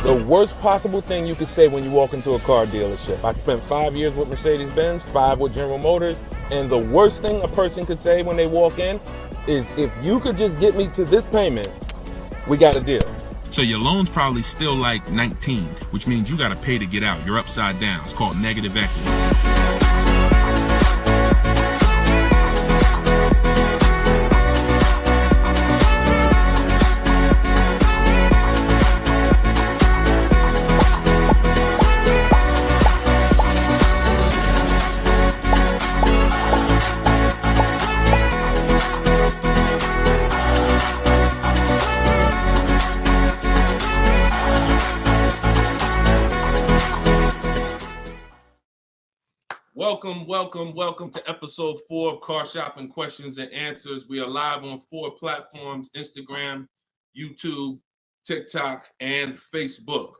The worst possible thing you could say when you walk into a car dealership. I spent 5 years with Mercedes-Benz, 5 with General Motors, and the worst thing a person could say when they walk in is, if you could just get me to this payment, we got a deal. So your loan's probably still like 19, which means you got to pay to get out. You're upside down. It's called negative equity. Welcome to episode 4 of Car Shopping Questions and Answers. We are live on 4 platforms: Instagram, YouTube, TikTok, and Facebook.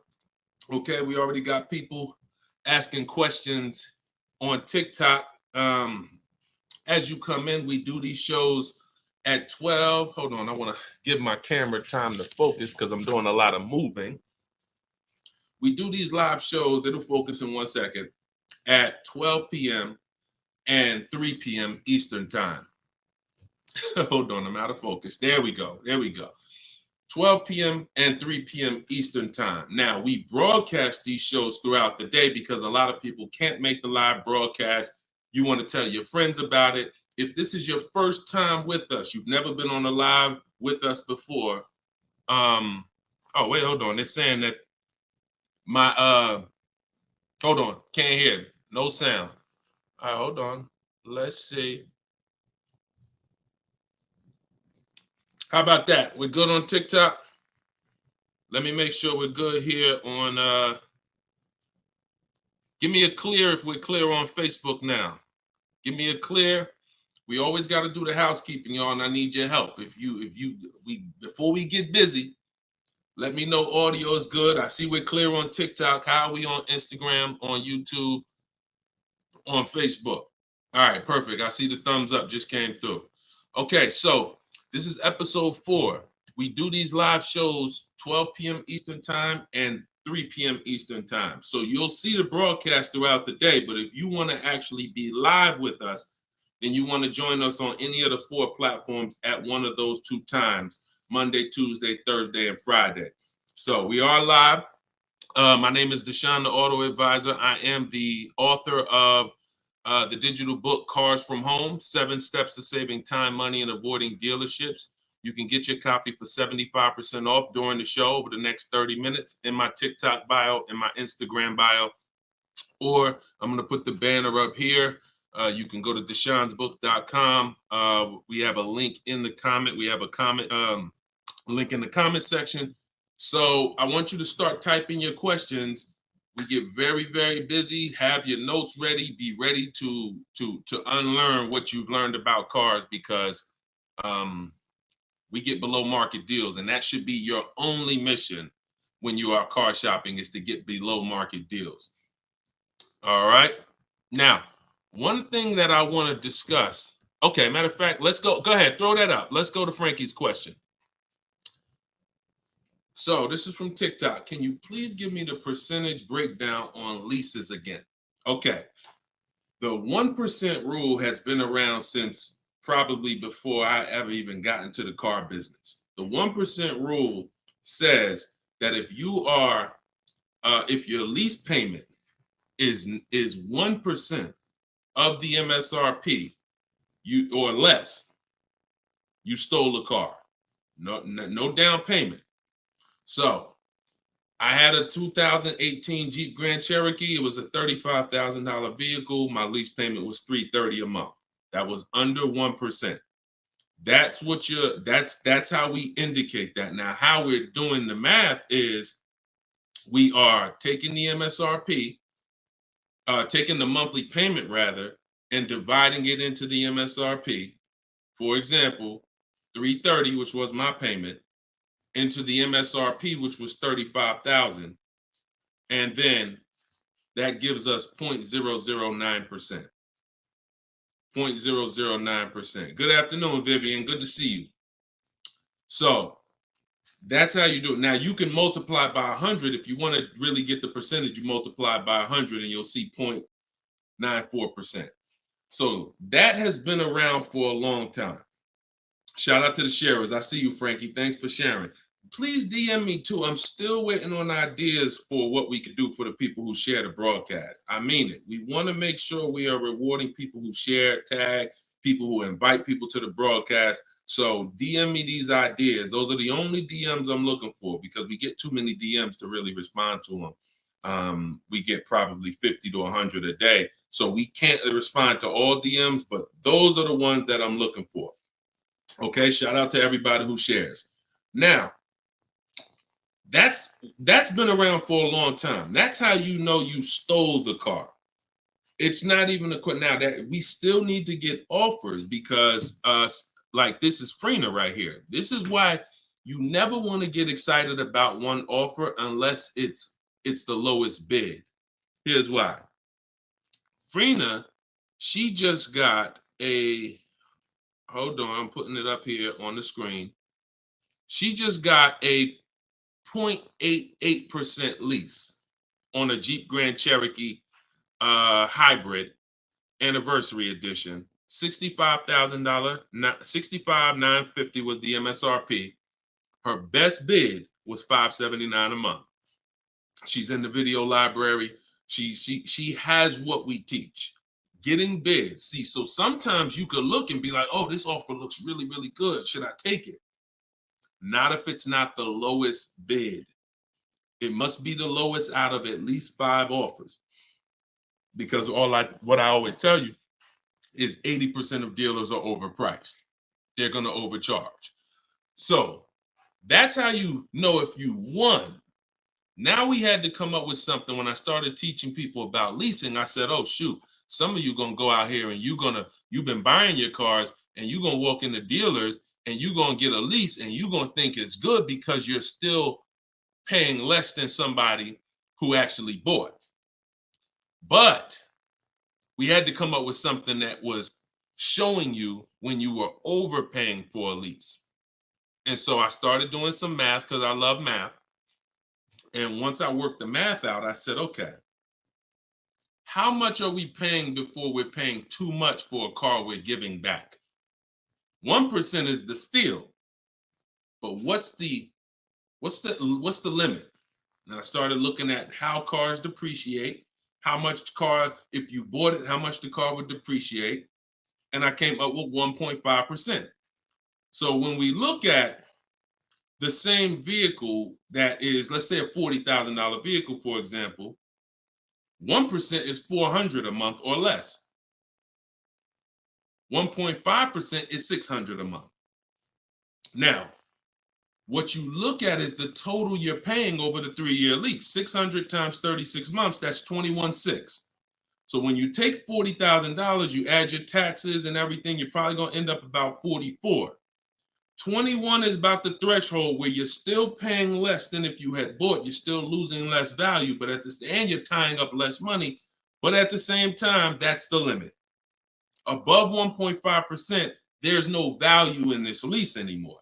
Okay, we already got people asking questions on TikTok. As you come in, we do these shows at 12. Hold on, I want to give my camera time to focus because I'm doing a lot of moving. We do these live shows, it'll focus in 1 second, at 12 p.m. and 3 p.m. Eastern time. Hold on, I'm out of focus. There we go. 12 p.m. and 3 p.m. Eastern time. Now, we broadcast these shows throughout the day because a lot of people can't make the live broadcast. You want to tell your friends about it. If this is your first time with us, you've never been on a live with us before. Oh, wait, hold on. They're saying that hold on, can't hear. No sound. All right, hold on. Let's see. How about that? We're good on TikTok? Let me make sure we're good here on, give me a clear if we're clear on Facebook now. Give me a clear. We always got to do the housekeeping, y'all, and I need your help. Before we get busy, let me know audio is good. I see we're clear on TikTok. How are we on Instagram, on YouTube, on Facebook? All right, perfect. I see the thumbs up just came through. Okay, so this is episode 4. We do these live shows 12 p.m. Eastern time and 3 p.m. Eastern time. So you'll see the broadcast throughout the day, but if you want to actually be live with us, then you want to join us on any of the 4 platforms at one of those 2 times: Monday, Tuesday, Thursday, and Friday. So we are live. My name is Deshone the Auto Advisor. I am the author of the digital book, Cars from Home, 7 Steps to Saving Time, Money, and Avoiding Dealerships. You can get your copy for 75% off during the show over the next 30 minutes in my TikTok bio and my Instagram bio. Or I'm going to put the banner up here. You can go to deshonesbook.com. We have a link in the comment. We have a comment link in the comment section. So I want you to start typing your questions. We get very, very busy. Have your notes ready. Be ready to unlearn what you've learned about cars, because we get below market deals, and that should be your only mission when you are car shopping, is to get below market deals. All right. Now, one thing that I want to discuss. Okay, matter of fact, let's go. Go ahead, throw that up. Let's go to Frankie's question. So this is from TikTok. Can you please give me the percentage breakdown on leases again? Okay. The 1% rule has been around since probably before I ever even got into the car business. The 1% rule says that if your lease payment is 1% of the MSRP, or less, you stole the car. No down payment. So I had a 2018 Jeep Grand Cherokee. It was a $35,000 vehicle. My lease payment was $330 a month. That was under 1%. That's how we indicate that. Now, how we're doing the math is we are taking the MSRP, taking the monthly payment rather, and dividing it into the MSRP. For example, $330, which was my payment, into the MSRP, which was $35,000, and then that gives us 0.009%. 0.009%. Good afternoon, Vivian. Good to see you. So That's how you do it. Now you can multiply by 100 if you want to really get the percentage. You multiply by 100 and you'll see 0.94%. So that has been around for a long time. Shout out to the sharers. I see you, Frankie. Thanks for sharing. Please DM me too. I'm still waiting on ideas for what we could do for the people who share the broadcast. I mean it. We want to make sure we are rewarding people who share, tag, people who invite people to the broadcast. So DM me these ideas. Those are the only DMs I'm looking for because we get too many DMs to really respond to them. We get probably 50 to 100 a day. So we can't respond to all DMs, but those are the ones that I'm looking for. Okay, shout out to everybody who shares. Now, that's been around for a long time. That's how you know you stole the car. It's not even a question now that we still need to get offers because like this is Freener right here. This is why you never want to get excited about one offer unless it's the lowest bid. Here's why. Freener, she just got a, hold on, I'm putting it up here on the screen. She just got a 0.88% lease on a Jeep Grand Cherokee hybrid anniversary edition. $65,000, $65,950 was the MSRP. Her best bid was $579 a month. She's in the video library. She has what we teach. Getting bids. See, so sometimes you could look and be like, oh, this offer looks really, really good. Should I take it? Not if it's not the lowest bid. It must be the lowest out of at least 5 offers. Because what I always tell you is 80% of dealers are overpriced. They're going to overcharge. So that's how you know if you won. Now we had to come up with something. When I started teaching people about leasing, I said, oh, shoot, some of you going to go out here and you've been buying your cars and you're going to walk into dealers and you're going to get a lease and you're going to think it's good because you're still paying less than somebody who actually bought. But we had to come up with something that was showing you when you were overpaying for a lease. And so I started doing some math because I love math. And once I worked the math out, I said, okay, how much are we paying before we're paying too much for a car we're giving back? 1% is the steal. But what's the limit? And I started looking at how cars depreciate, how much car, if you bought it, how much the car would depreciate. And I came up with 1.5%. So when we look at the same vehicle that is, let's say a $40,000 vehicle, for example, 1% is $400 a month or less. 1.5% is $600 a month. Now, what you look at is the total you're paying over the 3-year lease. 600 times 36 months, that's 21.6. So when you take $40,000, you add your taxes and everything, you're probably going to end up about 44. 21 is about the threshold where you're still paying less than if you had bought. You're still losing less value, but and you're tying up less money. But at the same time, that's the limit. Above 1.5%, there's no value in this lease anymore.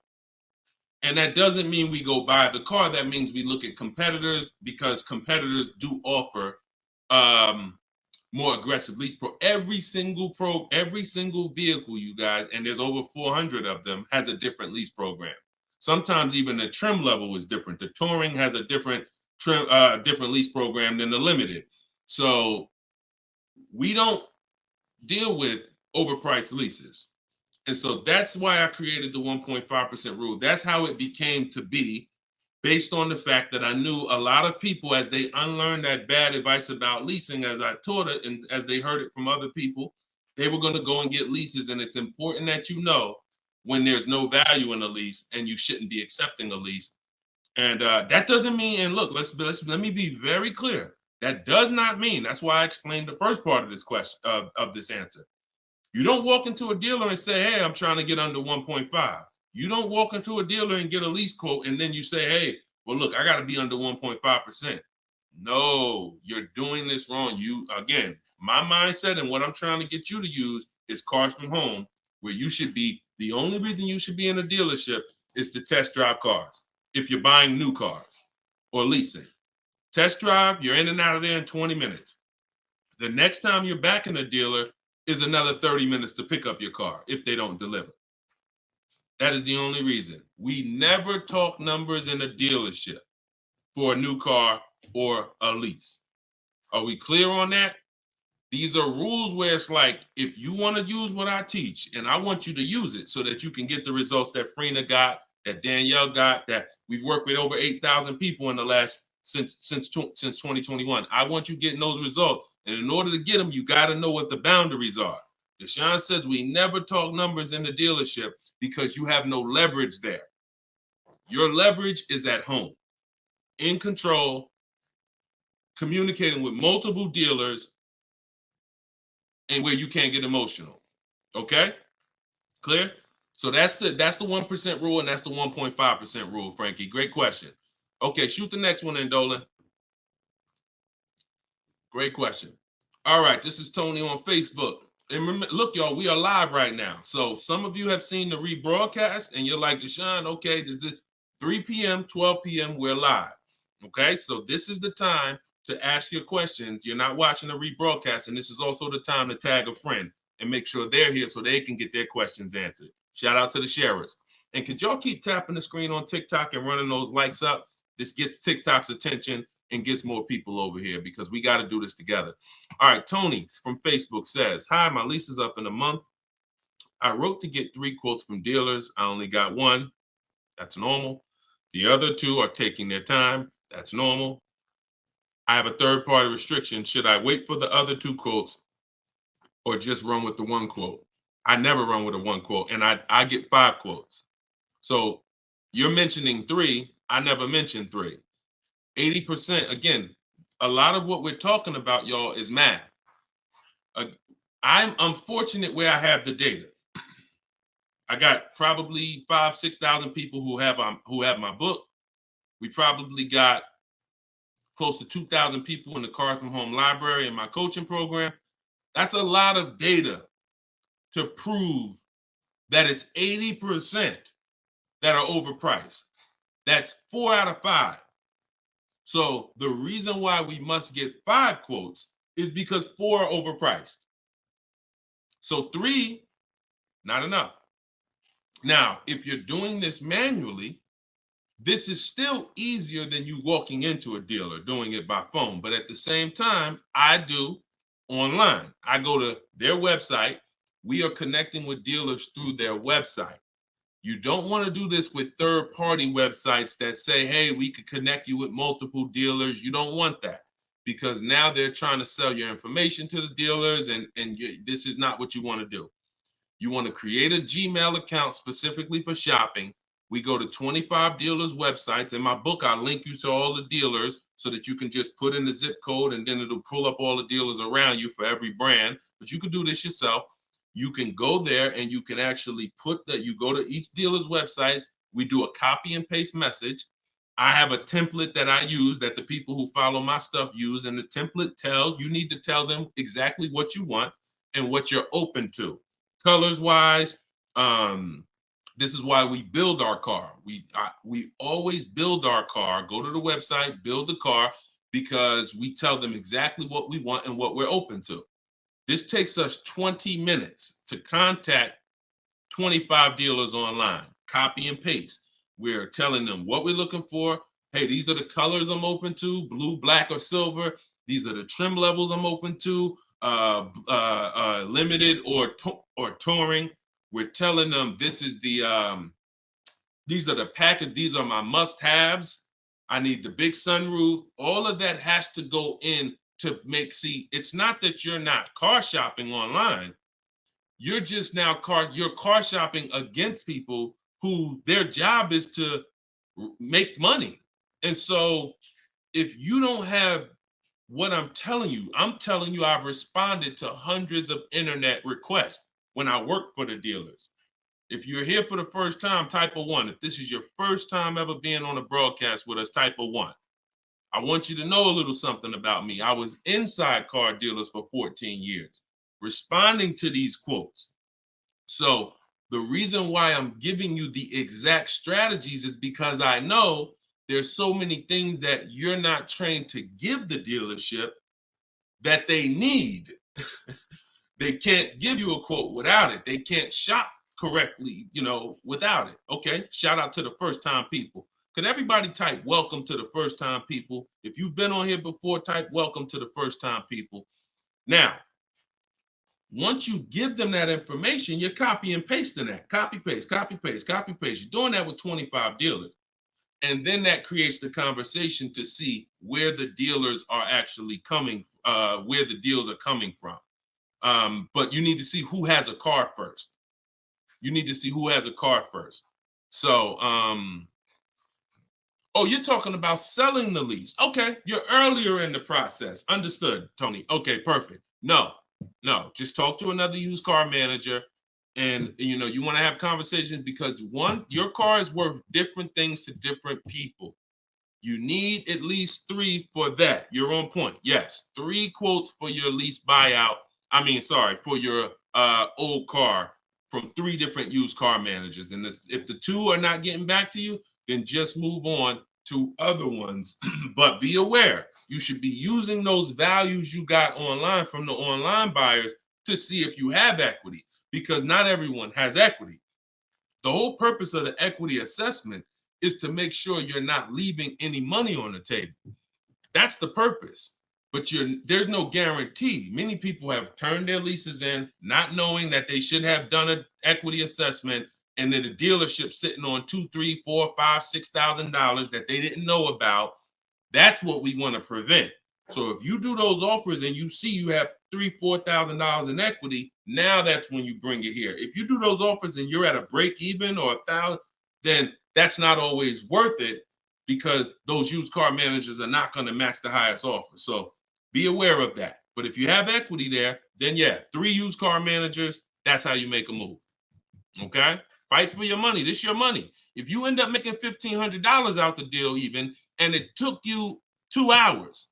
And that doesn't mean we go buy the car. That means we look at competitors because competitors do offer more aggressive lease pro. Every single vehicle, you guys, and there's over 400 of them, has a different lease program. Sometimes even the trim level is different. The Touring has a different different lease program than the Limited. So we don't deal with overpriced leases. And so that's why I created the 1.5% rule. That's how it became to be, based on the fact that I knew a lot of people, as they unlearned that bad advice about leasing, as I taught it and as they heard it from other people, they were going to go and get leases. And it's important that you know when there's no value in a lease and you shouldn't be accepting a lease. And that doesn't mean, and look, let me be very clear. That does not mean, that's why I explained the first part of this question, of this answer. You don't walk into a dealer and say, hey, I'm trying to get under 1.5. You don't walk into a dealer and get a lease quote and then you say, hey, well, look, I got to be under 1.5%. No, you're doing this wrong. Again, my mindset and what I'm trying to get you to use is Cars from Home, where you should be, the only reason you should be in a dealership is to test drive cars. if you're buying new cars or leasing. Test drive, you're in and out of there in 20 minutes. The next time you're back in a dealer is another 30 minutes to pick up your car if they don't deliver. That is the only reason. We never talk numbers in a dealership for a new car or a lease. Are we clear on that? These are rules where it's like, if you want to use what I teach, and I want you to use it so that you can get the results that Frina got, that Danielle got, that we've worked with over 8,000 people in the last since 2021. I want you getting those results. And in order to get them, you got to know what the boundaries are. Deshone says we never talk numbers in the dealership because you have no leverage there. Your leverage is at home, in control, communicating with multiple dealers, and where you can't get emotional. Okay? Clear? So that's the 1% rule, and that's the 1.5% rule, Frankie. Great question. Okay, shoot the next one in, Dolan. Great question. All right, this is Tony on Facebook. And remember, look, y'all, we are live right now. So some of you have seen the rebroadcast, and you're like, Deshone, okay, this is 3 p.m., 12 p.m., we're live. Okay, so this is the time to ask your questions. You're not watching the rebroadcast, and this is also the time to tag a friend and make sure they're here so they can get their questions answered. Shout out to the sharers. And could y'all keep tapping the screen on TikTok and running those likes up? This gets TikTok's attention and gets more people over here because we got to do this together. All right, Tony from Facebook says, hi, my lease is up in a month. I wrote to get 3 quotes from dealers. I only got 1. That's normal. The other 2 are taking their time. That's normal. I have a third-party restriction. Should I wait for the other 2 quotes or just run with the 1 quote? I never run with a 1 quote, and I get 5 quotes. So you're mentioning 3. I never mentioned 3. 80%, again, a lot of what we're talking about, y'all, is math. I'm unfortunate where I have the data. I got probably 5,000-6,000 people who have my book. We probably got close to 2,000 people in the Cars from Home library in my coaching program. That's a lot of data to prove that it's 80% that are overpriced. That's 4 out of 5. So the reason why we must get 5 quotes is because 4 are overpriced. So 3, not enough. Now, if you're doing this manually, this is still easier than you walking into a dealer doing it by phone. But at the same time, I do online. I go to their website. We are connecting with dealers through their website. You don't want to do this with third-party websites that say, hey, we could connect you with multiple dealers. You don't want that because now they're trying to sell your information to the dealers, and this is not what you want to do. You want to create a Gmail account specifically for shopping. We go to 25 dealers' websites. In my book, I link you to all the dealers so that you can just put in the zip code, and then it'll pull up all the dealers around you for every brand. But you can do this yourself. You can go there and you can actually put that. You go to each dealer's websites. We do a copy and paste message. I have a template that I use that the people who follow my stuff use. And the template tells, you need to tell them exactly what you want and what you're open to. Colors wise, this is why we build our car. We always build our car, go to the website, build the car, because we tell them exactly what we want and what we're open to. This takes us 20 minutes to contact 25 dealers online, copy and paste. We're telling them what we're looking for. Hey, these are the colors I'm open to, blue, black, or silver. These are the trim levels I'm open to, limited or touring. We're telling them this is these are the package, these are my must-haves. I need the big sunroof. All of that has to go in to see, it's not that you're not car shopping online. You're just now you're car shopping against people who their job is to make money. And so if you don't have what I'm telling you I've responded to hundreds of internet requests when I work for the dealers. If you're here for the first time, type a 1. If this is your first time ever being on a broadcast with us, type a 1. I want you to know a little something about me. I was inside car dealers for 14 years, responding to these quotes. So The reason why I'm giving you the exact strategies is because I know there's so many things that you're not trained to give the dealership that they need. They can't give you a quote without it. They can't shop correctly, without it. Okay, shout out to the first time people. Could everybody type welcome to the first time people? If you've been on here before, type welcome to the first time people. Now, once you give them that information, you're copy and pasting that. Copy, paste, copy, paste, copy, paste. You're doing that with 25 dealers. And then that creates the conversation to see where the dealers are actually coming, where the deals are coming from. But you need to see who has a car first. You need to see who has a car first. So, oh, you're talking about selling the lease. Okay, you're earlier in the process. Understood, Tony. Okay, perfect. No, just talk to another used car manager. And you want to have conversations because one, your car is worth different things to different people. You need at least 3 for that. You're on point. Yes, 3 quotes for your lease buyout. For your old car from 3 different used car managers. And if the 2 are not getting back to you, then just move on to other ones. But be aware, you should be using those values you got online from the online buyers to see if you have equity, because not everyone has equity. The whole purpose of the equity assessment is to make sure you're not leaving any money on the table. That's the purpose. But there's no guarantee. Many people have turned their leases in not knowing that they should have done an equity assessment, and then the dealership sitting on $2,000, $3,000, $4,000, $5,000, $6,000 that they didn't know about. That's what we want to prevent. So if you do those offers and you see you have $3,000, $4,000 in equity, now that's when you bring it here. If you do those offers and you're at a break even or $1,000, then that's not always worth it, because those used car managers are not going to match the highest offer. So be aware of that. But if you have equity there, then yeah, 3 used car managers, that's how you make a move. Okay? Fight for your money. This is your money. If you end up making $1,500 out the deal even, and it took you 2 hours,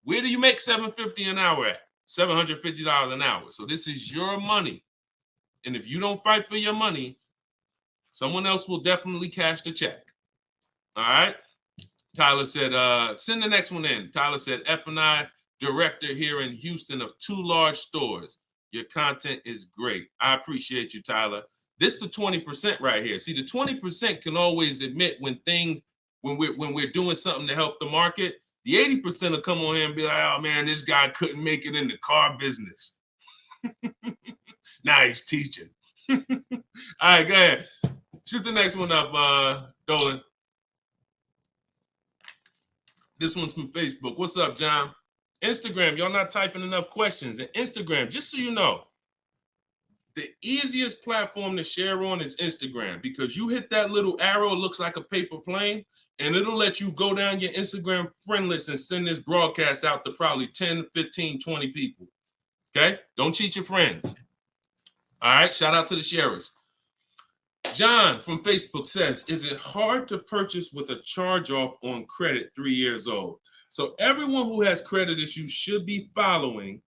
where do you make $750 an hour at? $750 an hour. So this is your money. And if you don't fight for your money, someone else will definitely cash the check. All right? Tyler said, send the next one in. Tyler said, F&I director here in Houston of 2 large stores. Your content is great. I appreciate you, Tyler. This is the 20% right here. See, the 20% can always admit when we're doing something to help the market. The 80% will come on here and be like, oh man, this guy couldn't make it in the car business. Now he's teaching. All right, go ahead. Shoot the next one up, Dolan. This one's from Facebook. What's up, John? Instagram, y'all not typing enough questions. And Instagram, just so you know, the easiest platform to share on is Instagram, because you hit that little arrow, it looks like a paper plane, and it'll let you go down your Instagram friend list and send this broadcast out to probably 10, 15, 20 people. Okay? Don't cheat your friends. All right? Shout out to the sharers. John from Facebook says, is it hard to purchase with a charge-off on credit 3 years old? So everyone who has credit issues should be following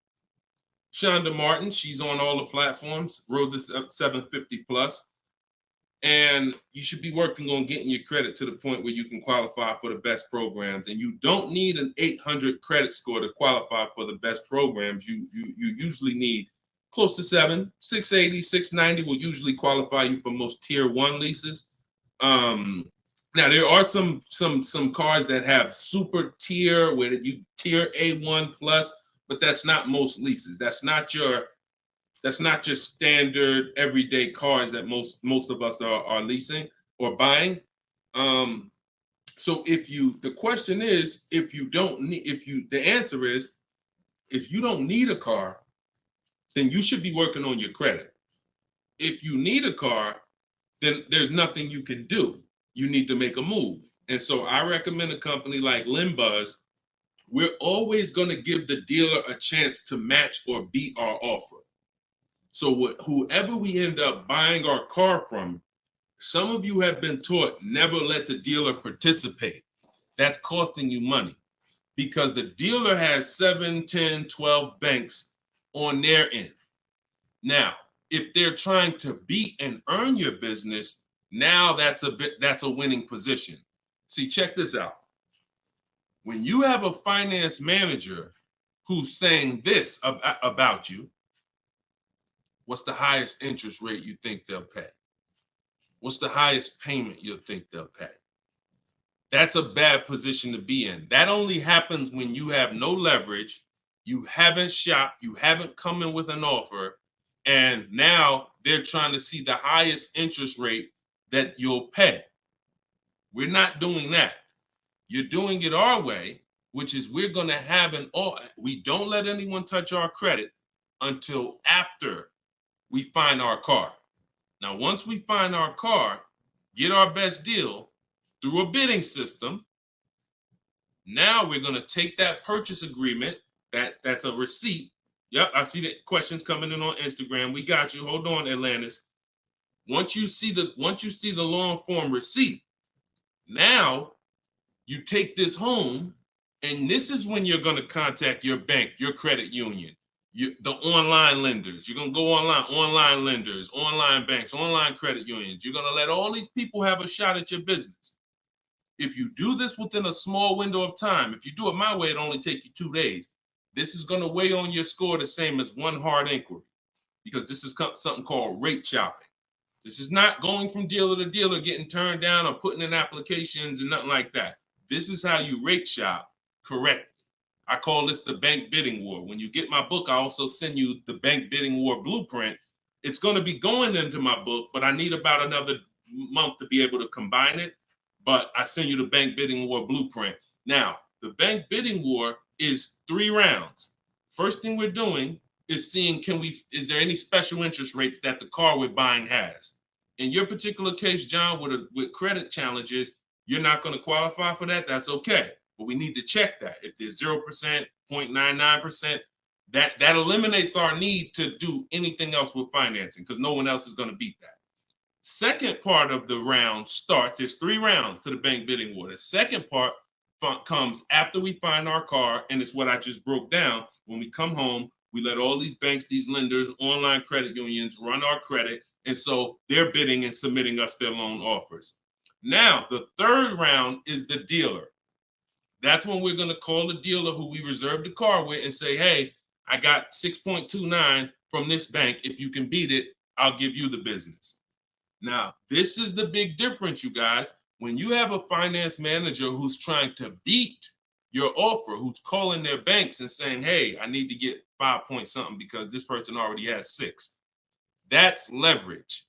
Shonda Martin. She's on all the platforms, Road to 750 plus. And you should be working on getting your credit to the point where you can qualify for the best programs. And you don't need an 800 credit score to qualify for the best programs. You usually need close to 680, 690 will usually qualify you for most tier 1 leases. Now there are some cars that have super tier where you tier A1 plus, but that's not most leases. That's not your standard everyday cars that most of us are leasing or buying. So the question is, the answer is, if you don't need a car, then you should be working on your credit. If you need a car, then there's nothing you can do. You need to make a move. And so I recommend a company like Limbuzz. We're always going to give the dealer a chance to match or beat our offer. So whoever we end up buying our car from, some of you have been taught never let the dealer participate. That's costing you money, because the dealer has 7, 10, 12 banks on their end. Now, if they're trying to beat and earn your business, now that's a winning position. See, check this out. When you have a finance manager who's saying this about you, what's the highest interest rate you think they'll pay? What's the highest payment you think they'll pay? That's a bad position to be in. That only happens when you have no leverage, you haven't shopped, you haven't come in with an offer, and now they're trying to see the highest interest rate that you'll pay. We're not doing that. You're doing it our way, which is we're going to have we don't let anyone touch our credit until after we find our car. Now, once we find our car, get our best deal through a bidding system, now we're going to take that purchase agreement, that's a receipt. Yep, I see the questions coming in on Instagram. We got you. Hold on, Atlantis. Once you see the long form receipt, now you take this home, and this is when you're going to contact your bank, your credit union, the online lenders. You're going to go online lenders, online banks, online credit unions. You're going to let all these people have a shot at your business. If you do this within a small window of time, if you do it my way, it only take you 2 days. This is going to weigh on your score the same as one hard inquiry, because this is something called rate shopping. This is not going from dealer to dealer, getting turned down or putting in applications and nothing like that. This is how you rate shop correctly. I call this the bank bidding war. When you get my book, I also send you the bank bidding war blueprint. It's going to be going into my book, but I need about another month to be able to combine it. But I send you the bank bidding war blueprint. Now, the bank bidding war is 3 rounds. First thing we're doing is seeing, is there any special interest rates that the car we're buying has? In your particular case, John, with credit challenges, you're not going to qualify for that. That's okay. But we need to check that. If there's 0%, 0.99%, that eliminates our need to do anything else with financing, because no one else is going to beat that. Second part of the round starts, there's 3 rounds to the bank bidding war. The second part comes after we find our car, and it's what I just broke down. When we come home, we let all these banks, these lenders, online credit unions run our credit, and so they're bidding and submitting us their loan offers. Now, the third round is the dealer. That's when we're going to call the dealer who we reserved the car with and say, hey, I got 6.29 from this bank. If you can beat it, I'll give you the business. Now, this is the big difference, you guys. When you have a finance manager who's trying to beat your offer, who's calling their banks and saying, hey, I need to get 5 point something because this person already has 6. That's leverage.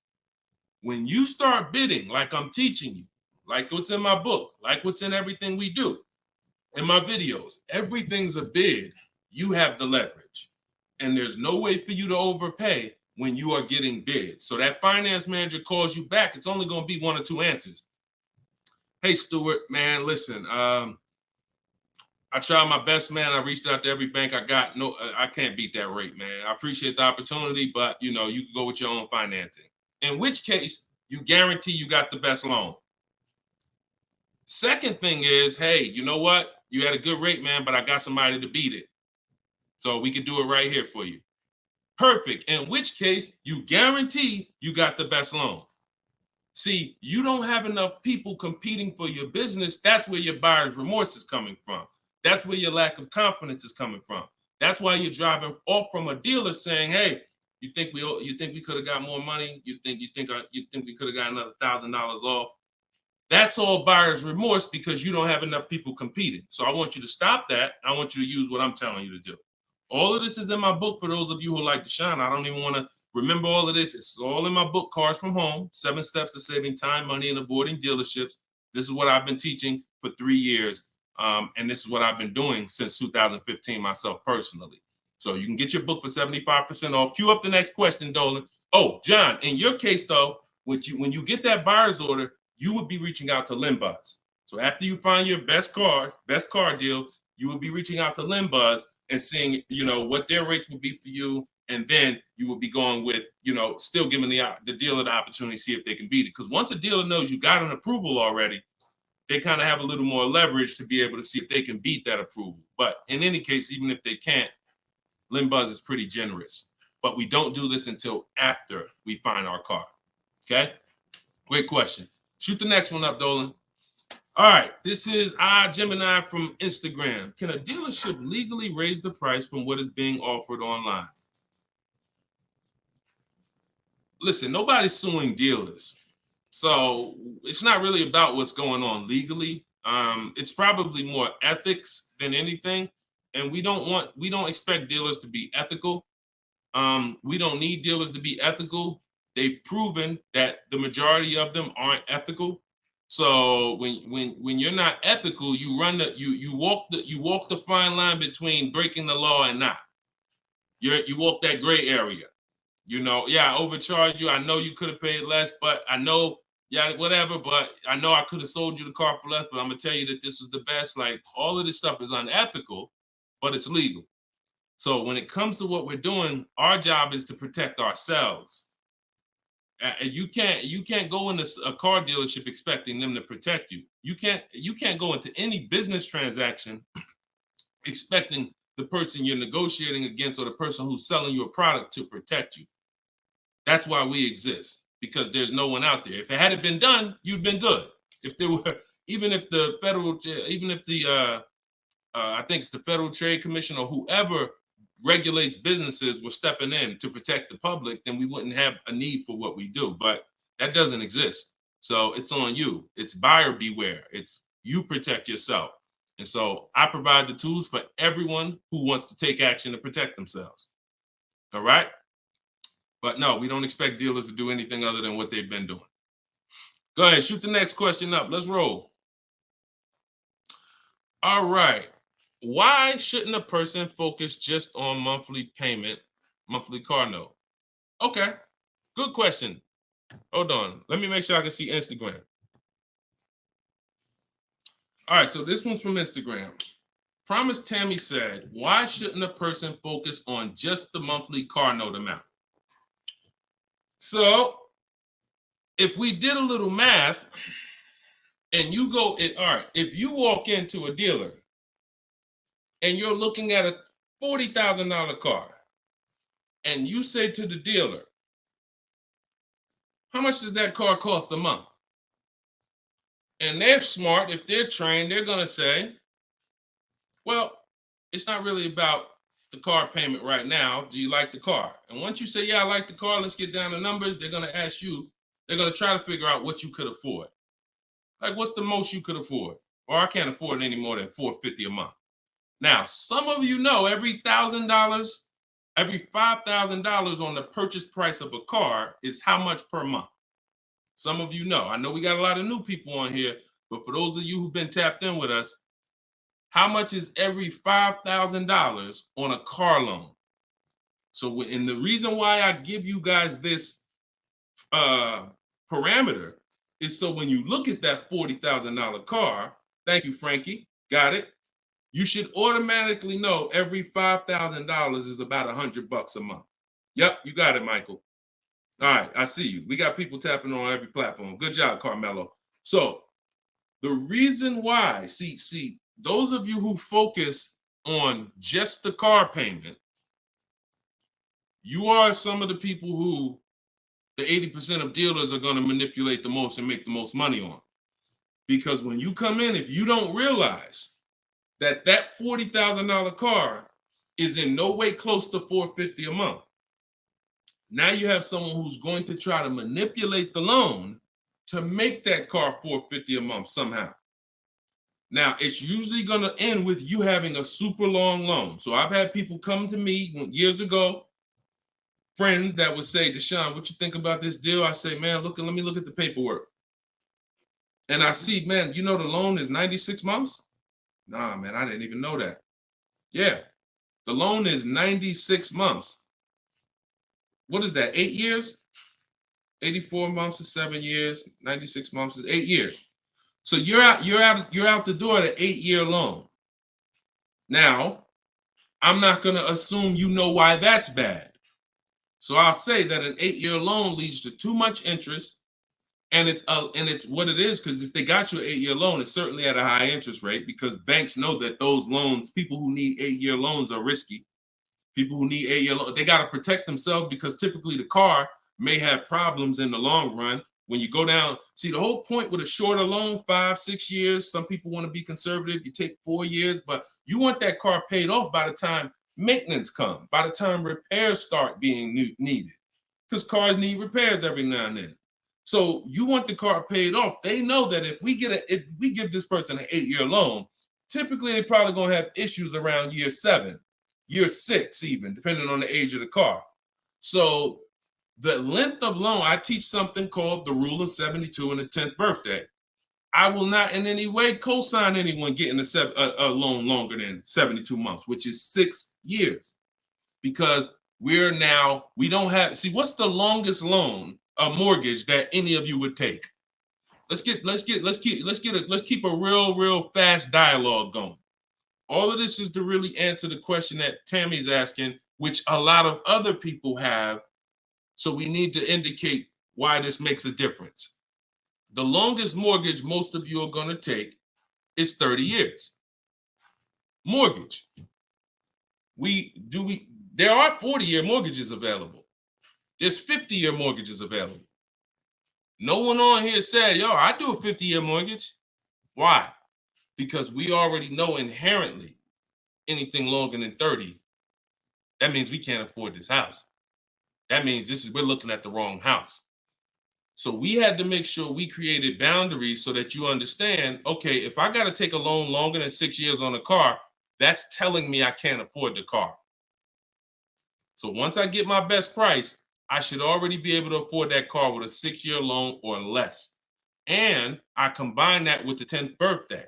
When you start bidding, like I'm teaching you, like what's in my book, like what's in everything we do, in my videos, everything's a bid. You have the leverage. And there's no way for you to overpay when you are getting bids. So that finance manager calls you back, it's only going to be 1 or 2 answers. Hey, Stuart, man, listen, I tried my best, man. I reached out to every bank I got. No, I can't beat that rate, man. I appreciate the opportunity, but you can go with your own financing. In which case, you guarantee you got the best loan. Second thing is, hey, you know what? You had a good rate, man, but I got somebody to beat it. So we can do it right here for you. Perfect. In which case, you guarantee you got the best loan. See, you don't have enough people competing for your business. That's where your buyer's remorse is coming from. That's where your lack of confidence is coming from. That's why you're driving off from a dealer saying, hey, you think we could have got more money? You think we could have got another $1,000 off? That's all buyer's remorse because you don't have enough people competing. So I want you to stop that. I want you to use what I'm telling you to do. All of this is in my book for those of you who like Deshone. I don't even want to remember all of this. It's all in my book, Cars from Home, 7 Steps to Saving Time, Money, and Avoiding Dealerships. This is what I've been teaching for 3 years. And this is what I've been doing since 2015 myself personally. So you can get your book for 75% off. Cue up the next question, Dolan. Oh, John, in your case, though, when you get that buyer's order, you would be reaching out to LendBuzz. So after you find your best car deal, you would be reaching out to LendBuzz and seeing, what their rates would be for you. And then you would be going with, still giving the dealer the opportunity to see if they can beat it. Because once a dealer knows you got an approval already, they kind of have a little more leverage to be able to see if they can beat that approval. But in any case, even if they can't, LendBuzz is pretty generous. but we don't do this until after we find our car. Okay? Great question. Shoot the next one up, Dolan. All right, this is Gemini from Instagram. Can a dealership legally raise the price from what is being offered online? Listen, nobody's suing dealers. So it's not really about what's going on legally. It's probably more ethics than anything. And we don't expect dealers to be ethical. We don't need dealers to be ethical. They've proven that the majority of them aren't ethical. So when you're not ethical, you walk the fine line between breaking the law and not. You walk that gray area. You know, yeah, I overcharged you. I know you could have paid less, but I know, yeah, whatever. But I know I could have sold you the car for less. But I'm gonna tell you that this is the best. Like, all of this stuff is unethical, but it's legal. So when it comes to what we're doing, our job is to protect ourselves. And you can't go into a car dealership expecting them to protect you. You can't go into any business transaction expecting the person you're negotiating against or the person who's selling you a product to protect you. That's why we exist, because there's no one out there. If it hadn't been done, you'd been good. If there were, even if the I think it's the Federal Trade Commission or whoever regulates businesses were stepping in to protect the public, then we wouldn't have a need for what we do. But that doesn't exist. So it's on you. It's buyer beware. It's you protect yourself. And so I provide the tools for everyone who wants to take action to protect themselves. All right? But no, we don't expect dealers to do anything other than what they've been doing. Go ahead, shoot the next question up. Let's roll. All right. Why shouldn't a person focus just on monthly payment, monthly car note? Okay, good question. Hold on. Let me make sure I can see Instagram. All right, so this one's from Instagram. Promise Tammy said, why shouldn't a person focus on just the monthly car note amount? So if we did a little math and you go, all right, if you walk into a dealer and you're looking at a $40,000 car and you say to the dealer, how much does that car cost a month? And they're smart, if they're trained, they're going to say, well, it's not really about the car payment right now. Do you like the car? And once you say, yeah, I like the car, let's get down to numbers, they're going to ask you, they're going to try to figure out what you could afford. Like, what's the most you could afford? Or I can't afford any more than $450 a month. Now, some of you know every $1,000, every $5,000 on the purchase price of a car is how much per month. Some of you know. I know we got a lot of new people on here, but for those of you who've been tapped in with us, how much is every $5,000 on a car loan? So, and the reason why I give you guys this parameter is so when you look at that $40,000 car, thank you, Frankie, got it. You should automatically know every $5,000 is about $100 a month. Yep, you got it, Michael. All right, I see you. We got people tapping on every platform. Good job, Carmelo. So the reason why, see, those of you who focus on just the car payment, you are some of the people who the 80% of dealers are going to manipulate the most and make the most money on. Because when you come in, if you don't realize that $40,000 car is in no way close to $450 a month, now you have someone who's going to try to manipulate the loan to make that car $450 a month somehow. Now, it's usually going to end with you having a super long loan. So I've had people come to me years ago, friends that would say, Deshone, what you think about this deal? I say, man, let me look at the paperwork. And I see, man, you know the loan is 96 months? Nah, man, I didn't even know that. Yeah, the loan is 96 months. What is that, 8 years? 84 months is 7 years, 96 months is 8 years. So you're out the door at an 8-year loan. Now, I'm not going to assume you know why that's bad. So I'll say that an 8-year loan leads to too much interest, and it's what it is, because if they got you an 8-year loan, it's certainly at a high interest rate, because banks know that those loans, people who need 8-year loans are risky. People who need 8-year loan, they got to protect themselves because typically the car may have problems in the long run. When you go down, see the whole point with a shorter loan, 5-6 years. Some people want to be conservative. You take 4 years, but you want that car paid off by the time maintenance comes, by the time repairs start being needed, because cars need repairs every now and then. So you want the car paid off. They know that if we give this person an 8-year loan, typically they're probably gonna have issues around year 7, year 6, even depending on the age of the car. So the length of loan, I teach something called the rule of 72 and the 10th birthday. I will not in any way co-sign anyone getting a loan longer than 72 months, which is 6 years, because we don't have, see, what's the longest loan, a mortgage that any of you would take? Let's keep a real fast dialogue going. All of this is to really answer the question that Tammy's asking, which a lot of other people have. So we need to indicate why this makes a difference. The longest mortgage most of you are going to take is 30 years. Mortgage. There are 40-year mortgages available. There's 50-year mortgages available. No one on here said, yo, I do a 50-year mortgage. Why? Because we already know inherently anything longer than 30, that means we can't afford this house. That means we're looking at the wrong house. So we had to make sure we created boundaries so that you understand, okay, if I got to take a loan longer than 6 years on a car, that's telling me I can't afford the car. So once I get my best price, I should already be able to afford that car with a 6-year loan or less. And I combine that with the 10th birthday.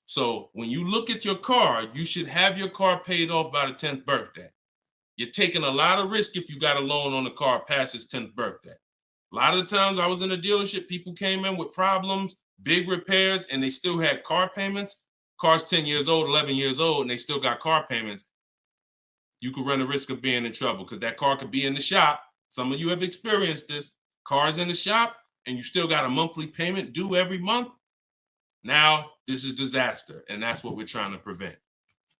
So when you look at your car, you should have your car paid off by the 10th birthday. You're taking a lot of risk if you got a loan on the car past its 10th birthday. A lot of the times I was in a dealership, people came in with problems, big repairs, and they still had car payments. Car's 10 years old, 11 years old, and they still got car payments. You could run the risk of being in trouble because that car could be in the shop. Some of you have experienced this. Car's in the shop, and you still got a monthly payment due every month. Now, this is disaster, and that's what we're trying to prevent.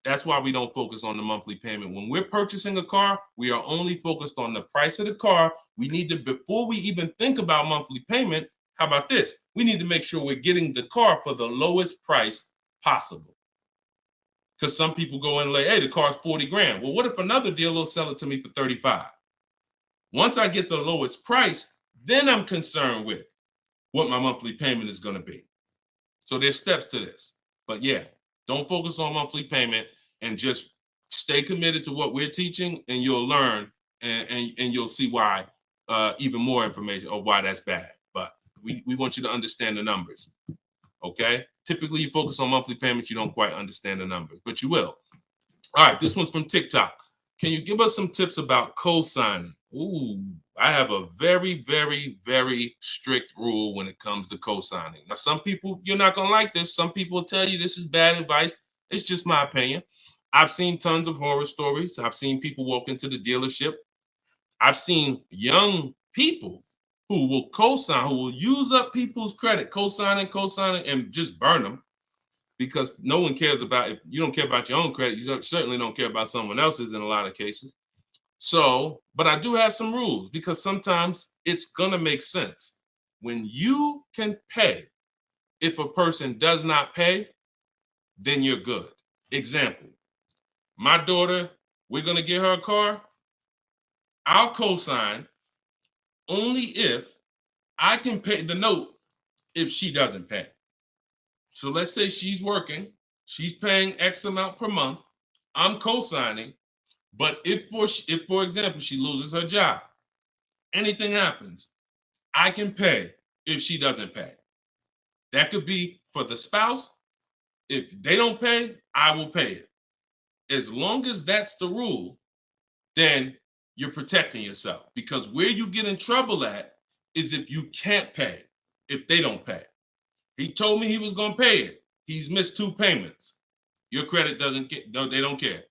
That's why we don't focus on the monthly payment. When we're purchasing a car, we are only focused on the price of the car. We need to, before we even think about monthly payment, how about this? We need to make sure we're getting the car for the lowest price possible. Because some people go in and like, hey, the car's 40 grand. Well, what if another dealer will sell it to me for 35? Once I get the lowest price, then I'm concerned with what my monthly payment is going to be. So there's steps to this. But yeah, don't focus on monthly payment and just stay committed to what we're teaching, and you'll learn and you'll see why, even more information of why that's bad. But we want you to understand the numbers. Okay? Typically, you focus on monthly payments, you don't quite understand the numbers, but you will. All right, this one's from TikTok. Can you give us some tips about co-signing? Ooh, I have a very, very, very strict rule when it comes to co-signing. Now, some people, you're not going to like this. Some people will tell you this is bad advice. It's just my opinion. I've seen tons of horror stories. I've seen people walk into the dealership. I've seen young people who will co-sign, who will use up people's credit, co-signing, and just burn them, because no one cares about, if you don't care about your own credit, you certainly don't care about someone else's in a lot of cases. So, but I do have some rules, because sometimes it's going to make sense. When you can pay, if a person does not pay, then you're good. Example, my daughter, we're going to get her a car. I'll co-sign only if I can pay the note if she doesn't pay. So let's say she's working, she's paying X amount per month, I'm co-signing, but if for example, she loses her job, anything happens, I can pay if she doesn't pay. That could be for the spouse. If they don't pay, I will pay it. As long as that's the rule, then you're protecting yourself, because where you get in trouble at is if you can't pay, if they don't pay. He told me he was going to pay it. He's missed 2 payments. Your credit doesn't get, no, they don't care.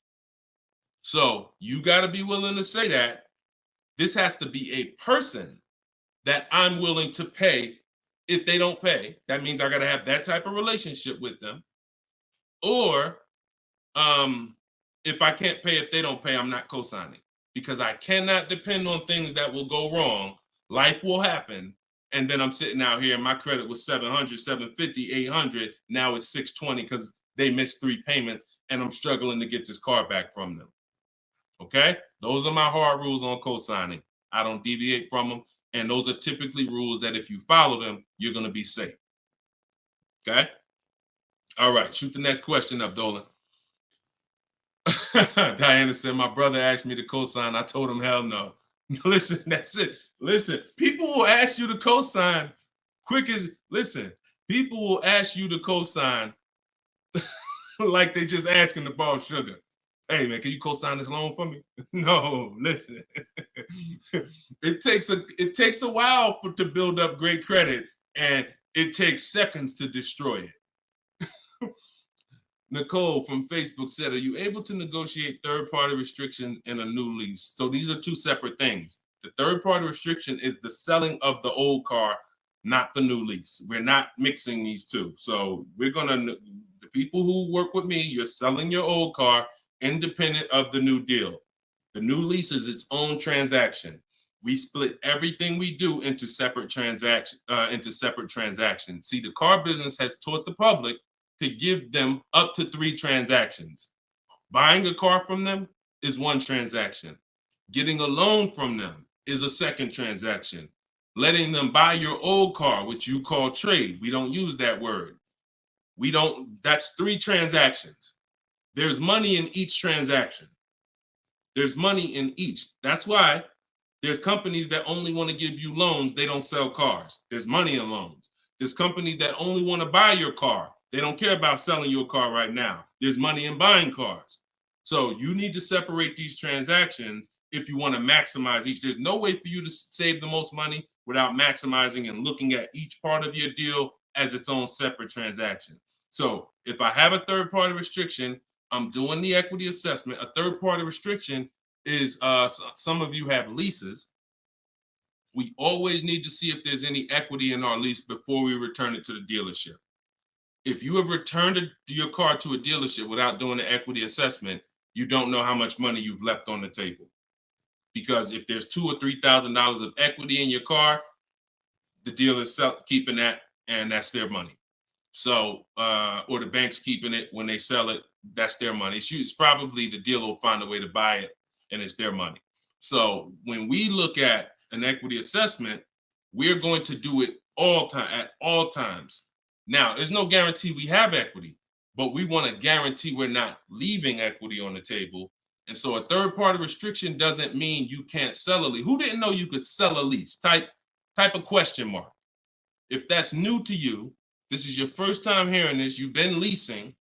So you got to be willing to say that this has to be a person that I'm willing to pay if they don't pay. That means I got to have that type of relationship with them. Or if I can't pay, if they don't pay, I'm not co-signing, because I cannot depend on things that will go wrong. Life will happen. And then I'm sitting out here and my credit was 700, 750, 800. Now it's 620 because they missed 3 payments and I'm struggling to get this car back from them. Okay? Those are my hard rules on co-signing. I don't deviate from them. And those are typically rules that if you follow them, you're going to be safe. Okay? All right. Shoot the next question up, Dolan. Diana said, my brother asked me to co-sign. I told him, hell no. Listen, that's it. Listen, people will ask you to co-sign quick as, listen, people will ask you to co-sign like they just asking to borrow sugar. Hey man, can you co-sign this loan for me? No, listen. It takes a while to build up great credit, and it takes seconds to destroy it. Nicole from Facebook said, are you able to negotiate third-party restrictions in a new lease? So these are two separate things. The third-party restriction is the selling of the old car, not the new lease. We're not mixing these two. So we're gonna, the people who work with me, you're selling your old car independent of the new deal. The new lease is its own transaction. We split everything we do into separate transactions. See, the car business has taught the public to give them up to 3 transactions. Buying a car from them is 1 transaction. Getting a loan from them is a 2nd transaction. Letting them buy your old car, which you call trade. We don't use that word. That's 3 transactions. There's money in each transaction. There's money in each. That's why there's companies that only want to give you loans. They don't sell cars. There's money in loans. There's companies that only want to buy your car. They don't care about selling your car right now. There's money in buying cars. So you need to separate these transactions if you want to maximize each. There's no way for you to save the most money without maximizing and looking at each part of your deal as its own separate transaction. So if I have a third-party restriction, I'm doing the equity assessment. A third-party restriction is, some of you have leases. We always need to see if there's any equity in our lease before we return it to the dealership. If you have returned your car to a dealership without doing the equity assessment, you don't know how much money you've left on the table. Because if there's $2,000 or $3,000 of equity in your car, the dealer's keeping that, and that's their money. So, or the bank's keeping it when they sell it, that's their money. It's probably the dealer will find a way to buy it, and it's their money. So when we look at an equity assessment, we're going to do it at all times. Now, there's no guarantee we have equity, but we want to guarantee we're not leaving equity on the table. And so a third-party restriction doesn't mean you can't sell a lease. Who didn't know you could sell a lease? Type a question mark. If that's new to you, this is your first time hearing this, you've been leasing,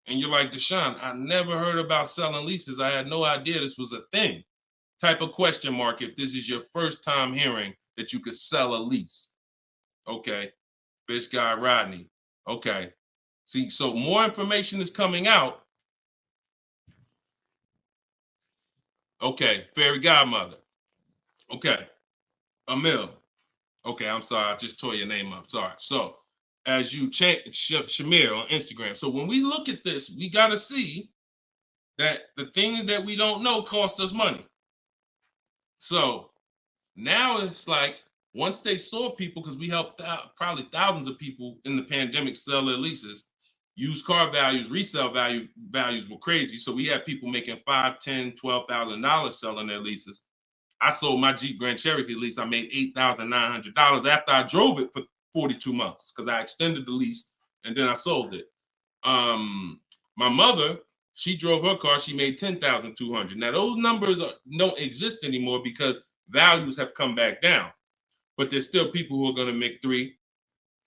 and you're like, Deshone, I never heard about selling leases. I had no idea this was a thing. Type a question mark if this is your first time hearing that you could sell a lease. Okay. Fish Guy Rodney. Okay. See, so more information is coming out. Okay. Fairy Godmother. Okay. Emil. Okay, I'm sorry. I just tore your name up. Sorry. So as you change Shamir on Instagram. So when we look at this, we got to see that the things that we don't know cost us money. So now it's like, once they saw people, because we helped out probably thousands of people in the pandemic sell their leases, used car values, resale values were crazy. So we had people making $5,000, $10,000, $12,000 selling their leases. I sold my Jeep Grand Cherokee lease. I made $8,900 after I drove it for 42 months because I extended the lease and then I sold it. My mother, she drove her car. She made $10,200. Now those numbers don't exist anymore because values have come back down. But there's still people who are going to make 3,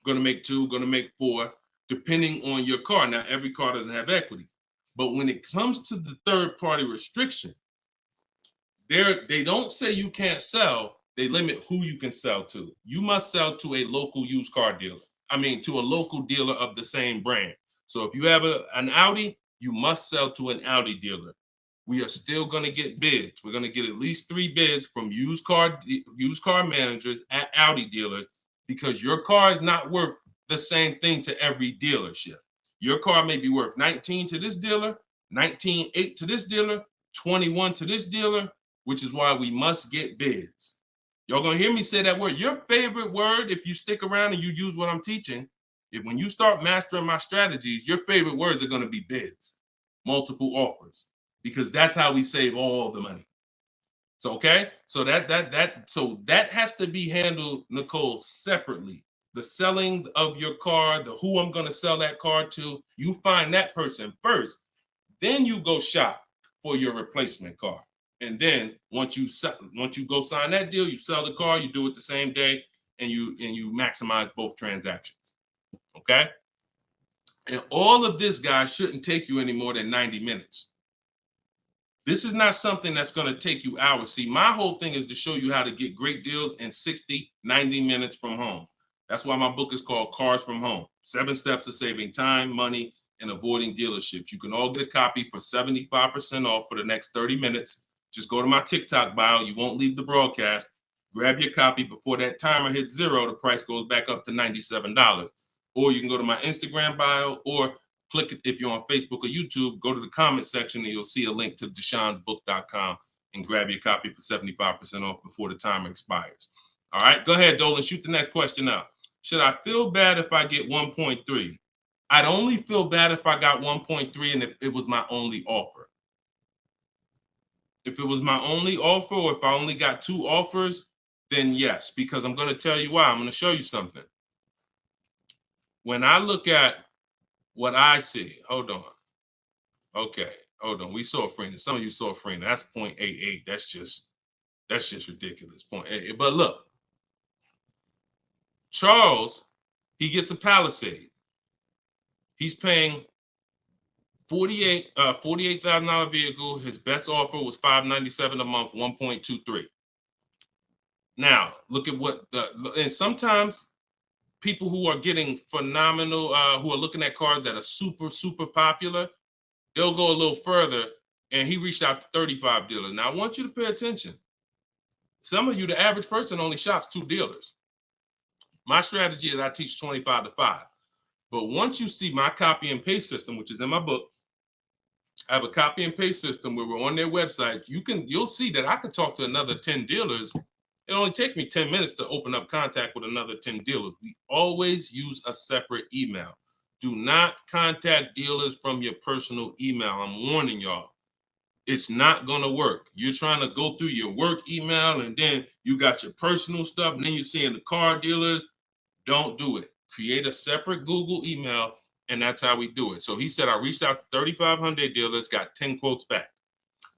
going to make 2, going to make 4, depending on your car. Now every car doesn't have equity, but when it comes to the third-party restriction, they don't say you can't sell. They limit who you can sell to. You must sell to a local used car dealer. To a local dealer of the same brand. So if you have an Audi, you must sell to an Audi dealer. We are still going to get bids. We're going to get at least 3 bids from used car managers at Audi dealers because your car is not worth the same thing to every dealership. Your car may be worth 19 to this dealer, 19.8 to this dealer, 21 to this dealer, which is why we must get bids. Y'all gonna hear me say that word. Your favorite word, if you stick around and you use what I'm teaching, when you start mastering my strategies, your favorite words are gonna be bids, multiple offers, because that's how we save all the money. So okay, so that has to be handled, Nicole, separately. The selling of your car, the who I'm gonna sell that car to, you find that person first. Then you go shop for your replacement car. And then once you go sign that deal, you sell the car, you do it the same day, and you maximize both transactions. Okay? And all of this, guys, shouldn't take you any more than 90 minutes. This is not something that's going to take you hours. See, my whole thing is to show you how to get great deals in 60, 90 minutes from home. That's why my book is called Cars from Home. 7 Steps to Saving Time, Money, and Avoiding Dealerships. You can all get a copy for 75% off for the next 30 minutes. Just go to my TikTok bio. You won't leave the broadcast. Grab your copy before that timer hits 0. The price goes back up to $97. Or you can go to my Instagram bio, or click it if you're on Facebook or YouTube. Go to the comment section and you'll see a link to deshonsbook.com and grab your copy for 75% off before the timer expires. All right, go ahead, Dolan. Shoot the next question out. Should I feel bad if I get 1.3? I'd only feel bad if I got 1.3 and if it was my only offer. If it was my only offer, or if I only got 2 offers, then yes, because I'm going to tell you why. I'm going to show you something. When I look at what I see, hold on. Okay, hold on. We saw Freener. Some of you saw Freener. That's 0.88. That's just ridiculous. 0.88. But look, Charles, he gets a Palisade. He's paying $48,000 vehicle. His best offer was $597 a month, 1.23. Now look at what and sometimes people who are getting phenomenal, who are looking at cars that are super popular, they'll go a little further. And he reached out to 35 dealers. Now I want you to pay attention. Some of you, the average person only shops 2 dealers. My strategy is I teach 25 to 5. But once you see my copy and paste system, which is in my book, I have a copy and paste system where we're on their website. You'll see that I could talk to another 10 dealers. It only take me 10 minutes to open up contact with another 10 dealers. We always use a separate email. Do not contact dealers from your personal email. I'm warning y'all. It's not going to work. You're trying to go through your work email and then you got your personal stuff and then you're seeing the car dealers. Don't do it. Create a separate Google email, and that's how we do it. So he said, I reached out to 3,500 dealers, got 10 quotes back.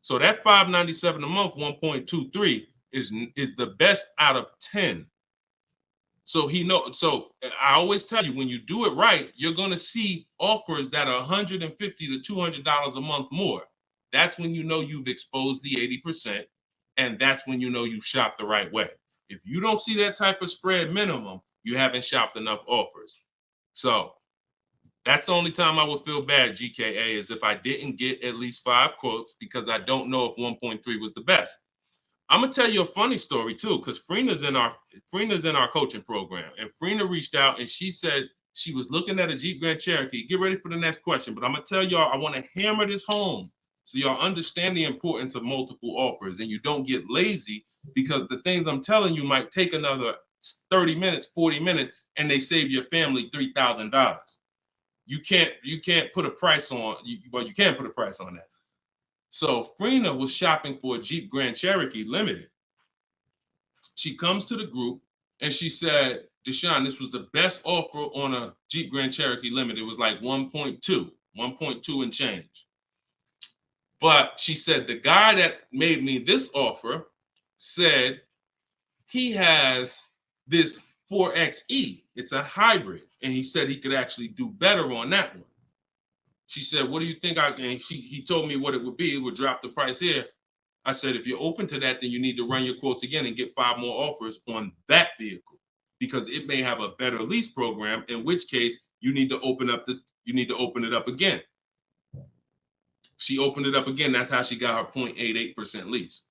So that $597 a month, 1.23 is the best out of 10. So so I always tell you, when you do it right, you're going to see offers that are $150 to $200 a month more. That's when you know you've exposed the 80%, and that's when you know you shopped the right way. If you don't see that type of spread minimum, you haven't shopped enough offers. So that's the only time I would feel bad, GKA, is if I didn't get at least 5 quotes, because I don't know if 1.3 was the best. I'm gonna tell you a funny story too, because Freena's in our coaching program, and Freena reached out and she said she was looking at a Jeep Grand Cherokee. Get ready for the next question, but I'm gonna tell y'all, I want to hammer this home so y'all understand the importance of multiple offers and you don't get lazy, because the things I'm telling you might take another 30 minutes, 40 minutes, and they save your family $3,000. You can't put a price on, well, you can put a price on that. So Freena was shopping for a Jeep Grand Cherokee Limited. She comes to the group and she said, Deshone, this was the best offer on a Jeep Grand Cherokee Limited. It was like 1.2 and change. But she said, the guy that made me this offer said he has this 4xe. It's a hybrid. And he said he could actually do better on that one. She said, what do you think I can? He told me what it would be. It would drop the price here. I said, if you're open to that, then you need to run your quotes again and get 5 more offers on that vehicle, because it may have a better lease program, in which case you need to open it up again. She opened it up again. That's how she got her 0.88% lease.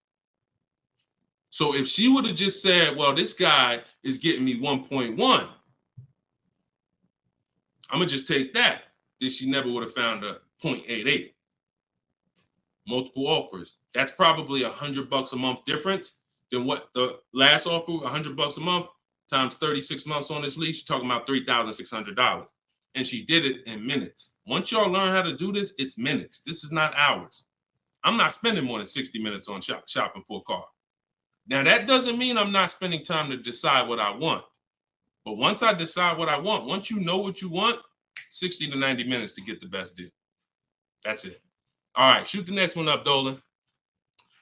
So if she would have just said, well, this guy is getting me 1.1, I'm going to just take that, then she never would have found a 0.88. multiple offers. That's probably $100 a month difference than what the last offer, $100 a month times 36 months on this lease. You're talking about $3,600. And she did it in minutes. Once y'all learn how to do this, it's minutes. This is not hours. I'm not spending more than 60 minutes on shopping for a car. Now, that doesn't mean I'm not spending time to decide what I want. But once I decide what I want, once you know what you want, 60 to 90 minutes to get the best deal. That's it. All right, shoot the next one up, Dolan.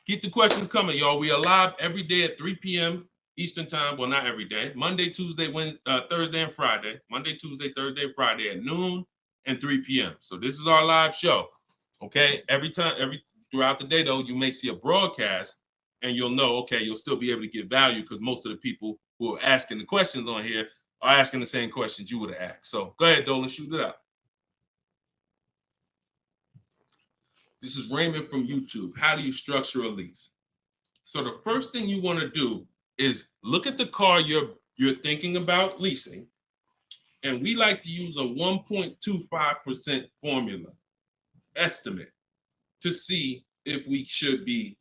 Keep the questions coming, y'all. We are live every day at 3 p.m. Eastern time. Well, not every day. Monday, Tuesday, Wednesday, Thursday, and Friday. Monday, Tuesday, Thursday, and Friday at noon and 3 p.m. So this is our live show. Okay. Throughout the day, though, you may see a broadcast and you'll know, okay, you'll still be able to get value because most of the people who are asking the questions on here are asking the same questions you would have asked. So go ahead, Dolan, shoot it out. This is Raymond from YouTube. How do you structure a lease? So the first thing you want to do is look at the car you're thinking about leasing. And we like to use a 1.25% formula estimate to see if we should be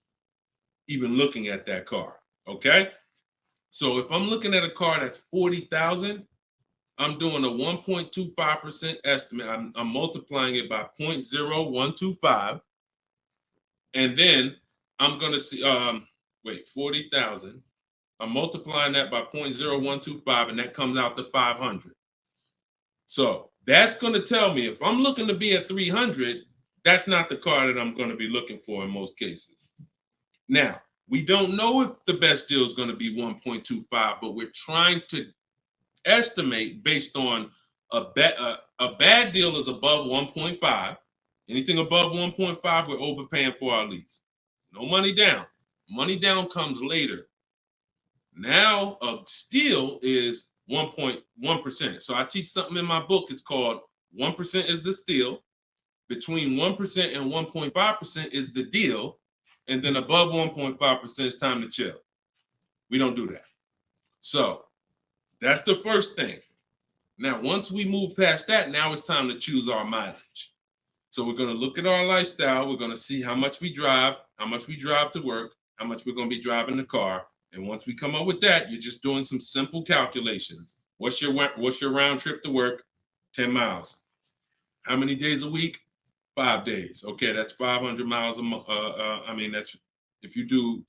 even looking at that car. Okay. So if I'm looking at a car that's $40,000, I'm doing a 1.25% estimate. I'm multiplying it by 0.0125. And then I'm going to see, 40,000. I'm multiplying that by 0.0125, and that comes out to 500. So that's going to tell me if I'm looking to be at 300, that's not the car that I'm going to be looking for in most cases. Now, we don't know if the best deal is going to be 1.25, but we're trying to estimate based on a bad deal is above 1.5. Anything above 1.5, we're overpaying for our lease. No money down. Money down comes later. Now, a steal is 1.1%. So I teach something in my book. It's called 1% is the steal. Between 1% and 1.5% is the deal. And then above 1.5% is time to chill. We don't do that. So that's the first thing. Now, once we move past that, now it's time to choose our mileage. So we're going to look at our lifestyle. We're going to see how much we drive to work, how much we're going to be driving the car. And once we come up with that, you're just doing some simple calculations. What's your round trip to work? 10 miles. How many days a week? 5 days. Okay, that's 500 miles a month. That's if you do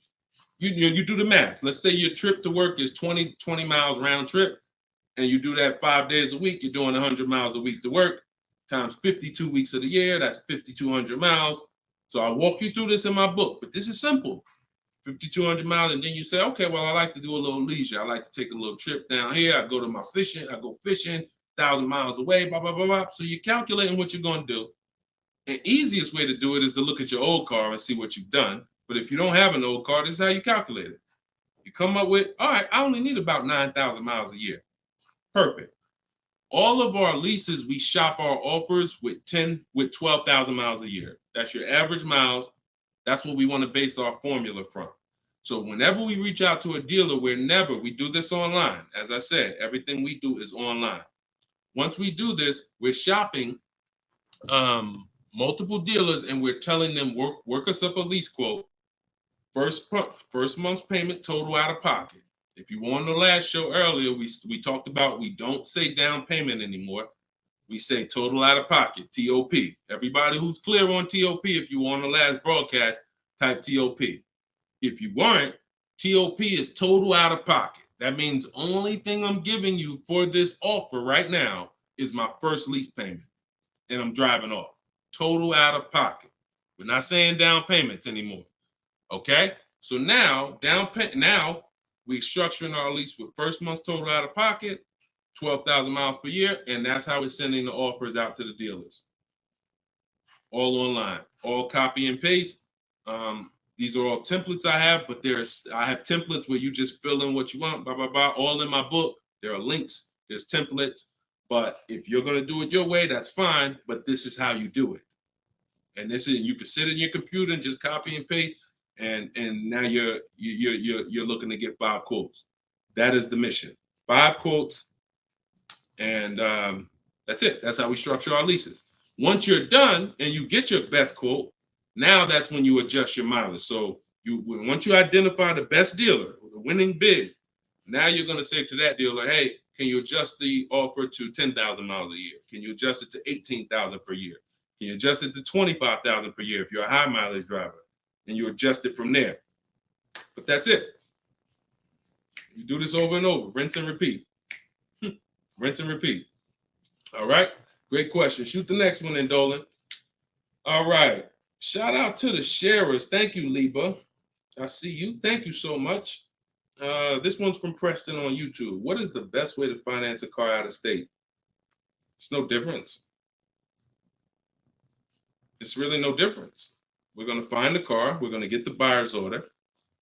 the math. Let's say your trip to work is 20 miles round trip, and you do that 5 days a week. You're doing 100 miles a week to work. Times 52 weeks of the year, that's 5,200 miles. So I walk you through this in my book, but this is simple. 5,200 miles, and then you say, okay, well, I like to do a little leisure. I like to take a little trip down here. I go to my fishing. I go fishing 1,000 miles away, blah, blah, blah, blah. So you're calculating what you're going to do. The easiest way to do it is to look at your old car and see what you've done. But if you don't have an old car, this is how you calculate it. You come up with, all right, I only need about 9,000 miles a year. Perfect. All of our leases, we shop our offers with 12,000 miles a year. That's your average miles. That's what we want to base our formula from. So whenever we reach out to a dealer, we do this online. As I said, everything we do is online. Once we do this, we're shopping multiple dealers and we're telling them, work us up a lease quote. First month's payment, total out of pocket. If you were on the last show earlier, we talked about we don't say down payment anymore. We say total out of pocket, TOP. Everybody who's clear on TOP, if you were on the last broadcast, type TOP. If you weren't, TOP is total out of pocket. That means only thing I'm giving you for this offer right now is my first lease payment, and I'm driving off. Total out of pocket. We're not saying down payments anymore. Okay? So now, we're structuring our lease with first month's total out of pocket, 12,000 miles per year, and that's how we're sending the offers out to the dealers. All online, all copy and paste. These are all templates I have, but I have templates where you just fill in what you want, blah, blah, blah, all in my book. There are links, there's templates, but if you're going to do it your way, that's fine, but this is how you do it. And you can sit in your computer and just copy and paste. And now you're looking to get 5 quotes. That is the mission. 5 quotes, and that's it. That's how we structure our leases. Once you're done and you get your best quote, Now that's when you adjust your mileage. So once you identify the best dealer, the winning bid, now you're going to say to that dealer, hey, can you adjust the offer to 10,000 miles a year? Can you adjust it to 18,000 per year? Can you adjust it to 25,000 per year if you're a high mileage driver? And you adjust it from there. But that's it. You do this over and over, rinse and repeat. Rinse and repeat. All right. Great question. Shoot the next one in, Dolan. All right. Shout out to the sharers. Thank you, Liba. I see you. Thank you so much. This one's from Preston on YouTube. What is the best way to finance a car out of state? It's no difference. It's really no difference. We're going to find the car. We're going to get the buyer's order.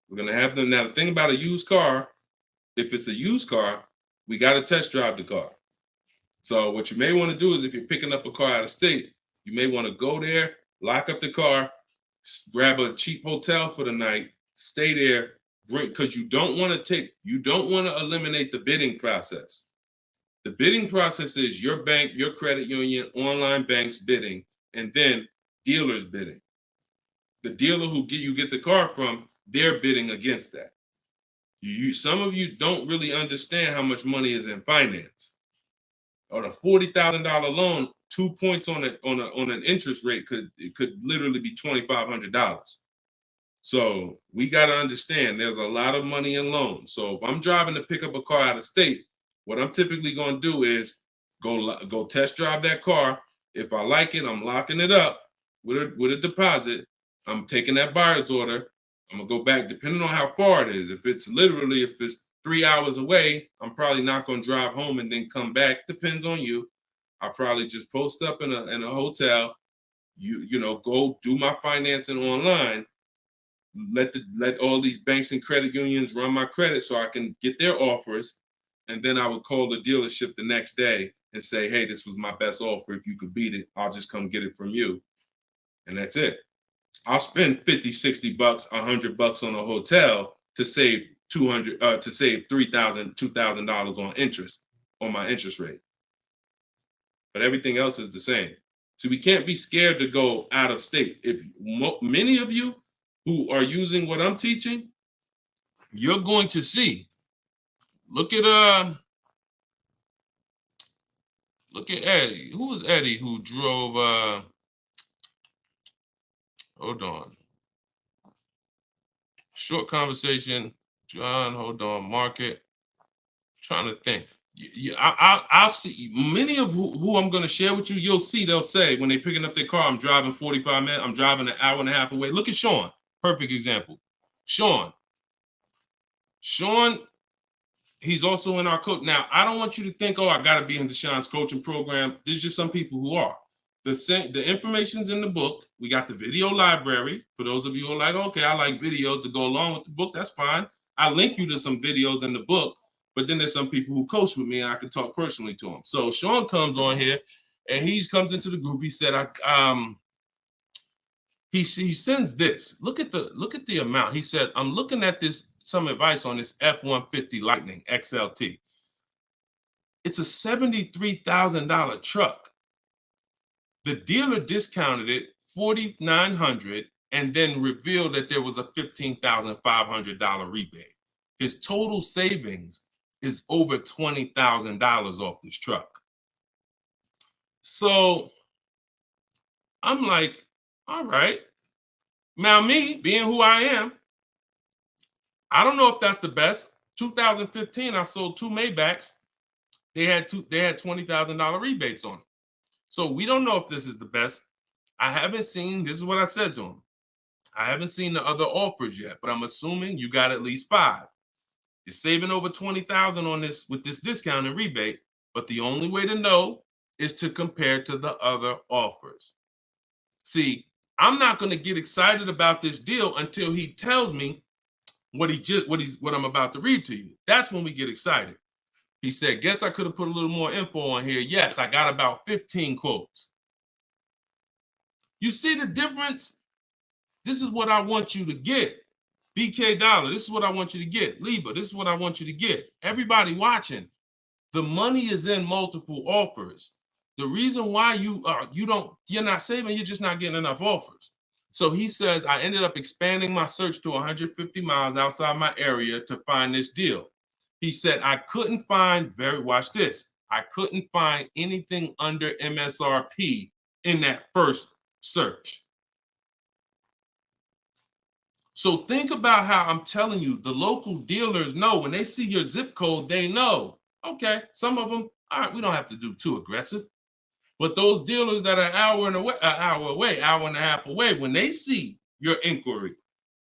We're going to have them. Now, the thing about a used car, if it's a used car, we got to test drive the car. So what you may want to do is if you're picking up a car out of state, you may want to go there, lock up the car, grab a cheap hotel for the night, stay there, because you don't want to eliminate the bidding process. The bidding process is your bank, your credit union, online banks bidding, and then dealers bidding. The dealer who you get the car from, they're bidding against that. Some of you don't really understand how much money is in finance. On a $40,000 loan, 2 points on an interest rate could literally be $2,500. So we got to understand there's a lot of money in loans. So if I'm driving to pick up a car out of state, what I'm typically going to do is go test drive that car. If I like it, I'm locking it up with a deposit. I'm taking that buyer's order. I'm gonna go back, depending on how far it is. If it's 3 hours away, I'm probably not gonna drive home and then come back. Depends on you. I'll probably just post up in a hotel. Go do my financing online. Let all these banks and credit unions run my credit so I can get their offers, and then I would call the dealership the next day and say, hey, this was my best offer. If you could beat it, I'll just come get it from you, and that's it. I'll spend $50, $60, $100 on a hotel to save $3,000, $2,000 on interest on my interest rate. But everything else is the same. So we can't be scared to go out of state. If many of you who are using what I'm teaching, you're going to see. Look at Eddie. Who was Eddie who drove? Hold on. Short conversation. John, hold on. Market. Trying to think. I'll see many of who I'm going to share with you. You'll see they'll say when they're picking up their car, I'm driving 45 minutes. I'm driving an hour and a half away. Look at Sean. Perfect example. Sean, he's also in our coach. Now, I don't want you to think, oh, I got to be in Deshaun's coaching program. There's just some people who are. The information's in the book. We got the video library. For those of you who are like, okay, I like videos to go along with the book. That's fine. I link you to some videos in the book. But then there's some people who coach with me and I can talk personally to them. So Sean comes on here and he comes into the group. He said, he sends this. Look at the amount. He said, I'm looking at some advice on this F-150 Lightning XLT. It's a $73,000 truck. The dealer discounted it $4,900 and then revealed that there was a $15,500 rebate. His total savings is over $20,000 off this truck. So I'm like, all right. Now me, being who I am, I don't know if that's the best. 2015, I sold 2 Maybachs. They had $20,000 rebates on them. So we don't know if this is the best. I haven't seen, this is what I said to him. I haven't seen the other offers yet, but I'm assuming you got at least 5. You're saving over $20,000 on this with this discount and rebate, but the only way to know is to compare to the other offers. See, I'm not going to get excited about this deal until he tells me what I'm about to read to you. That's when we get excited. He said, guess I could have put a little more info on here. Yes, I got about 15 quotes. You see the difference? This is what I want you to get. BK Dollar, this is what I want you to get. Liba, this is what I want you to get. Everybody watching, the money is in multiple offers. The reason why you're not saving, you're just not getting enough offers. So he says, I ended up expanding my search to 150 miles outside my area to find this deal. He said, I couldn't find, watch this, I couldn't find anything under MSRP in that first search. So think about how I'm telling you, the local dealers know when they see your zip code, they know, okay, some of them, all right, we don't have to do too aggressive. But those dealers that are an hour and a half away, when they see your inquiry,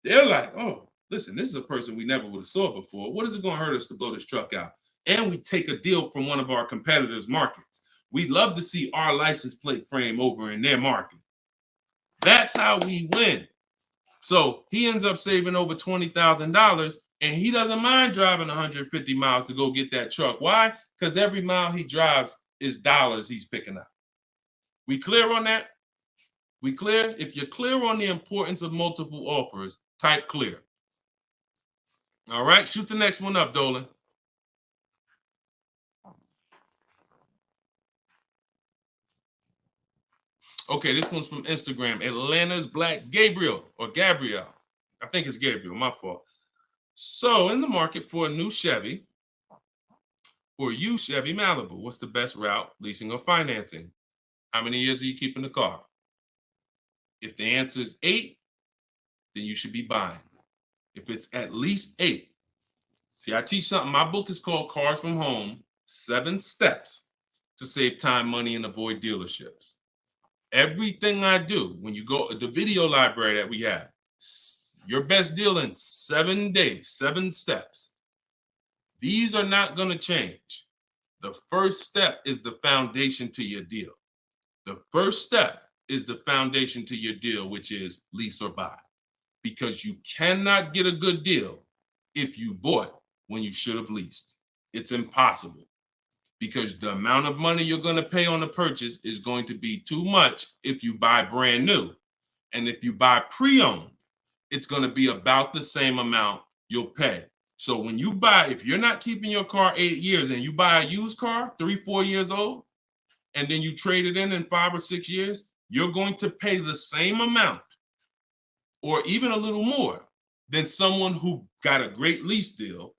they're like, oh, listen, this is a person we never would have saw before. What is it going to hurt us to blow this truck out? And we take a deal from one of our competitors' markets. We'd love to see our license plate frame over in their market. That's how we win. So he ends up saving over $20,000, and he doesn't mind driving 150 miles to go get that truck. Why? Because every mile he drives is dollars he's picking up. We clear on that? We clear? If you're clear on the importance of multiple offers, type clear. All right, shoot the next one up, Dolan. Okay, this one's from Instagram. Atlanta's Black Gabriel. I think it's Gabriel, my fault. So, in the market for a new Chevy or used Chevy Malibu, what's the best route, leasing or financing? How many years are you keeping the car? If the answer is 8, then you should be buying. If it's at least 8, see, I teach something. My book is called Cars from Home, 7 Steps to Save Time, Money, and Avoid Dealerships. Everything I do, when you go, the video library that we have, your best deal in 7 days, 7 steps. These are not going to change. The first step is the foundation to your deal. The first step is the foundation to your deal, which is lease or buy. Because you cannot get a good deal if you bought when you should have leased. It's impossible. Because the amount of money you're going to pay on the purchase is going to be too much if you buy brand new. And if you buy pre-owned, it's going to be about the same amount you'll pay. So when you buy, if you're not keeping your car 8 years and you buy a used car, 3-4 years old, and then you trade it in 5 or 6 years, you're going to pay the same amount or even a little more than someone who got a great lease deal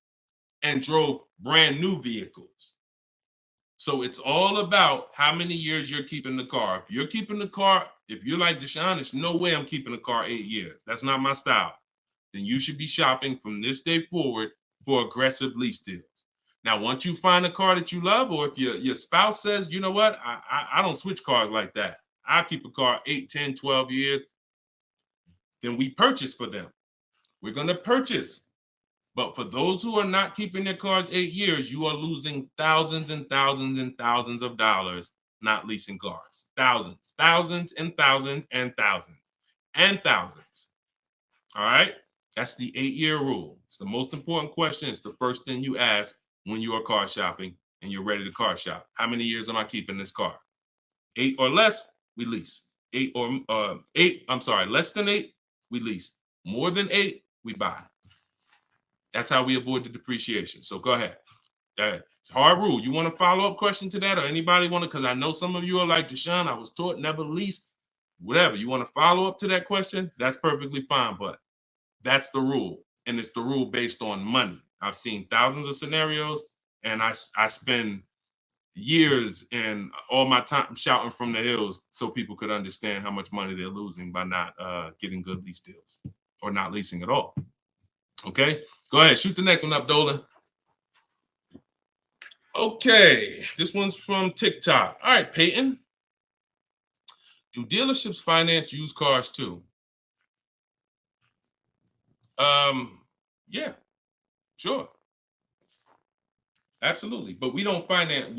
and drove brand new vehicles. So it's all about how many years you're keeping the car. If you're keeping the car, if you're like Deshone, there's no way I'm keeping the car 8 years. That's not my style. Then you should be shopping from this day forward for aggressive lease deals. Now, once you find a car that you love, or if your spouse says, you know what, I don't switch cars like that. I keep a car 8, 10, 12 years. Then we purchase for them. We're going to purchase. But for those who are not keeping their cars 8 years, you are losing thousands and thousands and thousands of dollars not leasing cars. Thousands, thousands and thousands and thousands and thousands. All right? That's the 8-year rule. It's the most important question. It's the first thing you ask when you are car shopping and you're ready to car shop. How many years am I keeping this car? 8 or less, we lease. Less than 8, we lease. More than 8, we buy. That's how we avoid the depreciation. So go ahead. It's a hard rule. You want a follow-up question to that, or anybody want to? Because I know some of you are like, Deshone, I was taught never lease. Whatever. You want to follow up to that question? That's perfectly fine. But that's the rule. And it's the rule based on money. I've seen thousands of scenarios, and I spend years and all my time shouting from the hills so people could understand how much money they're losing by not getting good lease deals or not leasing at all. Okay, go ahead, shoot the next one up, Dolan. Okay, this one's from TikTok. All right, Peyton. Do dealerships finance used cars too? Yeah, sure. Absolutely. But we don't finance,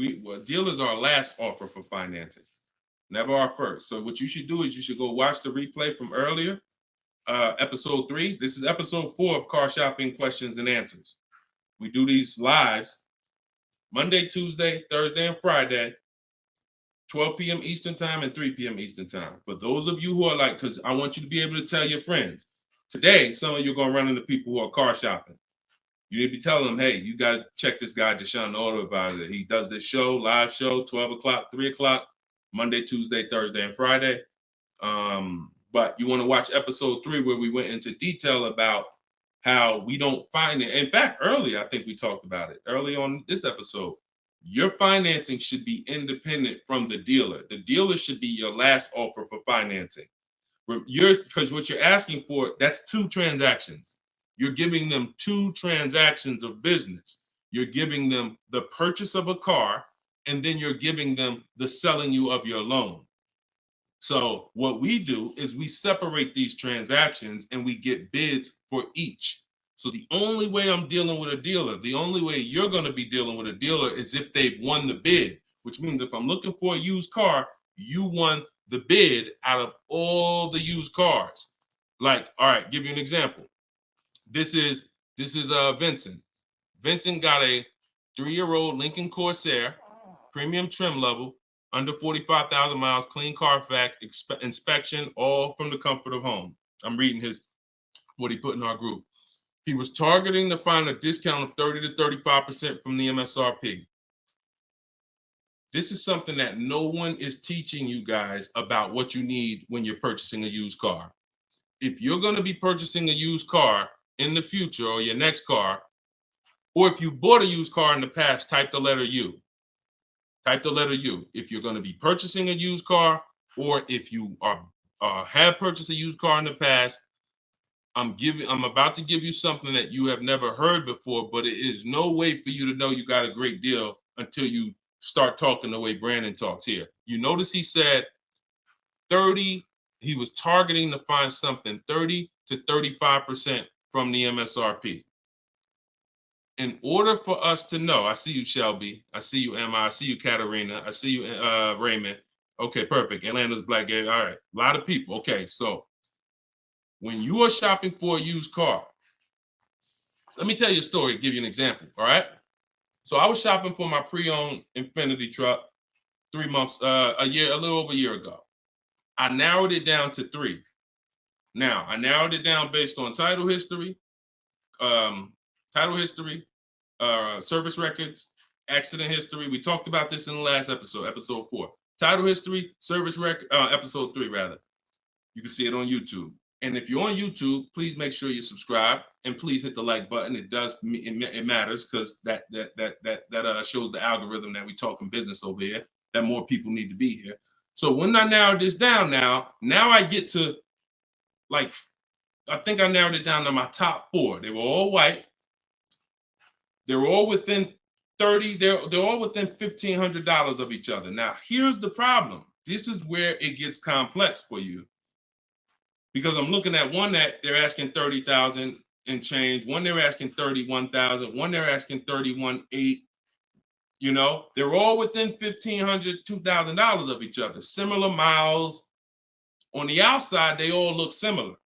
dealers are our last offer for financing, never our first. So what you should do is you should go watch the replay from earlier, episode 3. This is episode 4 of Car Shopping Questions and Answers. We do these lives Monday, Tuesday, Thursday, and Friday, 12 p.m. Eastern time and 3 p.m. Eastern time. For those of you who are like, because I want you to be able to tell your friends. Today, some of you are going to run into people who are car shopping. You need to be telling them, hey, you got to check this guy, Deshone the Auto Advisor. He does this show, live show, 12 o'clock, 3 o'clock, Monday, Tuesday, Thursday, and Friday. But you want to watch episode 3 where we went into detail about how we don't find it. In fact, earlier, I think we talked about it early on this episode. Your financing should be independent from the dealer. The dealer should be your last offer for financing. Because what you're asking for, that's 2 transactions. You're giving them 2 transactions of business. You're giving them the purchase of a car, and then you're giving them the selling you of your loan. So what we do is we separate these transactions and we get bids for each. So the only way I'm dealing with a dealer, the only way you're going to be dealing with a dealer is if they've won the bid, which means if I'm looking for a used car, you won the bid out of all the used cars. Like, all right, give you an example. This is Vincent. Vincent got a 3-year-old Lincoln Corsair, premium trim level, under 45,000 miles, clean Carfax, inspection, all from the comfort of home. I'm reading what he put in our group. He was targeting to find a discount of 30 to 35% from the MSRP. This is something that no one is teaching you guys about what you need when you're purchasing a used car. If you're going to be purchasing a used car in the future, or your next car, or if you bought a used car in the past, type the letter U. Type the letter U. If you're going to be purchasing a used car, or if you have purchased a used car in the past, I'm about to give you something that you have never heard before, but it is no way for you to know you got a great deal until you start talking the way Brandon talks here. You notice he said 30, he was targeting to find something 30 to 35% from the MSRP. In order for us to know, I see you, Shelby. I see you, Emma. I see you, Katarina. I see you, Raymond. Okay, perfect. Atlanta's Black Gay. All right, a lot of people. Okay, so when you are shopping for a used car, let me tell you a story, give you an example, all right? So I was shopping for my pre-owned Infiniti truck 3 months, a little over a year ago. I narrowed it down to 3. Now, I narrowed it down based on title history, service records, accident history. We talked about this in the last episode, episode 4. Title history, service record, episode 3 rather. You can see it on YouTube. And if you're on YouTube, please make sure you subscribe and please hit the like button. It matters because that shows the algorithm that we talking business over here, that more people need to be here. So when I narrowed this down now I get to, like, I think I narrowed it down to my top 4. They were all white. They were all within 30, they're all within $1,500 of each other. Now, here's the problem. This is where it gets complex for you. Because I'm looking at one that they're asking 30,000 and change, one they're asking 31,000, one they're asking 31,800. You know, they're all within $1,500, $2,000 of each other. Similar miles. On the outside, they all look similar.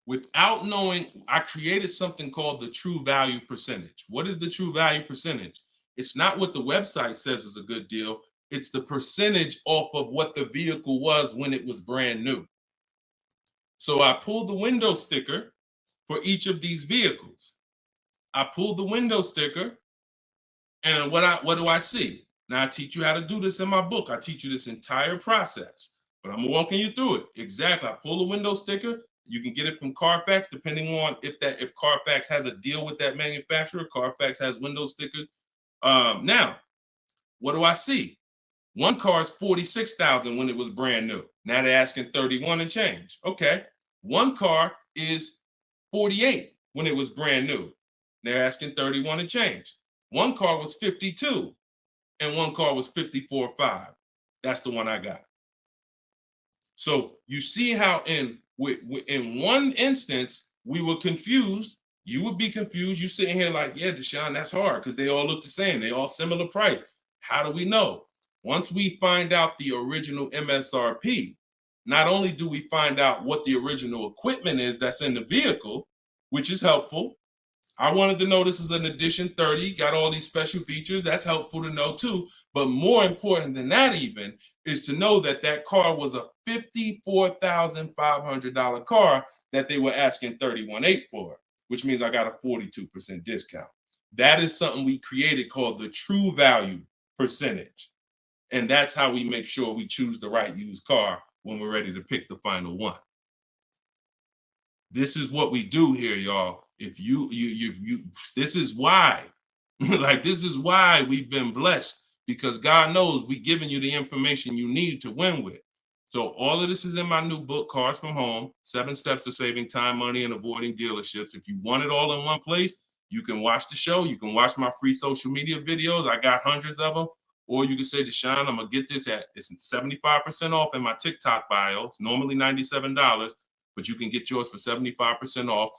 Without knowing, I created something called the true value percentage. What is the true value percentage? It's not what the website says is a good deal. It's the percentage off of what the vehicle was when it was brand new. So I pulled the window sticker for each of these vehicles. I pulled the window sticker, and what do I see? Now I teach you how to do this in my book. I teach you this entire process, but I'm walking you through it. Exactly. I pull the window sticker. You can get it from Carfax, depending on if Carfax has a deal with that manufacturer. Carfax has window stickers. Now, what do I see? One car is 46,000 when it was brand new. Now they're asking 31 and change. Okay. One car is 48 when it was brand new. They're asking 31 and change. One car was 52 and one car was 54.5. That's the one I got. So you see how in one instance we were confused. You would be confused. You sitting here like, yeah, Deshone, that's hard because they all look the same. They all similar price. How do we know? Once we find out the original MSRP, not only do we find out what the original equipment is that's in the vehicle, which is helpful. I wanted to know this is an edition 30, got all these special features. That's helpful to know too. But more important than that even is to know that that car was a $54,500 car that they were asking $31,800 for, which means I got a 42% discount. That is something we created called the true value percentage. And that's how we make sure we choose the right used car when we're ready to pick the final one. This is what we do here, y'all. If you this is why, like, this is why we've been blessed, because God knows we're giving you the information you need to win with. So all of this is in my new book, Cars from Home, 7 Steps to Saving Time, Money, and Avoiding Dealerships. If you want it all in one place, you can watch the show. You can watch my free social media videos. I got hundreds of them. Or you can say, Deshone, I'm going to get this it's 75% off in my TikTok bio. It's normally $97, but you can get yours for 75% off.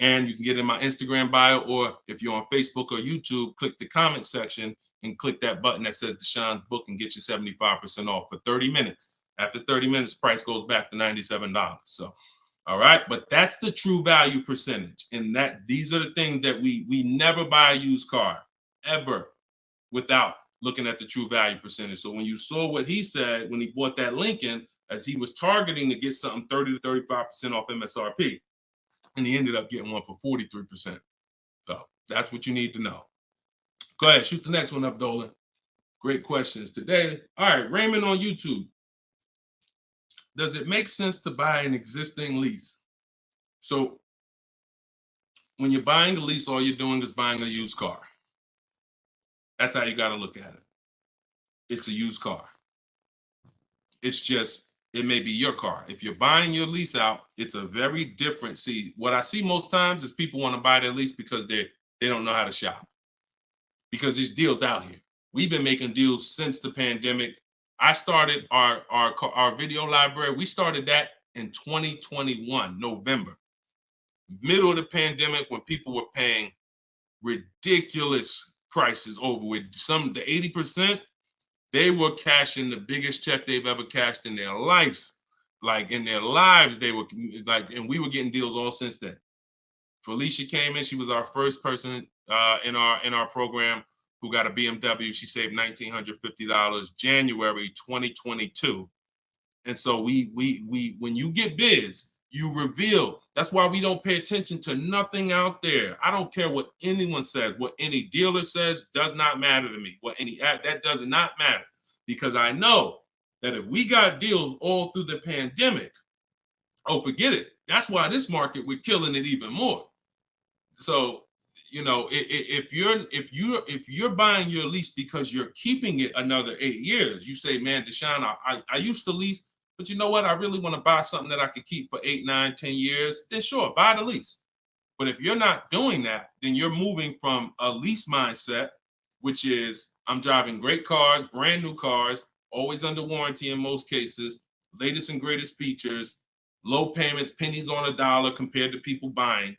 And you can get it in my Instagram bio, or if you're on Facebook or YouTube, click the comment section and click that button that says Deshone's book and get you 75% off for 30 minutes. After 30 minutes, price goes back to $97. So, all right, but that's the true value percentage. And that these are the things that we never buy a used car ever without looking at the true value percentage. So when you saw what he said when he bought that Lincoln, as he was targeting to get something 30 to 35% off MSRP, and he ended up getting one for 43%. So that's what you need to know. Go ahead, shoot the next one up, Dolan. Great questions today. All right, Raymond on YouTube. Does it make sense to buy an existing lease? So when you're buying a lease, all you're doing is buying a used car. That's how you got to look at it. It's a used car. It's just, it may be your car. If you're buying your lease out, it's a very different. See, what I see most times is people want to buy their lease because they don't know how to shop. Because there's deals out here. We've been making deals since the pandemic. I started our video library. We started that in 2021, November. Middle of the pandemic, when people were paying ridiculous prices over with the 80%. They were cashing the biggest check they've ever cashed in their lives. Like in their lives, they were like, and we were getting deals all since then. Felicia came in. She was our first person in our program who got a BMW. She saved $1,950 January 2022. And so we when you get bids, you reveal. That's why we don't pay attention to nothing out there. I don't care what anyone says, what any dealer says does not matter to me. That does not matter, because I know that if we got deals all through the pandemic, oh, forget it. That's why this market, we're killing it even more. So, you know, if you're buying your lease because you're keeping it another 8 years, you say, man, Deshone, I used to lease, but you know what? I really want to buy something that I could keep for 8, 9, 10 years. Then sure, buy the lease. But if you're not doing that, then you're moving from a lease mindset, which is I'm driving great cars, brand new cars, always under warranty in most cases, latest and greatest features, low payments, pennies on a dollar compared to people buying.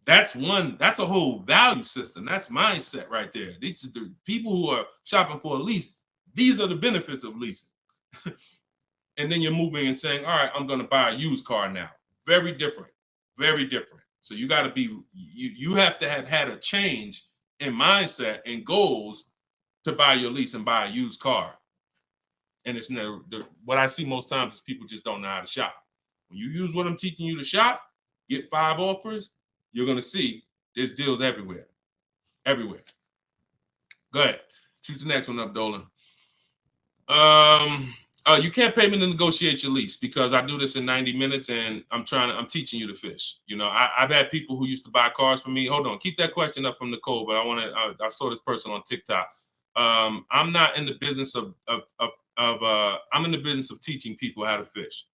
That's a whole value system. That's mindset right there. These are the people who are shopping for a lease. These are the benefits of leasing. And then you're moving and saying, all right, I'm going to buy a used car now. Very different, very different. So you got to be, you have to have had a change in mindset and goals to buy your lease and buy a used car. And it's never, what I see most times is people just don't know how to shop. When you use what I'm teaching you to shop, get 5 offers, you're going to see there's deals everywhere, everywhere. Go ahead. Shoot the next one up, Dolan. You can't pay me to negotiate your lease because I do this in 90 minutes and I'm teaching you to fish. You know, I've had people who used to buy cars from me. Hold on, keep that question up from Nicole, but I saw this person on TikTok. I'm not in the business I'm in the business of teaching people how to fish.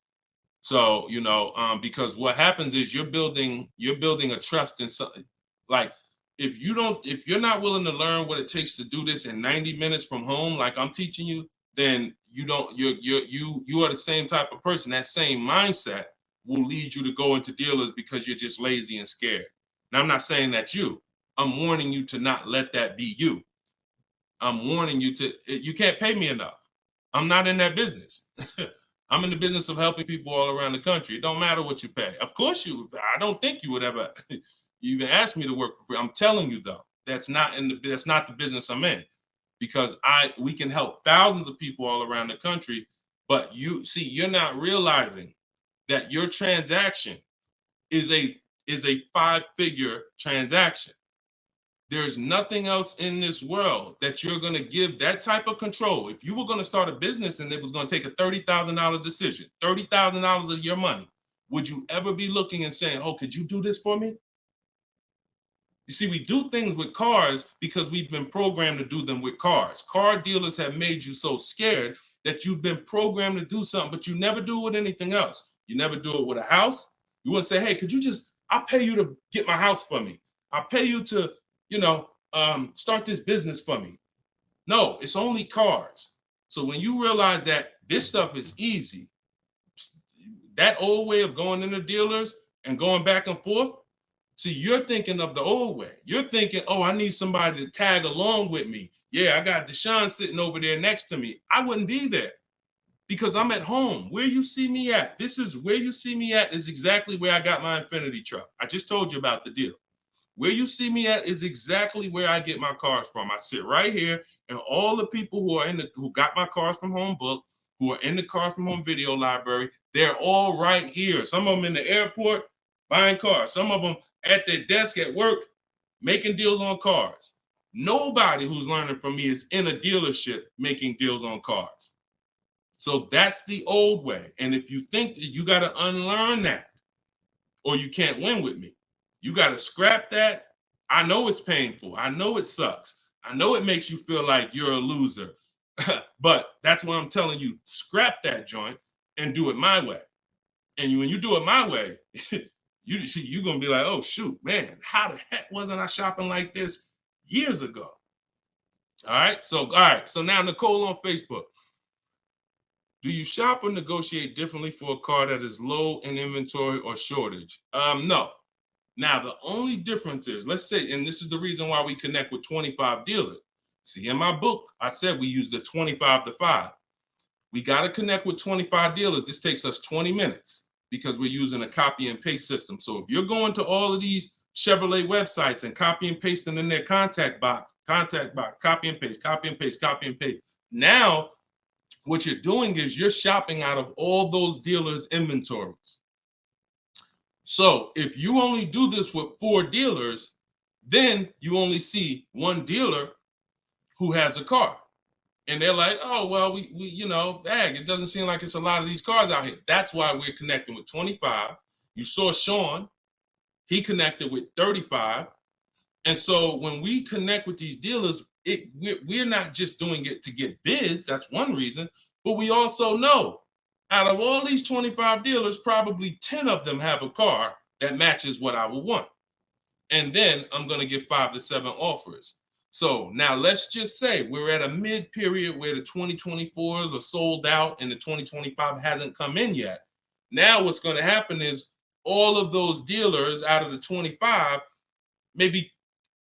So, you know, because what happens is you're building a trust in something. Like if you're not willing to learn what it takes to do this in 90 minutes from home, like I'm teaching you, then you are the same type of person. That same mindset will lead you to go into dealers because you're just lazy and scared. Now, I'm not saying that's you. I'm warning you to not let that be you. I'm warning you you can't pay me enough. I'm not in that business. I'm in the business of helping people all around the country. It don't matter what you pay. Of course I don't think you would ever even ask me to work for free. I'm telling you though, that's not the business I'm in. Because we can help thousands of people all around the country, but you're not realizing that your transaction is a 5-figure transaction. There's nothing else in this world that you're going to give that type of control. If you were going to start a business and it was going to take a $30,000 decision, $30,000 of your money, would you ever be looking and saying, oh, could you do this for me? You see, we do things with cars because we've been programmed to do them with cars. Car dealers have made you so scared that you've been programmed to do something, but you never do it with anything else. You never do it with a house. You wouldn't say, hey, could you just, I'll pay you to get my house for me. I'll pay you to, start this business for me. No, it's only cars. So when you realize that this stuff is easy, that old way of going into dealers and going back and forth, see, you're thinking of the old way. You're thinking, oh, I need somebody to tag along with me. Yeah, I got Deshone sitting over there next to me. I wouldn't be there because I'm at home. Where you see me at, this is where you see me at is exactly where I got my Infinity truck. I just told you about the deal. Where you see me at is exactly where I get my cars from. I sit right here, and all the people who got my Cars from Home book, who are in the Cars from Home video library, they're all right here. Some of them in the airport buying cars. Some of them at their desk at work making deals on cars. Nobody who's learning from me is in a dealership making deals on cars. So that's the old way. And if you think that you got to unlearn that or you can't win with me, you got to scrap that. I know it's painful. I know it sucks. I know it makes you feel like you're a loser. But that's why I'm telling you, scrap that joint and do it my way. And when you do it my way, you're going to be like, oh, shoot, man, how the heck wasn't I shopping like this years ago? All right. So now Nicole on Facebook. Do you shop or negotiate differently for a car that is low in inventory or shortage? No. Now, the only difference is, let's say, and this is the reason why we connect with 25 dealers. See, in my book, I said we use the 25 to 5. We got to connect with 25 dealers. This takes us 20 minutes because we're using a copy and paste system. So if you're going to all of these Chevrolet websites and copy and pasting in their contact box, copy and paste, copy and paste, copy and paste. Now, what you're doing is you're shopping out of all those dealers' inventories. So if you only do this with 4 dealers, then you only see one dealer who has a car. And they're like, oh, well, we it doesn't seem like it's a lot of these cars out here. That's why we're connecting with 25. You saw Sean, he connected with 35. And so when we connect with these dealers, we're not just doing it to get bids. That's one reason. But we also know out of all these 25 dealers, probably 10 of them have a car that matches what I would want. And then I'm going to get 5 to 7 offers. So now let's just say we're at a mid period where the 2024s are sold out and the 2025 hasn't come in yet. Now what's going to happen is all of those dealers out of the 25, maybe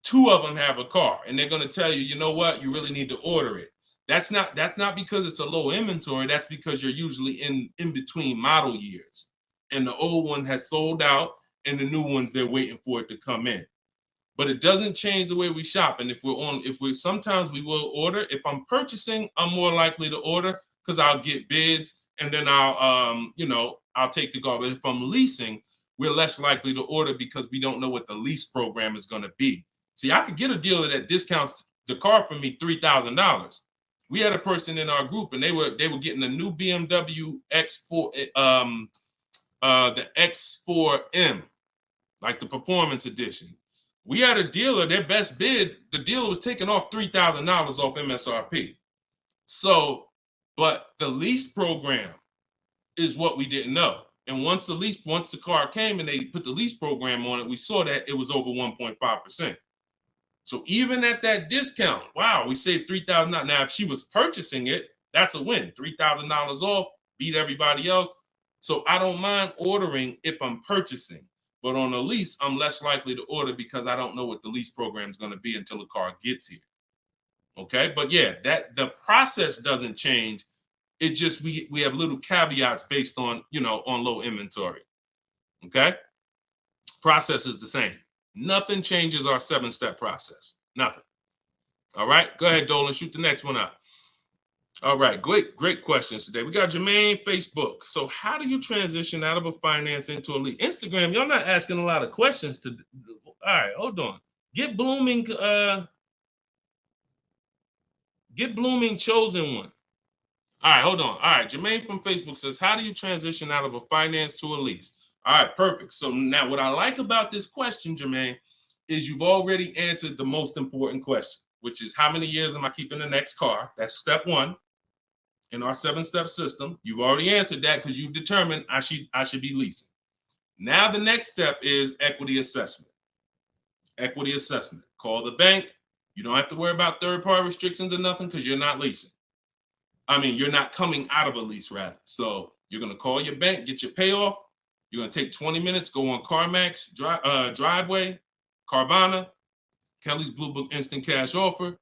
2 of them have a car, and they're going to tell you, you know what, you really need to order it. That's not because it's a low inventory. That's because you're usually in between model years, and the old one has sold out, and the new ones, they're waiting for it to come in. But it doesn't change the way we shop. And sometimes we will order. If I'm purchasing, I'm more likely to order because I'll get bids, and then I'll take the car. But if I'm leasing, we're less likely to order because we don't know what the lease program is going to be. See, I could get a dealer that discounts the car for me $3,000. We had a person in our group, and they were getting a new BMW X4, the X4M, like the performance edition. We had a dealer, their best bid, the dealer was taking off $3,000 off MSRP. So, but the lease program is what we didn't know. And once the car came and they put the lease program on it, we saw that it was over 1.5%. So even at that discount, wow, we saved $3,000. Now, if she was purchasing it, that's a win. $3,000 off, beat everybody else. So I don't mind ordering if I'm purchasing. But on a lease, I'm less likely to order because I don't know what the lease program is going to be until the car gets here. Okay, but yeah, that the process doesn't change. It just we have little caveats based on on low inventory. Okay, process is the same. Nothing changes our 7-step process. Nothing. All right, go ahead, Dolan. Shoot the next one out. All right, great questions today. We got Jermaine, Facebook. So how do you transition out of a finance into a lease? Instagram, y'all not asking a lot of questions. All right, hold on. Get blooming chosen one. All right, hold on. All right, Jermaine from Facebook says, how do you transition out of a finance to a lease? All right, perfect. So now what I like about this question, Jermaine, is you've already answered the most important question, which is how many years am I keeping the next car? That's step one in our 7-step system. You've already answered that because you've determined I should be leasing. Now the next step is equity assessment. Equity assessment. Call the bank. You don't have to worry about third-party restrictions or nothing because you're not leasing. I mean, you're not coming out of a lease, rather. So you're going to call your bank, get your payoff. You're going to take 20 minutes, go on CarMax, Driveway, Carvana, Kelly's Blue Book Instant Cash Offer,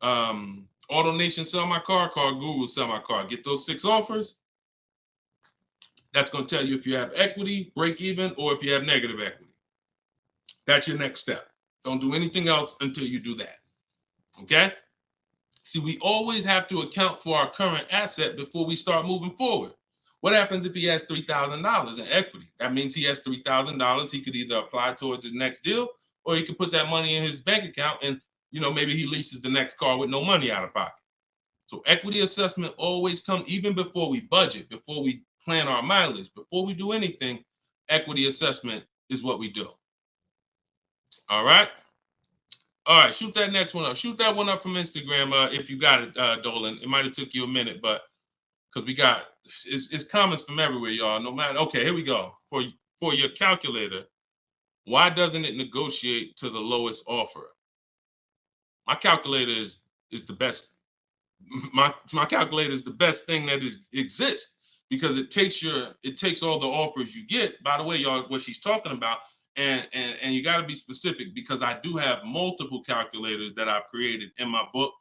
AutoNation Sell My Car, Car Guru Sell My Car. Get those 6 offers. That's going to tell you if you have equity, break even, or if you have negative equity. That's your next step. Don't do anything else until you do that. Okay? See, we always have to account for our current asset before we start moving forward. What happens if he has $3,000 in equity? That means he has $3,000. He could either apply towards his next deal, or he could put that money in his bank account and, maybe he leases the next car with no money out of pocket. So equity assessment always comes, even before we budget, before we plan our mileage, before we do anything, equity assessment is what we do. All right? All right, shoot that next one up. Shoot that one up from Instagram if you got it, Dolan. It might have took you a minute, but because we got it's comments from everywhere, y'all. No matter. Okay, here we go. For your calculator, why doesn't it negotiate to the lowest offer? My calculator is the best. My calculator is the best thing that exists because it takes all the offers you get. By the way, y'all, what she's talking about. And you got to be specific because I do have multiple calculators that I've created in my book,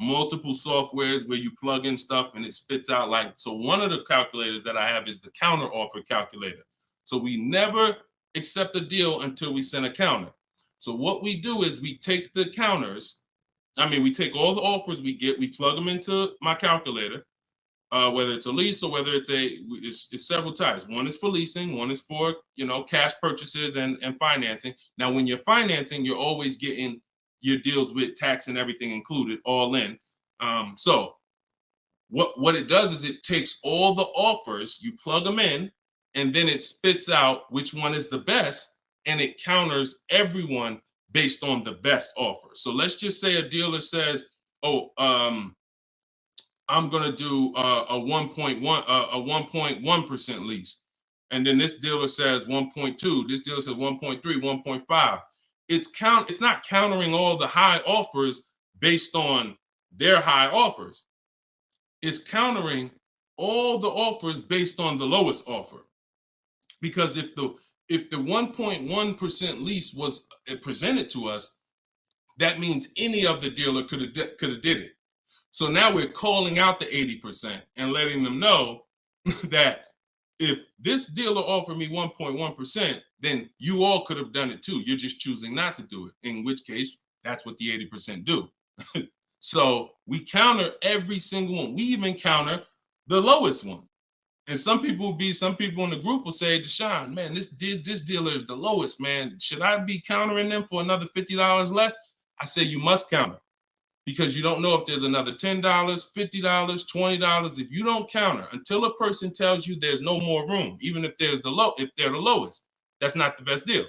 multiple softwares where you plug in stuff and it spits out so one of the calculators that I have is the counter offer calculator. So we never accept a deal until we send a counter. So what we do is we take the counters. We take all the offers we get, we plug them into my calculator. Whether it's a lease or whether it's several types. One is for leasing, one is for cash purchases and financing. Now, when you're financing, you're always getting your deals with tax and everything included, all in. So what it does is it takes all the offers, you plug them in, and then it spits out which one is the best, and it counters everyone based on the best offer. So let's just say a dealer says, I'm going to do a 1.1% lease. And then this dealer says 1.2, this dealer says 1.3, 1.5. It's not countering all the high offers based on their high offers. It's countering all the offers based on the lowest offer. Because if the 1.1% lease was presented to us, that means any of the dealer could have did it. So now we're calling out the 80% and letting them know that if this dealer offered me 1.1%, then you all could have done it too. You're just choosing not to do it, in which case that's what the 80% do. So we counter every single one. We even counter the lowest one. And some people in the group will say, Deshone, man, this dealer is the lowest, man. Should I be countering them for another $50 less? I say you must counter. Because you don't know if there's another $10, $50, $20. If you don't counter until a person tells you there's no more room, even if they're the lowest, that's not the best deal.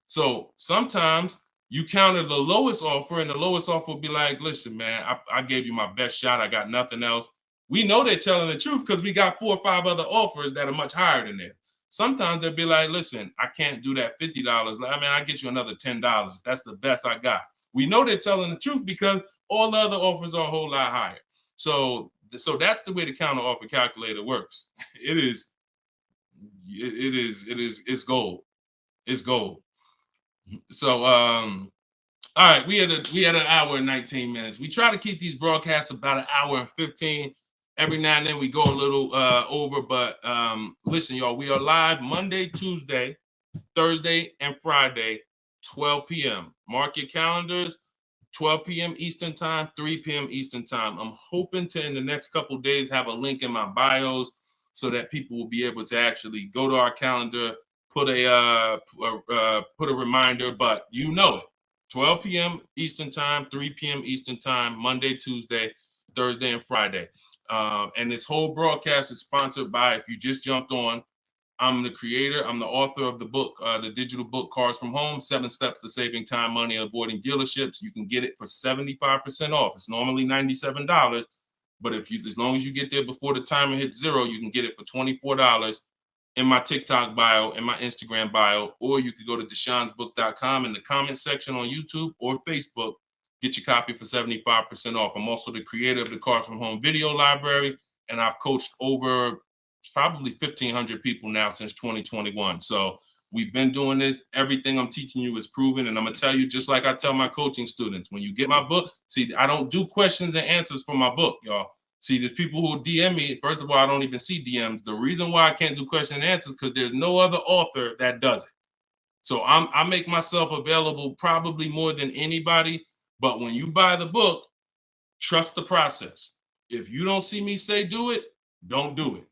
So sometimes you counter the lowest offer, and the lowest offer will be like, listen, man, I gave you my best shot. I got nothing else. We know they're telling the truth because we got 4 or 5 other offers that are much higher than that. Sometimes they'll be like, listen, I can't do that $50. I'll get you another $10. That's the best I got. We know they're telling the truth because all the other offers are a whole lot higher. So that's the way the counter offer calculator works. It's gold. It's gold. So all right, we had an hour and 19 minutes. We try to keep these broadcasts about an hour and 15. Every now and then we go a little over, but listen, y'all, we are live Monday, Tuesday, Thursday, and Friday, 12 p.m. Mark your calendars, 12 p.m. Eastern time, 3 p.m. Eastern time. I'm hoping to, in the next couple of days, have a link in my bios so that people will be able to actually go to our calendar, put a reminder, but you know it. 12 p.m. Eastern time, 3 p.m. Eastern time, Monday, Tuesday, Thursday, and Friday. And this whole broadcast is sponsored by, if you just jumped on, I'm the creator, I'm the author of the book, the digital book, Cars from Home, 7 Steps to Saving Time, Money, and Avoiding Dealerships. You can get it for 75% off. It's normally $97, but as long as you get there before the timer hits 0, you can get it for $24 in my TikTok bio, in my Instagram bio, or you could go to deshonsbook.com in the comment section on YouTube or Facebook. Get your copy for 75% off. I'm also the creator of the Cars from Home video library, and I've coached over probably 1,500 people now since 2021. So we've been doing this. Everything I'm teaching you is proven. And I'm going to tell you, just like I tell my coaching students, when you get my book, see, I don't do questions and answers for my book, y'all. See, there's people who DM me. First of all, I don't even see DMs. The reason why I can't do question and answers because there's no other author that does it. So I make myself available probably more than anybody. But when you buy the book, trust the process. If you don't see me say do it, don't do it.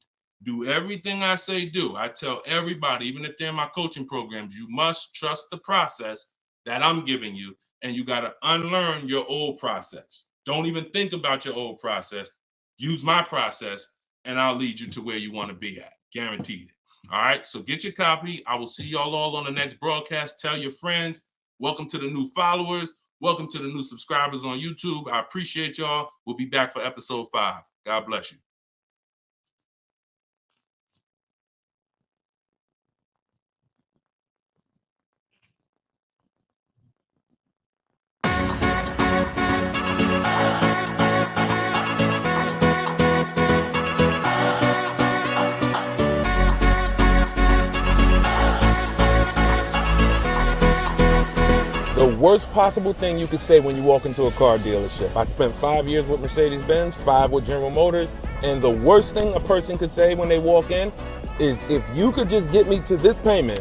Do everything I say do. I tell everybody, even if they're in my coaching programs, you must trust the process that I'm giving you, and you got to unlearn your old process. Don't even think about your old process. Use my process, and I'll lead you to where you want to be at. Guaranteed. All right, so get your copy. I will see y'all all on the next broadcast. Tell your friends. Welcome to the new followers. Welcome to the new subscribers on YouTube. I appreciate y'all. We'll be back for episode 5. God bless you. The worst possible thing you could say when you walk into a car dealership. I spent 5 years with Mercedes-Benz, 5 with General Motors, and the worst thing a person could say when they walk in is, if you could just get me to this payment,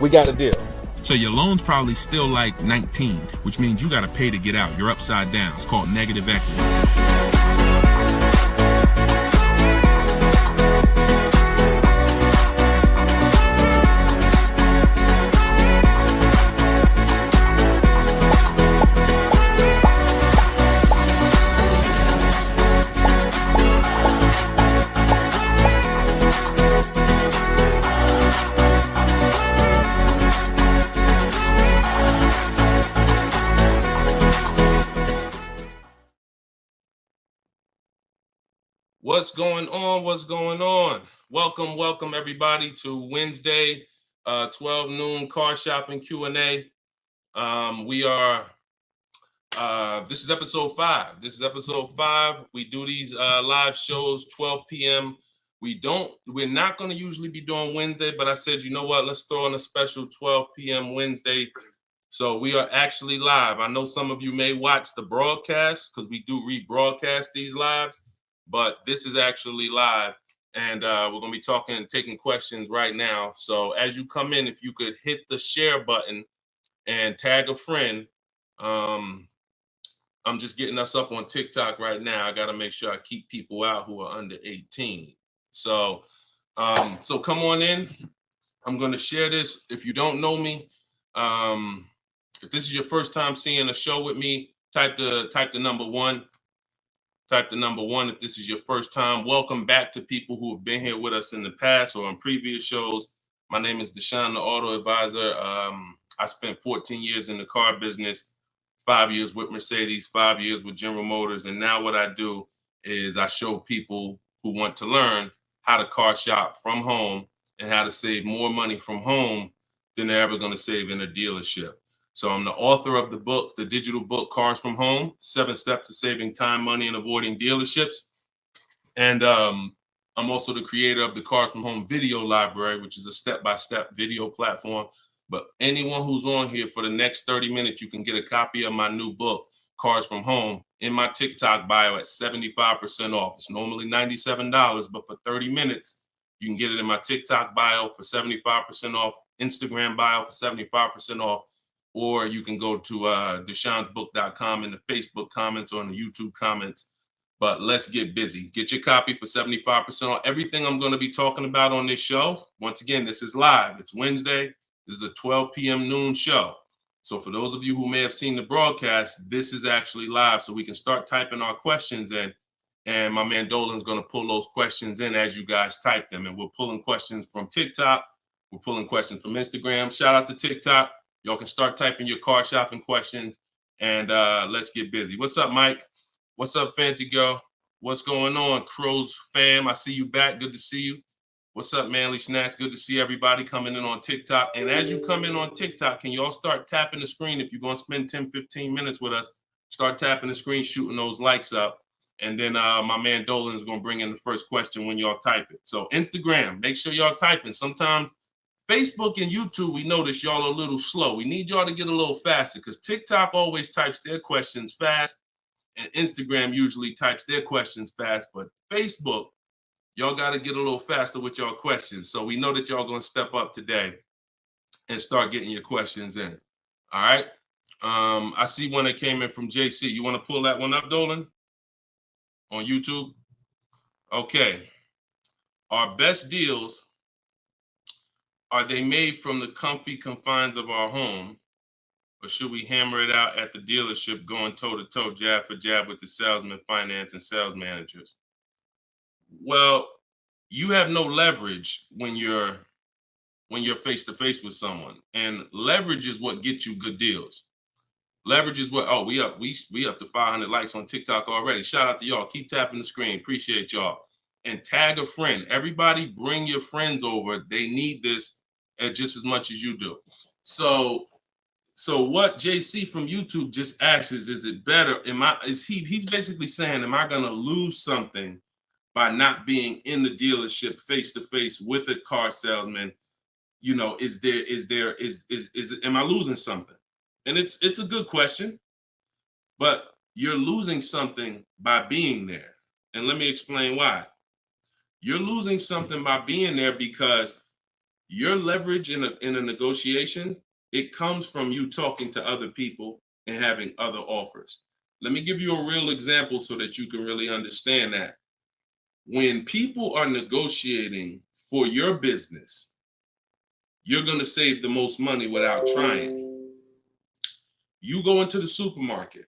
we got a deal. So your loan's probably still like 19, which means you got to pay to get out. You're upside down. It's called negative equity. What's going on? What's going on? Welcome everybody to Wednesday, 12 noon car shopping Q&A. This is episode 5. We do these live shows 12 p.m. We're not going to usually be doing Wednesday, but I said, you know what? Let's throw in a special 12 p.m. Wednesday. So we are actually live. I know some of you may watch the broadcast because we do rebroadcast these lives, but this is actually live, and we're going to be talking and taking questions right now. So as you come in, if you could hit the share button and tag a friend. I'm just getting us up on TikTok right now. I got to make sure I keep people out who are under 18. So come on in. I'm going to share this. If you don't know me, if this is your first time seeing a show with me, type the number 1. Type the number 1 if this is your first time. Welcome back to people who have been here with us in the past or on previous shows. My name is Deshone the Auto Advisor. I spent 14 years in the car business, 5 years with Mercedes, 5 years with General Motors. And now what I do is I show people who want to learn how to car shop from home and how to save more money from home than they're ever going to save in a dealership. So I'm the author of the book, the digital book, Cars from Home, 7 Steps to Saving Time, Money, and Avoiding Dealerships. And I'm also the creator of the Cars from Home video library, which is a step-by-step video platform. But anyone who's on here for the next 30 minutes, you can get a copy of my new book, Cars from Home, in my TikTok bio at 75% off. It's normally $97, but for 30 minutes, you can get it in my TikTok bio for 75% off, Instagram bio for 75% off. Or you can go to deshonsbook.com in the Facebook comments or in the YouTube comments. But let's get busy. Get your copy for 75% off. Everything I'm going to be talking about on this show, once again, this is live. It's Wednesday. This is a 12 p.m. noon show. So for those of you who may have seen the broadcast, this is actually live, so we can start typing our questions in. And my man Dolan's going to pull those questions in as you guys type them. And we're pulling questions from TikTok. We're pulling questions from Instagram. Shout out to TikTok. Y'all can start typing your car shopping questions, and let's get busy. What's up, Mike? What's up, Fancy Girl? What's going on, Crows fam? I see you back. Good to see you. What's up, Manly Snacks? Good to see everybody coming in on TikTok. And as you come in on TikTok, can y'all start tapping the screen? If you're going to spend 10, 15 minutes with us, start tapping the screen, shooting those likes up. And then my man Dolan is going to bring in the first question when y'all type it. So Instagram, make sure y'all typing. Sometimes Facebook and YouTube, we notice y'all are a little slow. We need y'all to get a little faster because TikTok always types their questions fast, and Instagram usually types their questions fast. But Facebook, y'all got to get a little faster with y'all questions. So we know that y'all going to step up today and start getting your questions in. All right. I see one that came in from JC. You want to pull that one up, Dolan? On YouTube? Okay. Our best deals, are they made from the comfy confines of our home, or should we hammer it out at the dealership going toe-to-toe, jab for jab with the salesman, finance, and sales managers? Well, you have no leverage when you're face-to-face with someone. And leverage is what gets you good deals. Leverage is what, we up to 500 likes on TikTok already. Shout out to y'all. Keep tapping the screen. Appreciate y'all. And tag a friend. Everybody bring your friends over. They need this just as much as you do. So what JC from YouTube just asks is it better? He's basically saying, am I gonna lose something by not being in the dealership face to face with a car salesman? You know, am I losing something? And it's a good question, but you're losing something by being there. And let me explain why. You're losing something by being there because your leverage in a negotiation, it comes from you talking to other people and having other offers. Let me give you a real example so that you can really understand that. When people are negotiating for your business, you're going to save the most money without trying. You go into the supermarket.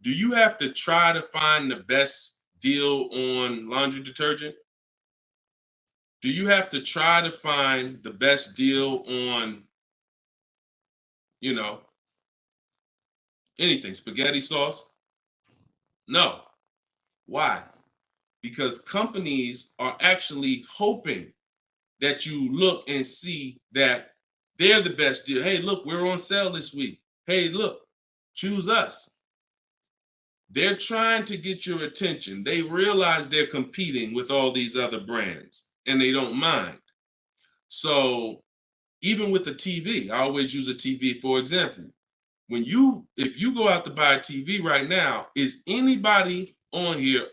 Do you have to try to find the best deal on laundry detergent? Do you have to try to find the best deal on, anything, spaghetti sauce? No. Why? Because companies are actually hoping that you look and see that they're the best deal. Hey, look, we're on sale this week. Hey, look, choose us. They're trying to get your attention. They realize they're competing with all these other brands and they don't mind. So even with the TV, I always use a TV for example. If you go out to buy a TV right now, is anybody on here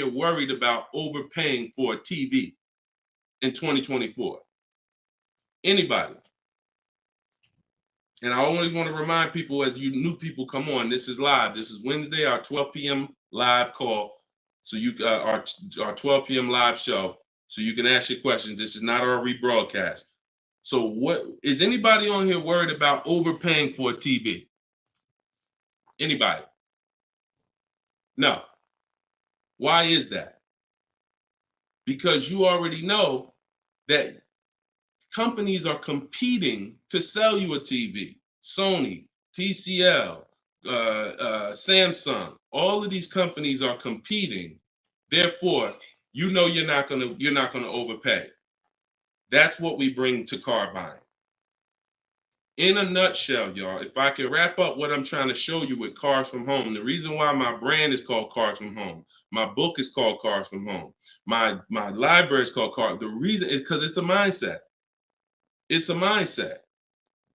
worried about overpaying for a TV in 2024? Anybody? And I always want to remind people, as you new people come on, this is live. This is Wednesday, our 12 p.m. live call. So our 12 p.m. live show. So you can ask your questions. This is not our rebroadcast. So what is anybody on here worried about overpaying for a TV? Anybody? No. Why is that? Because you already know that companies are competing to sell you a TV. Sony, TCL, Samsung, all of these companies are competing. Therefore, you're not gonna overpay. That's what we bring to car buying. In a nutshell, y'all, if I can wrap up what I'm trying to show you with Cars From Home, the reason why my brand is called Cars From Home, my book is called Cars From Home, my library is called Cars. The reason is because it's a mindset. It's a mindset.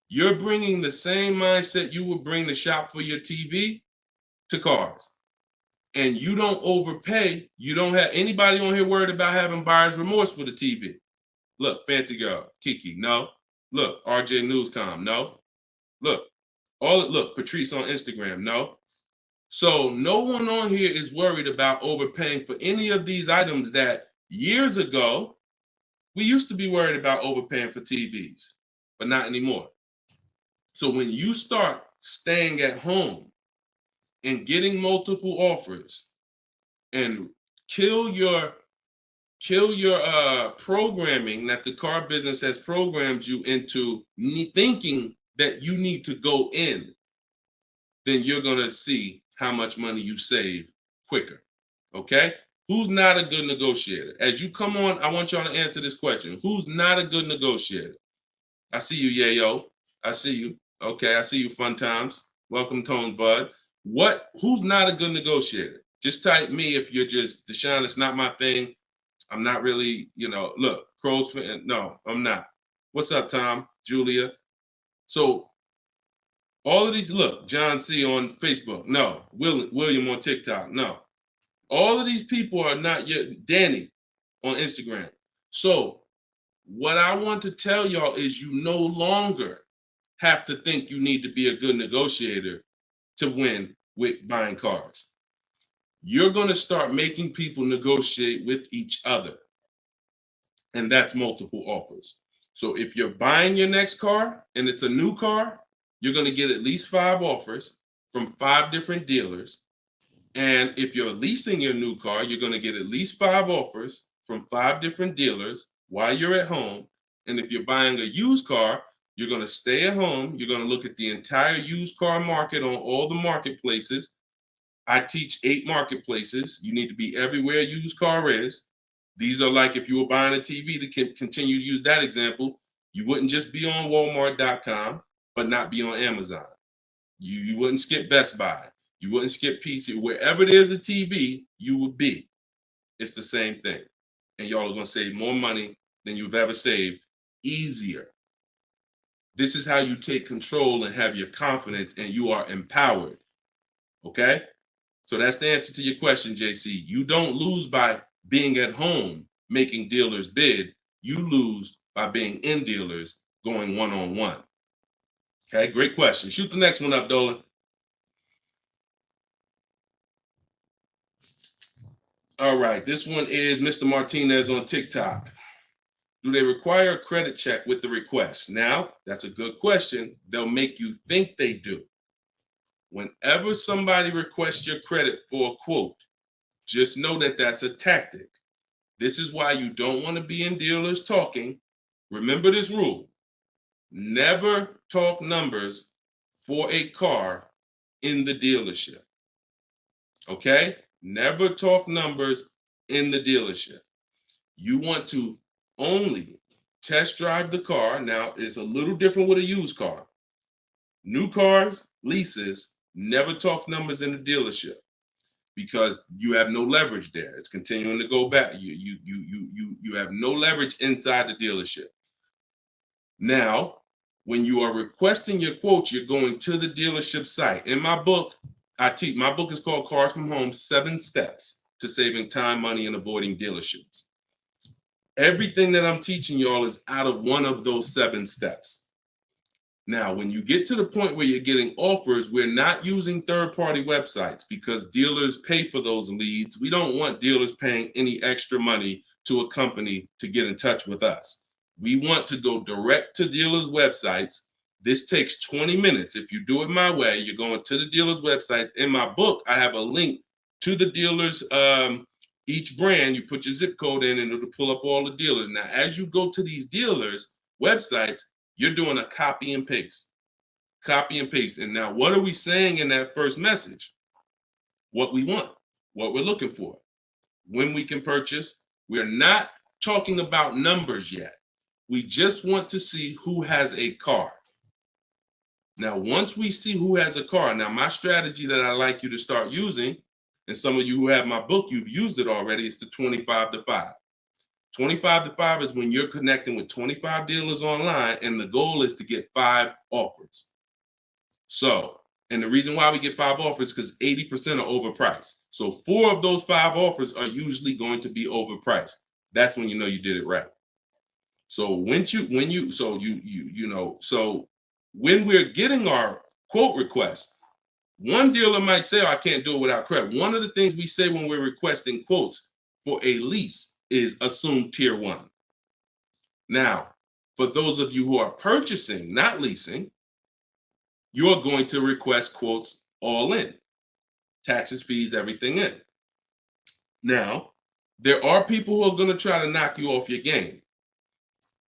You're bringing the same mindset you would bring to shop for your TV to cars. And you don't overpay. You don't have anybody on here worried about having buyer's remorse for the TV. Look, Fancy Girl, Kiki, no. Look, RJ Newscom, no. Look, Patrice on Instagram, no. So no one on here is worried about overpaying for any of these items that years ago, we used to be worried about overpaying for TVs, but not anymore. So when you start staying at home and getting multiple offers and kill your programming that the car business has programmed you into thinking that you need to go in, then you're going to see how much money you save quicker. Okay? Who's not a good negotiator? As you come on, I want y'all to answer this question. Who's not a good negotiator? I see you, Yayo. I see you. Okay, I see you, Fun Times. Welcome, Tone Bud. Who's not a good negotiator? Just type me if you're just, Deshone, it's not my thing. I'm not really, look, Crow's fan. No, I'm not. What's up, Tom? Julia? So all of these, look, John C on Facebook. No. William on TikTok. No. All of these people are not yet. Danny on Instagram. So what I want to tell y'all is you no longer have to think you need to be a good negotiator to win with buying cars. You're going to start making people negotiate with each other. And that's multiple offers. So if you're buying your next car and it's a new car, you're going to get at least 5 offers from 5 different dealers. And if you're leasing your new car, you're going to get at least 5 offers from 5 different dealers while you're at home. And if you're buying a used car, you're going to stay at home. You're going to look at the entire used car market on all the marketplaces. I teach 8 marketplaces. You need to be everywhere a used car is. These are like if you were buying a TV, to continue to use that example, you wouldn't just be on Walmart.com, but not be on Amazon. You wouldn't skip Best Buy. You wouldn't skip PC. Wherever there's a TV, you would be. It's the same thing. And y'all are going to save more money than you've ever saved, easier. This is how you take control and have your confidence, and you are empowered. Okay? So that's the answer to your question, JC. You don't lose by being at home making dealers bid. You lose by being in dealers going one-on-one. Okay, great question. Shoot the next one up, Dolan. All right, this one is Mr. Martinez on TikTok. Do they require a credit check with the request? Now, that's a good question. They'll make you think they do. Whenever somebody requests your credit for a quote, just know that that's a tactic. This is why you don't want to be in dealers talking. Remember this rule. Never talk numbers for a car in the dealership. Okay? Never talk numbers in the dealership. You want to only test drive the car. Now, it's a little different with a used car. New cars, leases, never talk numbers in the dealership because you have no leverage there. It's continuing to go back. You have no leverage inside the dealership. Now, when you are requesting your quote, you're going to the dealership site. In my book, my book is called Cars from Home, 7 Steps to Saving Time, Money, and Avoiding Dealerships. Everything that I'm teaching y'all is out of one of those 7 steps. Now, when you get to the point where you're getting offers, we're not using third-party websites because dealers pay for those leads. We don't want dealers paying any extra money to a company to get in touch with us. We want to go direct to dealers' websites. This takes 20 minutes. If you do it my way, you're going to the dealers' websites. In my book, I have a link to the dealers, each brand. You put your zip code in and it'll pull up all the dealers. Now, as you go to these dealers' websites, you're doing a copy and paste. Copy and paste. And now, what are we saying in that first message? What we want, what we're looking for, when we can purchase. We're not talking about numbers yet. We just want to see who has a car. Now, once we see who has a car, now my strategy that I like you to start using, and some of you who have my book, you've used it already, is the 25 to 5. 25 to 5 is when you're connecting with 25 dealers online, and the goal is to get 5 offers. So, and the reason why we get 5 offers is because 80% are overpriced. So 4 of those 5 offers are usually going to be overpriced. That's when you know you did it right. So when we're getting our quote request, one dealer might say, oh, I can't do it without credit. One of the things we say when we're requesting quotes for a lease is assume tier 1. Now, for those of you who are purchasing, not leasing, you're going to request quotes all in, taxes, fees, everything in. Now, there are people who are going to try to knock you off your game.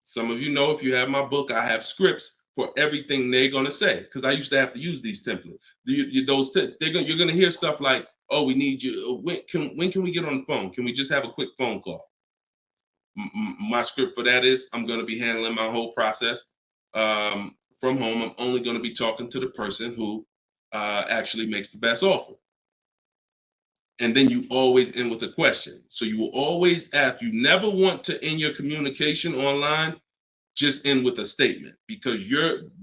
Some of you know, if you have my book, I have scripts for everything they're going to say, because I used to have to use these templates. You're going to hear stuff like, oh, we need you. When can we get on the phone? Can we just have a quick phone call? My script for that is, I'm going to be handling my whole process from home. I'm only going to be talking to the person who actually makes the best offer. And then you always end with a question. So you will always ask. You never want to end your communication online just end with a statement, because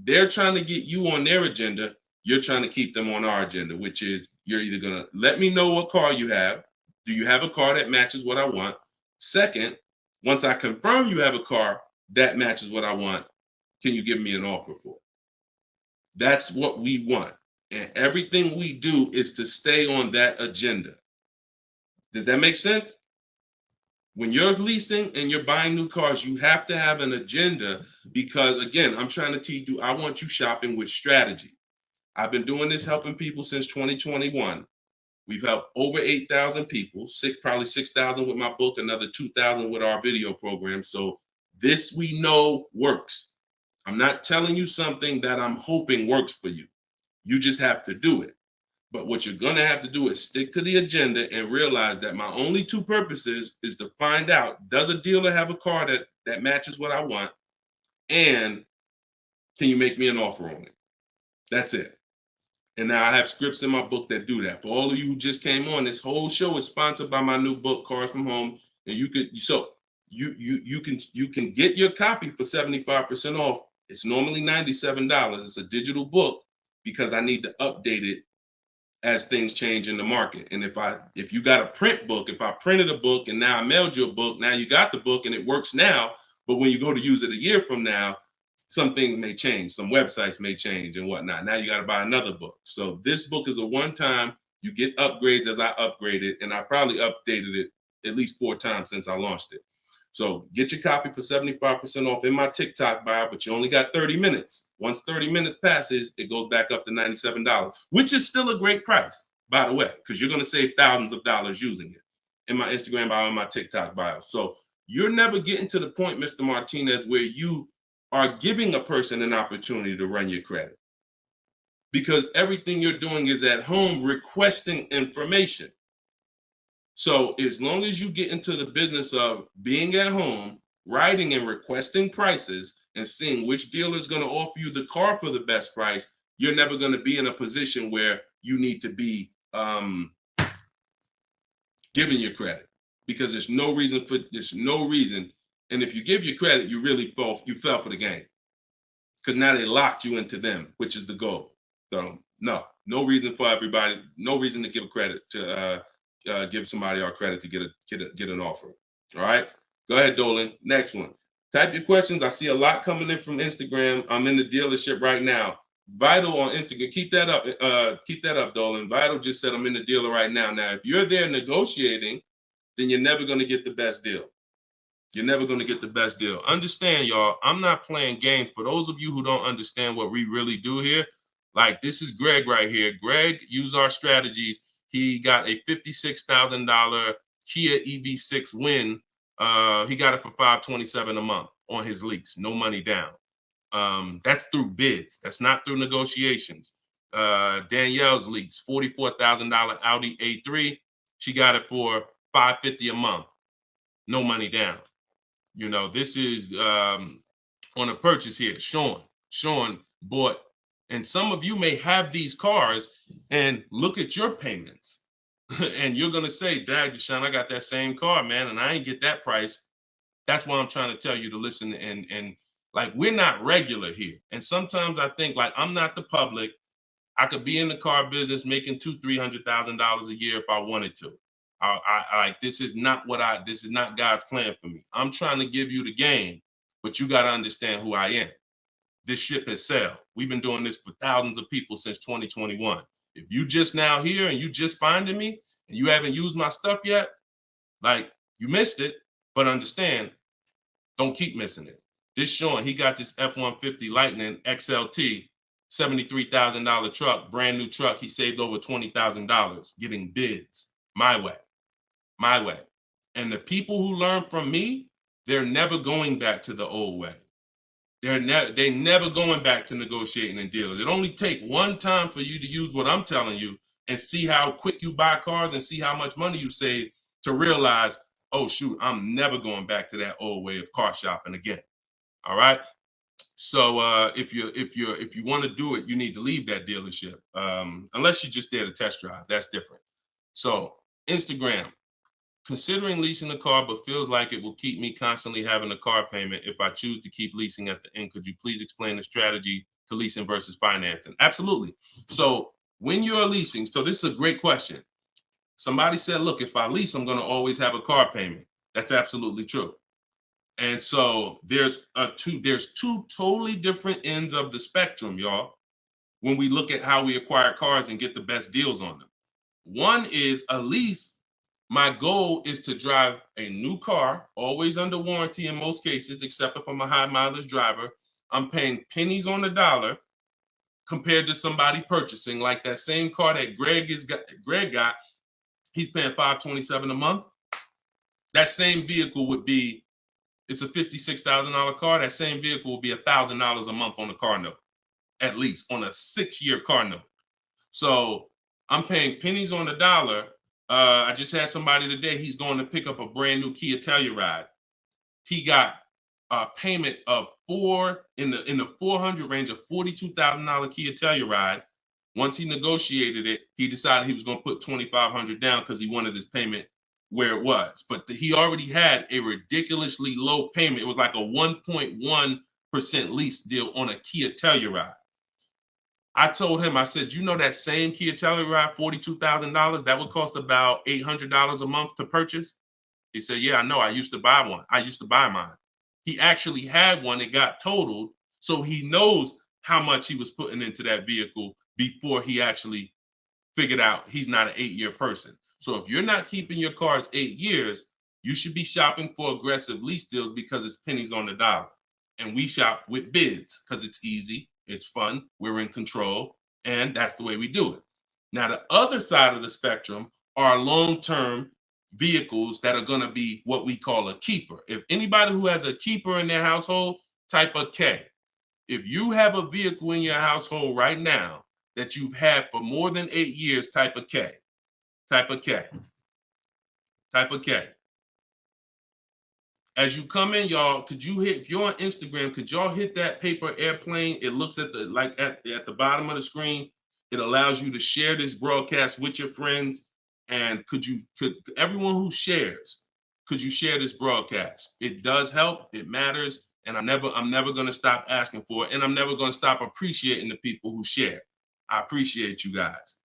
they're trying to get you on their agenda. You're trying to keep them on our agenda, which is, you're either going to let me know what car you have. Do you have a car that matches what I want? Second, once I confirm you have a car that matches what I want, can you give me an offer for it? That's what we want. And everything we do is to stay on that agenda. Does that make sense? When you're leasing and you're buying new cars, you have to have an agenda, because, again, I'm trying to teach you, I want you shopping with strategy. I've been doing this, helping people since 2021. We've helped over 8,000 people, probably 6,000 with my book, another 2,000 with our video program. So this, we know, works. I'm not telling you something that I'm hoping works for you. You just have to do it. But what you're going to have to do is stick to the agenda and realize that my only two purposes is to find out, does a dealer have a car that matches what I want? And can you make me an offer on it? That's it. And now I have scripts in my book that do that. For all of you who just came on, this whole show is sponsored by my new book, Cars from Home. And you can get your copy for 75% off. It's normally $97. It's a digital book, because I need to update it as things change in the market. And if you got a print book, if I printed a book and now I mailed you a book, now you got the book and it works now, but when you go to use it a year from now, some things may change, some websites may change and whatnot. Now you got to buy another book. So this book is a one-time, you get upgrades as I upgrade it, and I probably updated it at least 4 times since I launched it. So get your copy for 75% off in my TikTok bio, but you only got 30 minutes. Once 30 minutes passes, it goes back up to $97, which is still a great price, by the way, because you're going to save thousands of dollars using it in my Instagram bio and my TikTok bio. So you're never getting to the point, Mr. Martinez, where you are giving a person an opportunity to run your credit, because everything you're doing is at home requesting information. So as long as you get into the business of being at home, writing and requesting prices, and seeing which dealer is going to offer you the car for the best price, you're never going to be in a position where you need to be giving your credit, because there's no reason. And if you give your credit, you fell for the game, because now they locked you into them, which is the goal. So no reason for everybody, no reason to give credit to give somebody our credit to get an offer. All right, go ahead, Dolan. Next one. Type your questions. I see a lot coming in from Instagram. I'm in the dealership right now. Vital on Instagram. Keep that up, Dolan. Vital just said I'm in the dealer right now. Now, if you're there negotiating, then you're never going to get the best deal. You're never going to get the best deal. Understand, y'all, I'm not playing games. For those of you who don't understand what we really do here, like, this is Greg right here. Greg used our strategies. He got a $56,000 Kia EV6 win. He got it for $527 a month on his lease, no money down. That's through bids. That's not through negotiations. Danielle's lease, $44,000 Audi A3. She got it for $550 a month, no money down. You know, this is on a purchase here. Sean bought. And some of you may have these cars and look at your payments and you're going to say, Dad, Deshone, I got that same car, man, and I ain't get that price. That's why I'm trying to tell you to listen. And like, we're not regular here. And sometimes I think, like, I'm not the public. I could be in the car business making $200,000-$300,000 a year if I wanted to. This is not God's plan for me. I'm trying to give you the game, but you got to understand who I am. This ship has sailed. We've been doing this for thousands of people since 2021. If you just now here and you just finding me and you haven't used my stuff yet, like, you missed it, but understand, don't keep missing it. This Sean, he got this F-150 Lightning XLT $73,000 truck, brand new truck. He saved over $20,000 getting bids my way. And the people who learn from me, they're never going back to the old way. They never going back to negotiating and dealing. It only take one time for you to use what I'm telling you and see how quick you buy cars and see how much money you save to realize, oh shoot, I'm never going back to that old way of car shopping again. All right. So if you want to do it, you need to leave that dealership. Unless you're just there to test drive, that's different. So Instagram. Considering leasing a car, but feels like it will keep me constantly having a car payment if I choose to keep leasing at the end. Could you please explain the strategy to leasing versus financing? Absolutely. So when you're leasing, so this is a great question. Somebody said, look, if I lease, I'm going to always have a car payment. That's absolutely true. And so there's two totally different ends of the spectrum, y'all, when we look at how we acquire cars and get the best deals on them. One is a lease. My goal is to drive a new car, always under warranty in most cases, except if I'm a high mileage driver. I'm paying pennies on the dollar compared to somebody purchasing like that same car that Greg got. He's paying $527 a month. That same vehicle would be, it's a $56,000 car. That same vehicle will be $1,000 a month on the car note, at least on a 6-year car note. So I'm paying pennies on the dollar. I just had somebody today, he's going to pick up a brand new Kia Telluride. He got a payment of in the 400 range of $42,000 Kia Telluride. Once he negotiated it, he decided he was going to put $2,500 down because he wanted his payment where it was. But he already had a ridiculously low payment. It was like a 1.1% lease deal on a Kia Telluride. I told him, I said, you know that same Kia Telluride, $42,000, that would cost about $800 a month to purchase? He said, yeah, I know. I used to buy one. I used to buy mine. He actually had one. It got totaled. So he knows how much he was putting into that vehicle before he actually figured out he's not an 8-year person. So if you're not keeping your cars 8 years, you should be shopping for aggressive lease deals because it's pennies on the dollar. And we shop with bids because it's easy. It's fun. We're in control. And that's the way we do it. Now, the other side of the spectrum are long-term vehicles that are going to be what we call a keeper. If anybody who has a keeper in their household, type a K. If you have a vehicle in your household right now that you've had for more than 8 years, type a K. Type a K. Type a K. As you come in, y'all, if you're on Instagram, could y'all hit that paper airplane? It looks at the bottom of the screen. It allows you to share this broadcast with your friends. And could everyone who shares, could you share this broadcast? It does help. It matters. And I'm never going to stop asking for it. And I'm never going to stop appreciating the people who share. I appreciate you guys.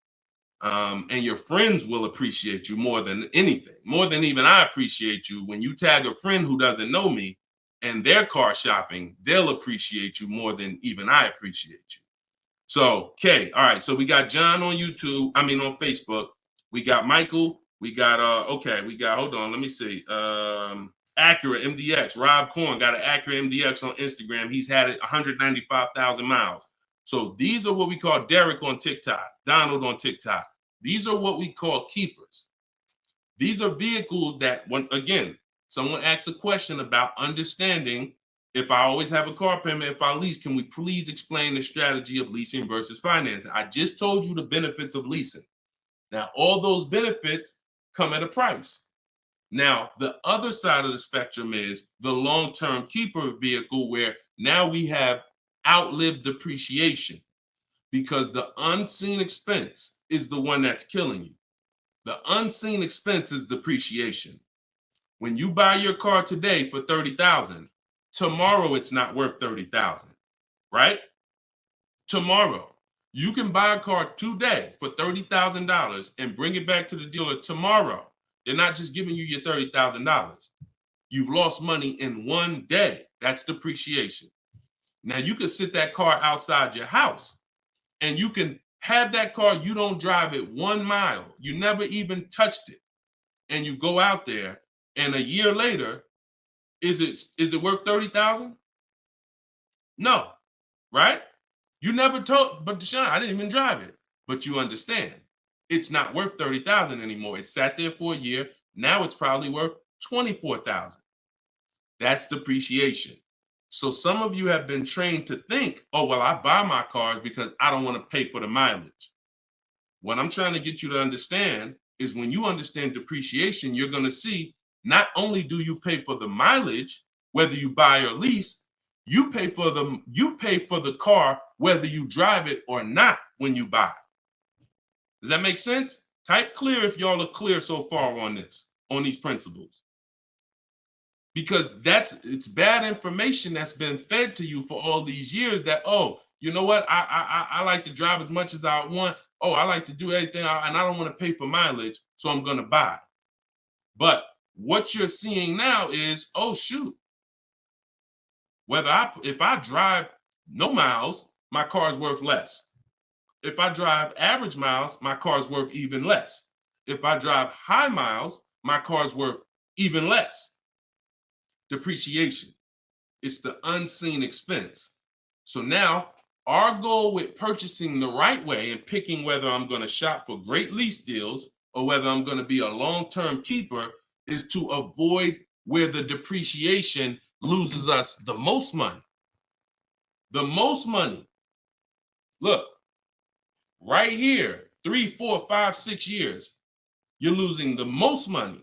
And your friends will appreciate you more than anything, more than even I appreciate you. When you tag a friend who doesn't know me and they're car shopping, they'll appreciate you more than even I appreciate you. So, okay, all right. So we got John on on Facebook. We got Michael. We got hold on, let me see. Acura MDX. Rob Korn got an Acura MDX on Instagram. He's had it 195,000 miles. So these are what we call Derek on TikTok, Donald on TikTok. These are what we call keepers. These are vehicles that, again, someone asked a question about understanding if I always have a car payment, if I lease, can we please explain the strategy of leasing versus financing? I just told you the benefits of leasing. Now, all those benefits come at a price. Now, the other side of the spectrum is the long-term keeper vehicle where now we have outlived depreciation because the unseen expense is the one that's killing you. The unseen expense is depreciation. When you buy your car today for $30,000, tomorrow it's not worth $30,000, right? Tomorrow. You can buy a car today for $30,000 and bring it back to the dealer tomorrow. They're not just giving you your $30,000. You've lost money in one day. That's depreciation. Now you can sit that car outside your house and you can have that car. You don't drive it 1 mile. You never even touched it. And you go out there and a year later, is it worth $30,000? No, right? You never told, but Deshone, I didn't even drive it. But you understand, it's not worth 30,000 anymore. It sat there for a year. Now it's probably worth 24,000. That's depreciation. So some of you have been trained to think, oh, well, I buy my cars because I don't want to pay for the mileage. What I'm trying to get you to understand is when you understand depreciation, you're going to see not only do you pay for the mileage, whether you buy or lease, you pay for the car whether you drive it or not when you buy. Does that make sense? Type clear if y'all are clear so far on this, on these principles. Because it's bad information that's been fed to you for all these years that, oh, you know what? I like to drive as much as I want. Oh, I like to do everything and I don't want to pay for mileage, so I'm going to buy. But what you're seeing now is, oh, shoot. If I drive no miles, my car's worth less. If I drive average miles, my car's worth even less. If I drive high miles, my car's worth even less. Depreciation. It's the unseen expense. So now our goal with purchasing the right way and picking whether I'm going to shop for great lease deals or whether I'm going to be a long-term keeper is to avoid where the depreciation loses us the most money. The most money. Look, right here, 3, 4, 5, 6 years, you're losing the most money.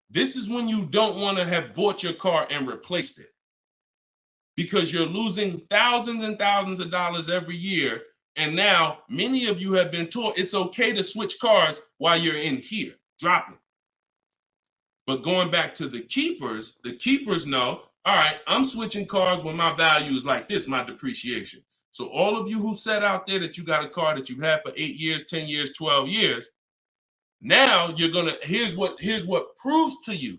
This is when you don't want to have bought your car and replaced it, because you're losing thousands and thousands of dollars every year. And now many of you have been taught it's okay to switch cars while you're in here, dropping. But going back to the keepers know, all right, I'm switching cars when my value is like this, my depreciation. So all of you who said out there that you got a car that you've had for 8 years, 10 years, 12 years, now you're gonna, here's what proves to you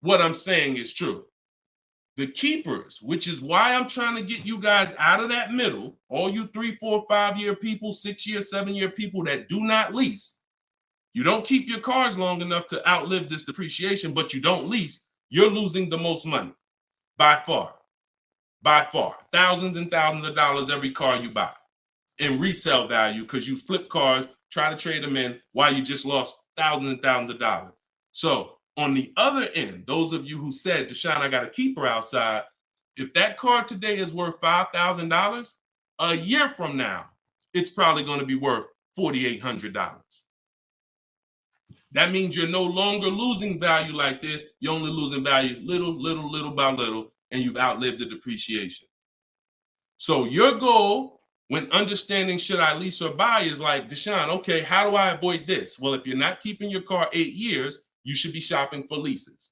what I'm saying is true. The keepers, which is why I'm trying to get you guys out of that middle, all you 3, 4, 5 year people, 6 year, 7 year people that do not lease. You don't keep your cars long enough to outlive this depreciation, but you don't lease. You're losing the most money by far. By far. Thousands and thousands of dollars every car you buy in resale value, because you flip cars, try to trade them in while you just lost thousands and thousands of dollars. So on the other end, those of you who said, Deshone, I got a keeper outside, if that car today is worth $5,000, a year from now, it's probably going to be worth $4,800. That means you're no longer losing value like this. You're only losing value little by little, and you've outlived the depreciation. So your goal when understanding should I lease or buy is like, Deshone, okay, how do I avoid this? Well, if you're not keeping your car 8 years, you should be shopping for leases.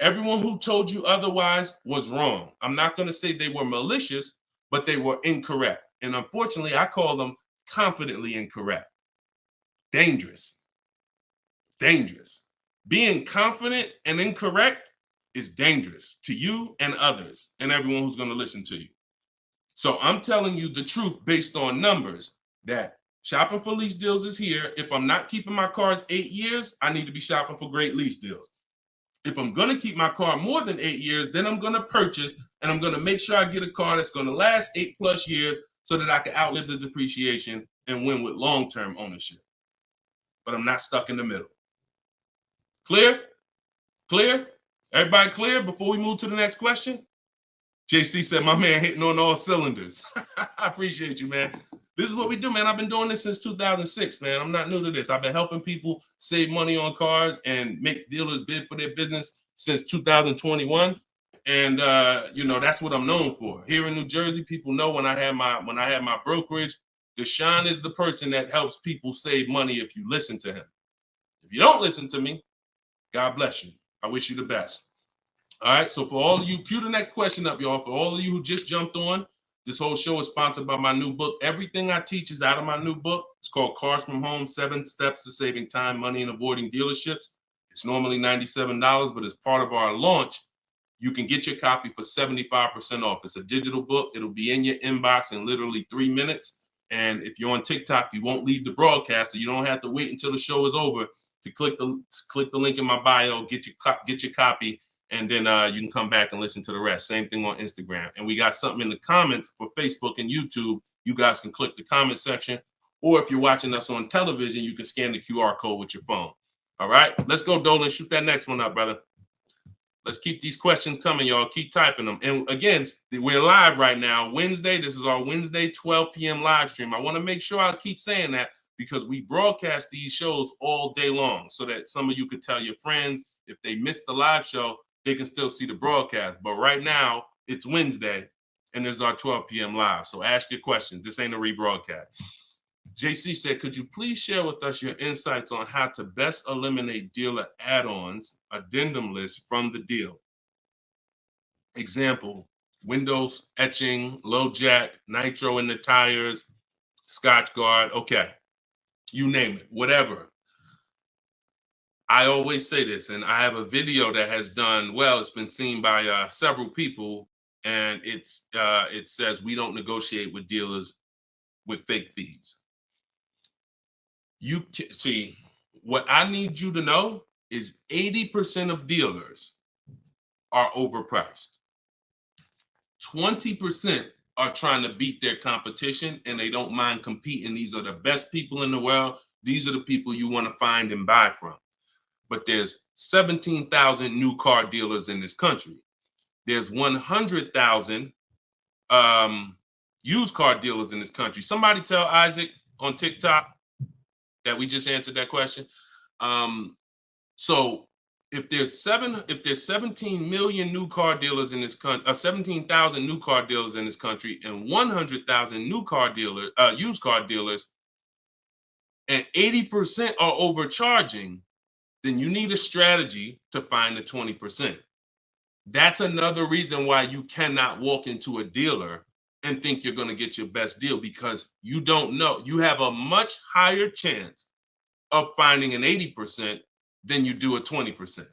Everyone who told you otherwise was wrong. I'm not going to say they were malicious, but they were incorrect. And unfortunately, I call them confidently incorrect. Dangerous. Dangerous. Being confident and incorrect is dangerous to you and others and everyone who's going to listen to you. So I'm telling you the truth based on numbers that shopping for lease deals is here. If I'm not keeping my cars 8 years, I need to be shopping for great lease deals. If I'm going to keep my car more than 8 years, then I'm going to purchase and I'm going to make sure I get a car that's going to last 8+ years so that I can outlive the depreciation and win with long-term ownership. But I'm not stuck in the middle. Clear? Clear? Everybody clear before we move to the next question? JC said, my man hitting on all cylinders. I appreciate you, man. This is what we do, man. I've been doing this since 2006, man. I'm not new to this. I've been helping people save money on cars and make dealers bid for their business since 2021. And that's what I'm known for. Here in New Jersey, people know when I had my brokerage, Deshone is the person that helps people save money if you listen to him. If you don't listen to me, God bless you. I wish you the best. All right, so for all of you, cue the next question up, y'all. For all of you who just jumped on, this whole show is sponsored by my new book. Everything I teach is out of my new book. It's called Cars from Home, 7 Steps to Saving Time, Money, and Avoiding Dealerships. It's normally $97, but as part of our launch, you can get your copy for 75% off. It's a digital book. It'll be in your inbox in literally 3 minutes. And if you're on TikTok, you won't leave the broadcast, so you don't have to wait until the show is over to click the link in my bio, get your copy, And then you can come back and listen to the rest. Same thing on Instagram. And we got something in the comments for Facebook and YouTube. You guys can click the comment section. Or if you're watching us on television, you can scan the QR code with your phone. All right, let's go, Dolan. Shoot that next one up, brother. Let's keep these questions coming, y'all. Keep typing them. And again, we're live right now, Wednesday. This is our Wednesday 12 p.m. live stream. I want to make sure I keep saying that because we broadcast these shows all day long so that some of you could tell your friends if they missed the live show, they can still see the broadcast. But right now, it's Wednesday, and this is our 12 p.m. live. So ask your questions. This ain't a rebroadcast. JC said, could you please share with us your insights on how to best eliminate dealer add-ons, addendum lists from the deal? Example, windows etching, low jack, nitro in the tires, Scotch guard, okay. You name it, whatever. I always say this, and I have a video that has done well. It's been seen by several people, and it says we don't negotiate with dealers with fake fees. You can see what I need you to know is 80% of dealers are overpriced. 20% are trying to beat their competition and they don't mind competing. These are the best people in the world. These are the people you want to find and buy from. But there's 17,000 new car dealers in this country. There's 100,000 used car dealers in this country. Somebody tell Isaac on TikTok that we just answered that question. So if there's 17 million new car dealers in this country, 17,000 new car dealers in this country, and 100,000 new car dealers, used car dealers, and 80% are overcharging, then you need a strategy to find the 20%. That's another reason why you cannot walk into a dealer and think you're going to get your best deal, because you don't know. You have a much higher chance of finding an 80% than you do a 20%. Does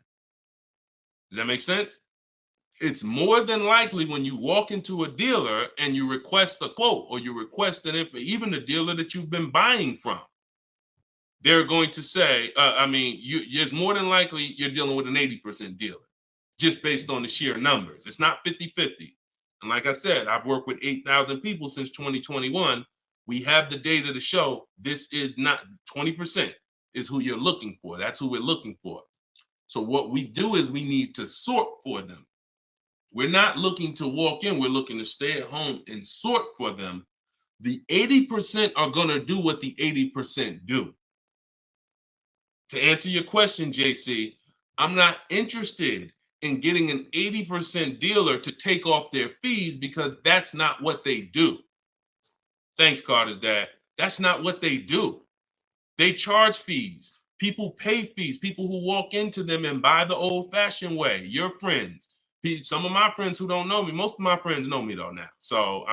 that make sense? It's more than likely when you walk into a dealer and you request a quote or you request an info, even the dealer that you've been buying from, they're going to say, it's more than likely you're dealing with an 80% dealer just based on the sheer numbers. It's not 50-50. And like I said, I've worked with 8,000 people since 2021. We have the data to show this is not 20% is who you're looking for. That's who we're looking for. So what we do is we need to sort for them. We're not looking to walk in. We're looking to stay at home and sort for them. The 80% are going to do what the 80% do. To answer your question, JC, I'm not interested in getting an 80% dealer to take off their fees because that's not what they do. Thanks, Carter's dad. That's not what they do. They charge fees. People pay fees. People who walk into them and buy the old-fashioned way. Your friends. Some of my friends who don't know me, most of my friends know me though now. So,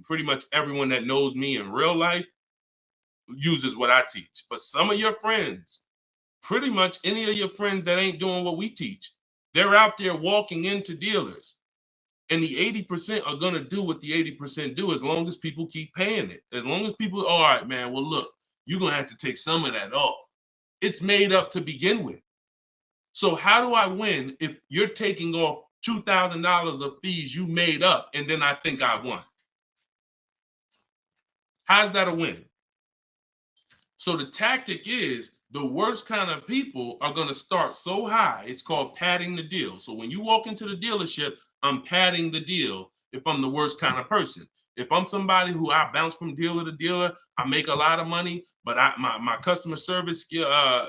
pretty much everyone that knows me in real life uses what I teach. But some of your friends, pretty much any of your friends that ain't doing what we teach, they're out there walking into dealers. And the 80% are going to do what the 80% do as long as people keep paying it. As long as people, all right, man, well, look, you're going to have to take some of that off. It's made up to begin with. So how do I win if you're taking off $2,000 of fees you made up and then I think I won? How's that a win? So the tactic is the worst kind of people are going to start so high. It's called padding the deal. So when you walk into the dealership, I'm padding the deal if I'm the worst kind of person. If I'm somebody who I bounce from dealer to dealer, I make a lot of money, but my customer service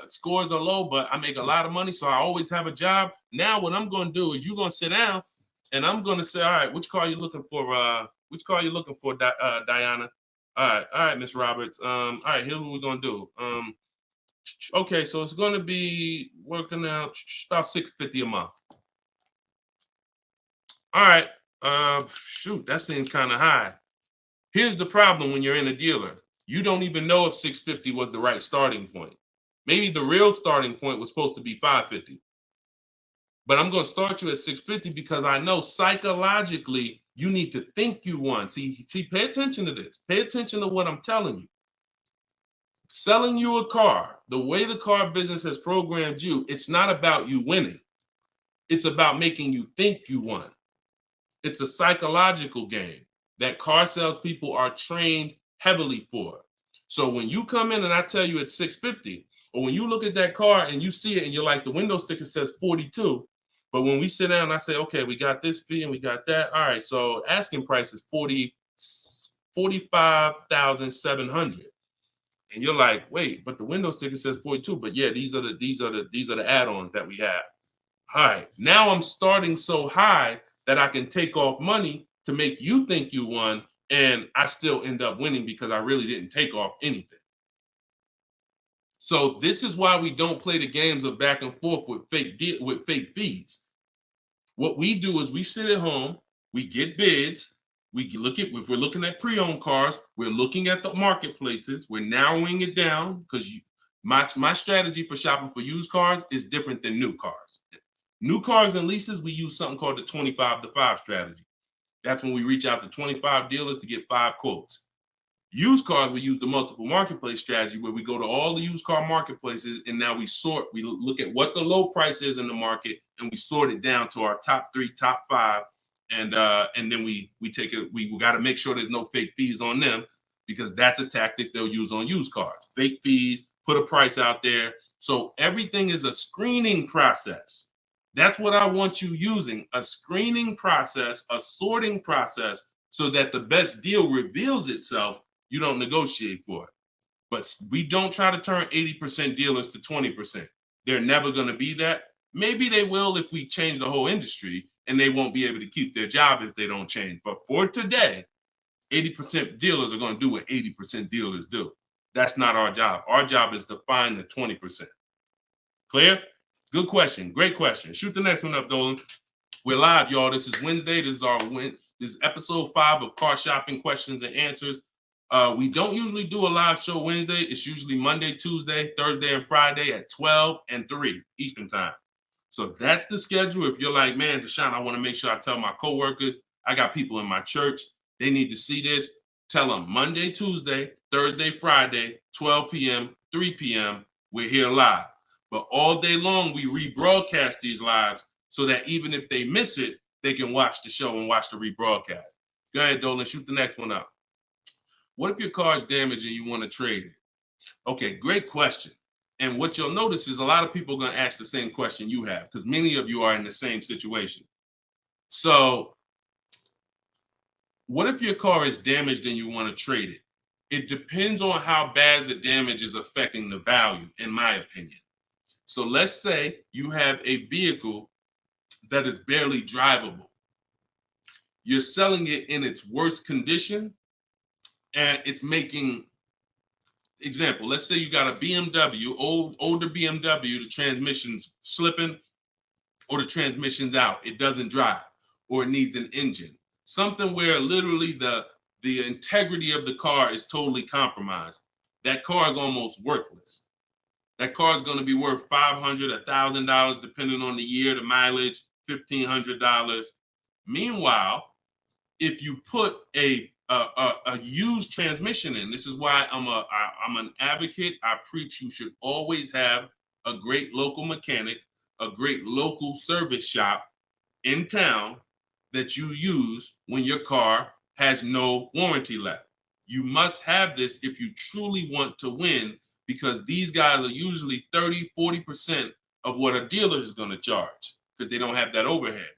scores are low, but I make a lot of money, so I always have a job. Now what I'm going to do is you're going to sit down, and I'm going to say, all right, which car are you looking for? Diana? All right, Miss Roberts. All right, here's what we're going to do. Okay, so it's going to be working out about $650 a month. All right. Shoot, that seems kind of high. Here's the problem when you're in a dealer. You don't even know if $650 was the right starting point. Maybe the real starting point was supposed to be $550. But I'm going to start you at $650 because I know psychologically you need to think you won. See, pay attention to this. Pay attention to what I'm telling you. Selling you a car, the way the car business has programmed you, it's not about you winning. It's about making you think you won. It's a psychological game that car salespeople are trained heavily for. So when you come in and I tell you it's 650, or when you look at that car and you see it and you're like, the window sticker says 42, but when we sit down and I say, okay, we got this fee and we got that. All right, so asking price is 45,700. And you're like, wait, but the window sticker says 42. But yeah, these are the add-ons that we have. All right, now I'm starting so high that I can take off money to make you think you won, and I still end up winning because I really didn't take off anything. So this is why we don't play the games of back and forth with fake fees. What we do is we sit at home, we get bids, if we're looking at pre-owned cars, we're looking at the marketplaces, we're narrowing it down because my strategy for shopping for used cars is different than new cars. New cars and leases, we use something called the 25 to 5 strategy. That's when we reach out to 25 dealers to get 5 quotes. Used cars, we use the multiple marketplace strategy where we go to all the used car marketplaces and now we look at what the low price is in the market and we sort it down to our top 3, top 5. And then we take it, we got to make sure there's no fake fees on them because that's a tactic they'll use on used cars. Fake fees, put a price out there. So everything is a screening process. That's what I want you using, a screening process, a sorting process, so that the best deal reveals itself. You don't negotiate for it. But we don't try to turn 80% dealers to 20%. They're never going to be that. Maybe they will if we change the whole industry, and they won't be able to keep their job if they don't change. But for today, 80% dealers are going to do what 80% dealers do. That's not our job. Our job is to find the 20%. Clear? Good question. Great question. Shoot the next one up, Dolan. We're live, y'all. This is Wednesday. This is episode 5 of Car Shopping Questions and Answers. We don't usually do a live show Wednesday. It's usually Monday, Tuesday, Thursday, and Friday at 12 and 3 Eastern time. So that's the schedule. If you're like, man, Deshone, I want to make sure I tell my coworkers, I got people in my church, they need to see this. Tell them Monday, Tuesday, Thursday, Friday, 12 p.m., 3 p.m., we're here live. But all day long, we rebroadcast these lives so that even if they miss it, they can watch the show and watch the rebroadcast. Go ahead, Dolan, shoot the next one up. What if your car is damaged and you want to trade it? Okay, great question. And what you'll notice is a lot of people are going to ask the same question you have because many of you are in the same situation. So what if your car is damaged and you want to trade it? It depends on how bad the damage is affecting the value, in my opinion. So let's say you have a vehicle that is barely drivable. You're selling it in its worst condition and it's making, example, let's say you got a BMW, older BMW, the transmission's slipping or the transmission's out. It doesn't drive or it needs an engine. Something where literally the integrity of the car is totally compromised. That car is almost worthless. That car is going to be worth $500, $1,000, depending on the year, the mileage, $1,500. Meanwhile, if you put a used transmission in, this is why I'm an advocate. I preach you should always have a great local mechanic, a great local service shop in town that you use when your car has no warranty left. You must have this if you truly want to win, because these guys are usually 30, 40% of what a dealer is going to charge because they don't have that overhead.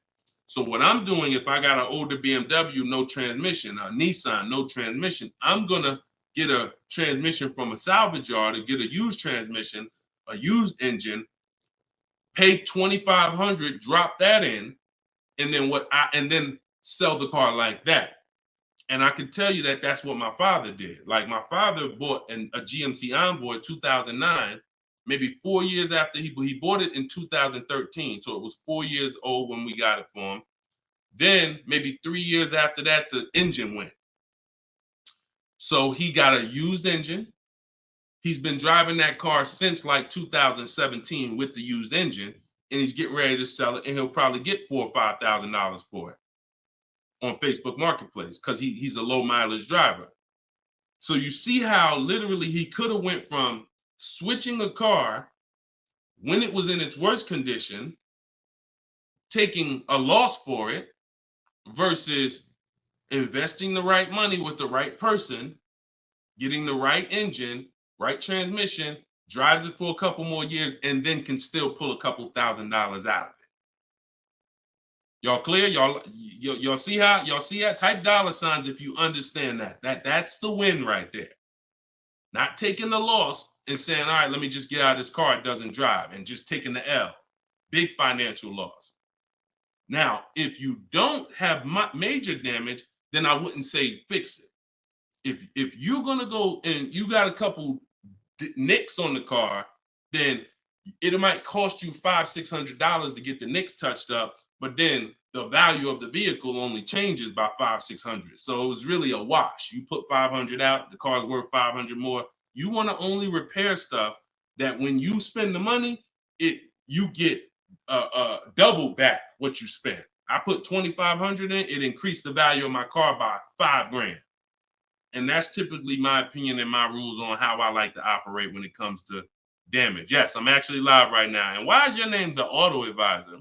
So what I'm doing, if I got an older BMW, no transmission, a Nissan, no transmission, I'm going to get a transmission from a salvage yard to get a used transmission, a used engine, pay $2,500, drop that in, and then sell the car like that. And I can tell you that that's what my father did. Like my father bought a GMC Envoy in 2009, maybe 4 years after he bought it in 2013. So it was 4 years old when we got it for him. Then maybe 3 years after that, the engine went. So he got a used engine. He's been driving that car since like 2017 with the used engine, and he's getting ready to sell it, and he'll probably get $4,000 or $5,000 for it on Facebook Marketplace because he's a low mileage driver. So you see how literally he could have went from switching a car when it was in its worst condition taking a loss for it versus investing the right money with the right person, getting the right engine, right transmission, drives it for a couple more years, and then can still pull a couple $1,000 out of it. Y'all clear? Y'all see how? Y'all see how? Type dollar signs if you understand that. That's the win right there. Not taking the loss and saying, all right, let me just get out of this car, it doesn't drive, and just taking the L. Big financial loss. Now, if you don't have major damage, then I wouldn't say fix it. If you're gonna go and you got a couple nicks on the car, then it might cost you $500-600 to get the nicks touched up, but then the value of the vehicle only changes by $500-600. So it was really a wash. You put 500 out, the car's worth 500 more. You want to only repair stuff that when you spend the money, you get double back what you spent. I put 2,500 in, it increased the value of my car by $5,000. And that's typically my opinion and my rules on how I like to operate when it comes to damage. Yes, I'm actually live right now. And why is your name the Auto Advisor?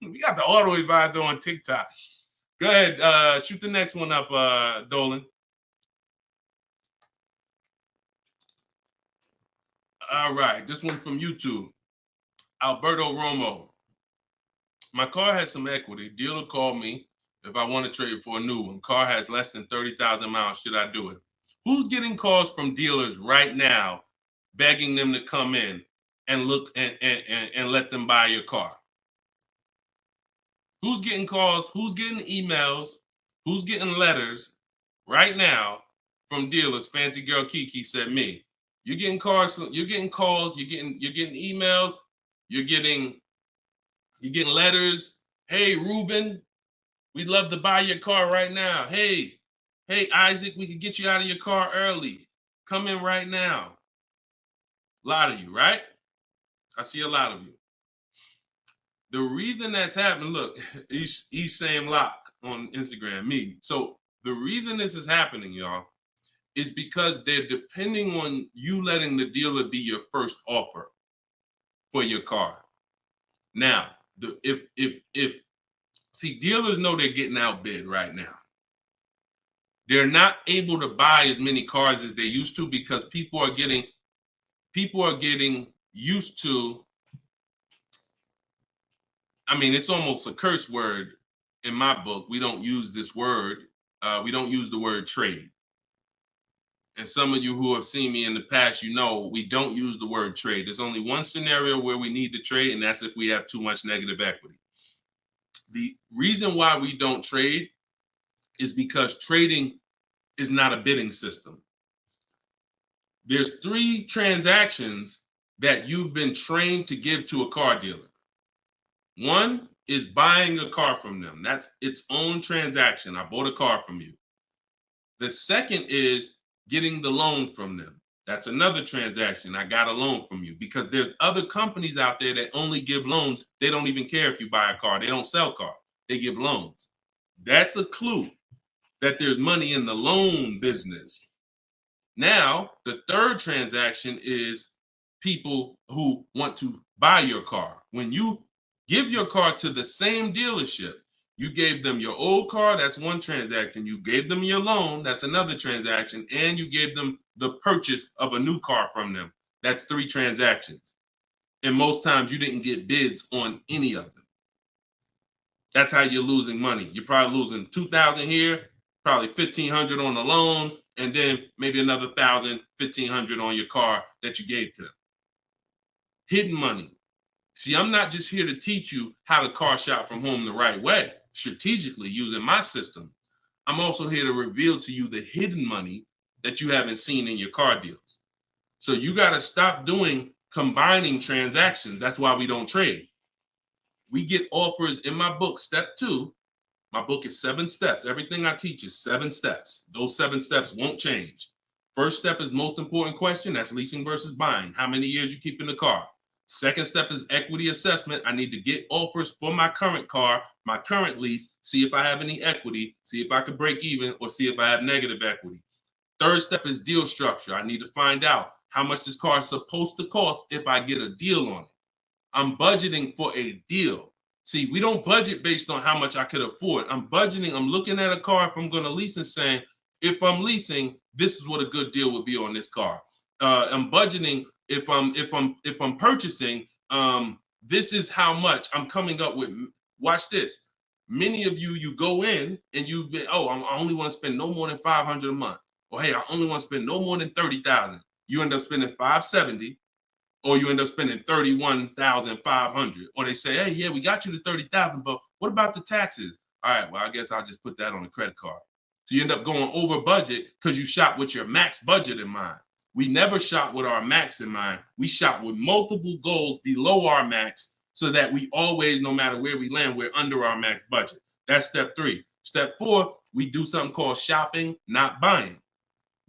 We got the Auto Advisor on TikTok. Go ahead, shoot the next one up, Dolan. All right, this one from YouTube. Alberto Romo. My car has some equity. Dealer called me if I want to trade for a new one. Car has less than 30,000 miles. Should I do it? Who's getting calls from dealers right now begging them to come in and look and let them buy your car? Who's getting calls? Who's getting emails? Who's getting letters right now from dealers? Fancy Girl Kiki said me. You're getting calls. You're getting calls. You're getting emails. You're getting letters. Hey, Ruben, we'd love to buy your car right now. Hey, Isaac, we could get you out of your car early. Come in right now. A lot of you, right? I see a lot of you. The reason that's happening, look, he's saying lock on Instagram, me. So the reason this is happening, y'all, is because they're depending on you letting the dealer be your first offer for your car. Now, see, dealers know they're getting outbid right now. They're not able to buy as many cars as they used to because people are getting used to, I mean, it's almost a curse word in my book. We don't use this word. We don't use the word trade. And some of you who have seen me in the past, you know we don't use the word trade. There's only one scenario where we need to trade, and that's if we have too much negative equity. The reason why we don't trade is because trading is not a bidding system. There's 3 transactions that you've been trained to give to a car dealer. One is buying a car from them. That's its own transaction. I bought a car from you. The second is getting the loan from them. That's another transaction. I got a loan from you, because there's other companies out there that only give loans. They don't even care if you buy a car. They don't sell cars. They give loans. That's a clue that there's money in the loan business. Now, the third transaction is people who want to buy your car. When you give your car to the same dealership, you gave them your old car, that's one transaction. You gave them your loan, that's another transaction. And you gave them the purchase of a new car from them. That's 3 transactions. And most times you didn't get bids on any of them. That's how you're losing money. You're probably losing $2,000 here, probably $1,500 on the loan, and then maybe another $1,000, $1,500 on your car that you gave to them. Hidden money. See, I'm not just here to teach you how to car shop from home the right way, strategically using my system. I'm also here to reveal to you the hidden money that you haven't seen in your car deals. So you got to stop doing combining transactions. That's why we don't trade. We get offers in my book, step 2. My book is 7 steps. Everything I teach is 7 steps. Those 7 steps won't change. First step is most important question. That's leasing versus buying. How many years you keep in the car? Second step is equity assessment. I need to get offers for my current car, my current lease, see if I have any equity, see if I can break even, or see if I have negative equity. Third step is deal structure. I need to find out how much this car is supposed to cost if I get a deal on it. I'm budgeting for a deal. See, we don't budget based on how much I could afford. I'm budgeting, I'm looking at a car if I'm going to lease and saying, if I'm leasing, this is what a good deal would be on this car. I'm budgeting if I'm purchasing, this is how much I'm coming up with. Watch this. Many of you go in and you've been, oh, I only want to spend no more than $500 a month. Or hey, I only want to spend no more than $30,000. You end up spending $570, or you end up spending $31,500. Or they say, hey, yeah, we got you to $30,000, but what about the taxes? All right, well, I guess I'll just put that on the credit card. So you end up going over budget because you shop with your max budget in mind. We never shop with our max in mind. We shop with multiple goals below our max so that we always, no matter where we land, we're under our max budget. That's step 3. Step 4, we do something called shopping, not buying.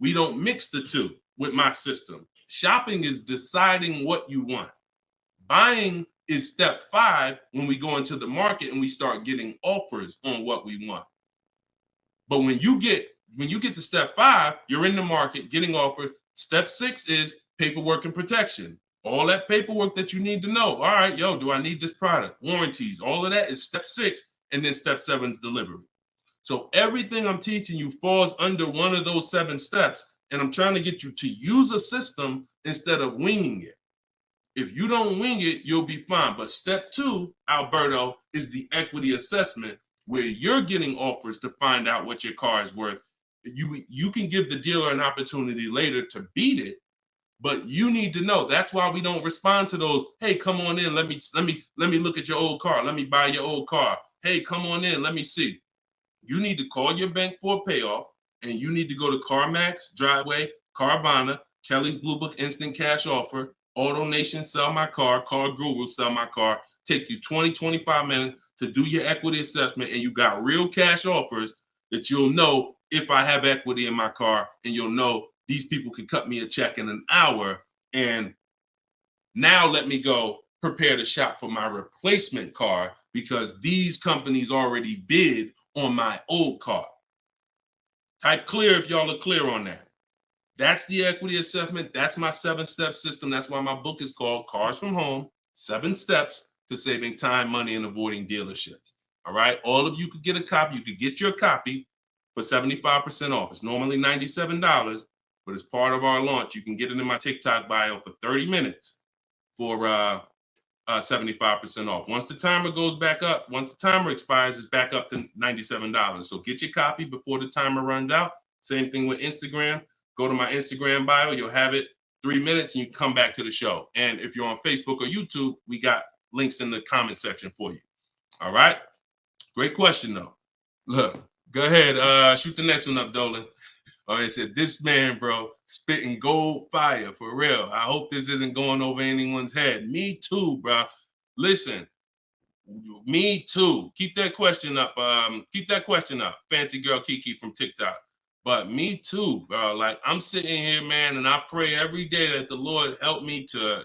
We don't mix the two with my system. Shopping is deciding what you want. Buying is step 5 when we go into the market and we start getting offers on what we want. But when you get to step 5, you're in the market getting offers. Step 6 is paperwork and protection. All that paperwork that you need to know. All right, yo, do I need this product? Warranties, all of that is step 6. And then step 7 is delivery. So everything I'm teaching you falls under one of those 7 steps. And I'm trying to get you to use a system instead of winging it. If you don't wing it, you'll be fine. But step 2, Alberto, is the equity assessment, where you're getting offers to find out what your car is worth. You can give the dealer an opportunity later to beat it, but you need to know. That's why we don't respond to those. Hey, come on in. Let me look at your old car. Let me buy your old car. Hey, come on in. Let me see. You need to call your bank for a payoff, and you need to go to CarMax, Driveway, Carvana, Kelly's Blue Book Instant Cash Offer, AutoNation, Sell My Car, Car Guru, Sell My Car. Take you 20, 25 minutes to do your equity assessment, and you got real cash offers that you'll know if I have equity in my car, and you'll know these people can cut me a check in an hour. And now let me go prepare to shop for my replacement car because these companies already bid on my old car. Type clear if y'all are clear on that. That's the equity assessment. That's my 7-step system. That's why my book is called Cars from Home, 7 Steps to Saving Time, Money, and Avoiding Dealerships. All right. All of you could get a copy. You could get your copy for 75% off. It's normally $97, but as part of our launch, you can get it in my TikTok bio for 30 minutes for 75% off. Once the timer goes back up, once the timer expires, it's back up to $97. So get your copy before the timer runs out. Same thing with Instagram. Go to my Instagram bio. You'll have it 3 minutes and you come back to the show. And if you're on Facebook or YouTube, we got links in the comment section for you. All right. Great question, though. Look, go ahead. Shoot the next one up, Dolan. Oh, it said, this man, bro, spitting gold fire for real. I hope this isn't going over anyone's head. Me too, bro. Listen, me too. Keep that question up. Fancy girl Kiki from TikTok. But me too, bro. Like, I'm sitting here, man, and I pray every day that the Lord help me to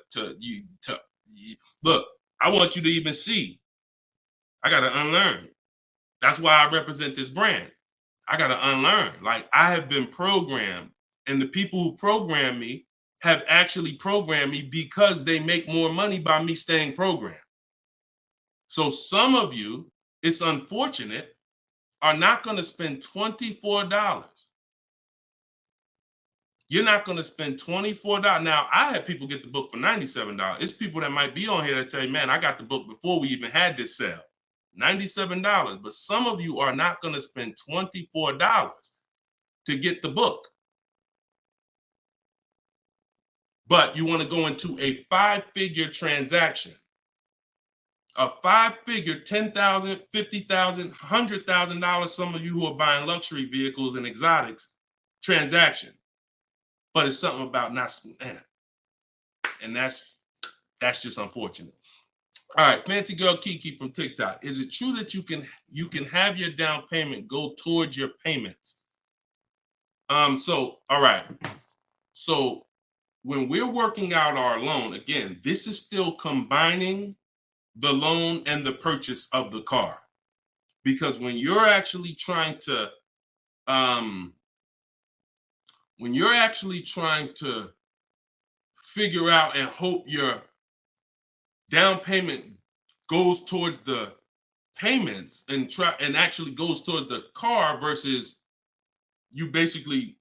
look. I want you to even see. I gotta unlearn. That's why I represent this brand. I got to unlearn. Like, I have been programmed, and the people who programmed me have actually programmed me because they make more money by me staying programmed. So some of you, it's unfortunate, are not going to spend $24. You're not going to spend $24. Now, I had people get the book for $97. It's people that might be on here that say, man, I got the book before we even had this sale. $97, but some of you are not going to spend $24 to get the book. But you want to go into a 5-figure transaction, a 5-figure, $10,000, $50,000, $100,000. Some of you who are buying luxury vehicles and exotics transaction, but it's something about not, and that's just unfortunate. All right, fancy girl Kiki from TikTok. Is it true that you can have your down payment go towards your payments? So all right. So when we're working out our loan, again, this is still combining the loan and the purchase of the car. Because when you're actually trying to figure out and hope your down payment goes towards the payments and actually goes towards the car versus you basically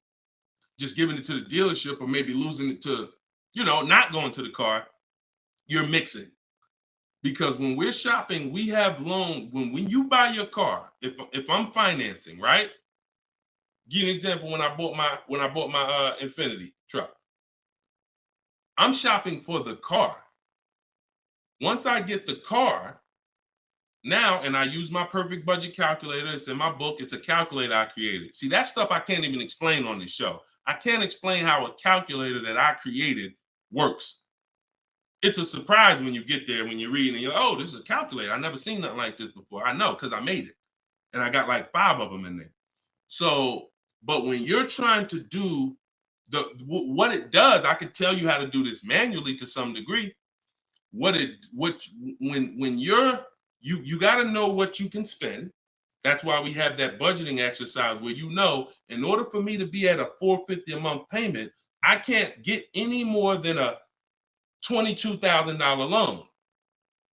just giving it to the dealership or maybe losing it to, not going to the car, you're mixing. Because when we're shopping, we have loan. When you buy your car, if I'm financing, right? Give you an example. When I bought my Infinity truck, I'm shopping for the car. Once I get the car, now, and I use my perfect budget calculator. It's in my book. It's a calculator I created. See, that stuff I can't even explain on this show. I can't explain how a calculator that I created works. It's a surprise when you get there, when you read and you're like, oh, this is a calculator. I never seen nothing like this before. I know, because I made it. And I got like 5 of them in there. So, but when you're trying to do what it does, I can tell you how to do this manually to some degree. When you got to know what you can spend. That's why we have that budgeting exercise where in order for me to be at a $450 a month payment, I can't get any more than a $22,000 loan.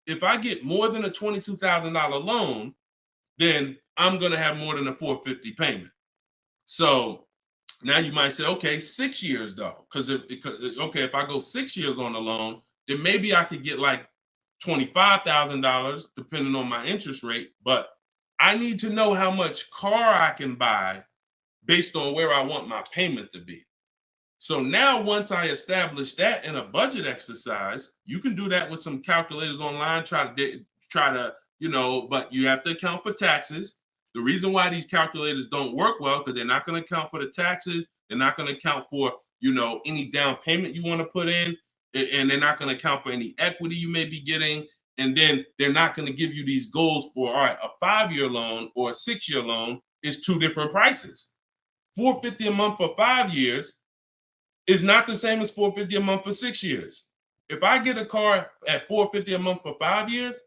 If I get more than a $22,000 loan, then I'm going to have more than a $450 payment. So now you might say, okay, 6 years though, because if I go 6 years on the loan, then maybe I could get like $25,000 depending on my interest rate. But I need to know how much car I can buy based on where I want my payment to be. So now once I establish that in a budget exercise, you can do that with some calculators online, try to, but you have to account for taxes. The reason why these calculators don't work well, because they're not going to account for the taxes. They're not going to account for, any down payment you want to put in, and they're not going to account for any equity you may be getting. And then they're not going to give you these goals for, all right, a 5-year loan or a 6-year loan is 2 different prices. $450 a month for 5 years is not the same as $450 a month for 6 years. If I get a car at $450 a month for 5 years,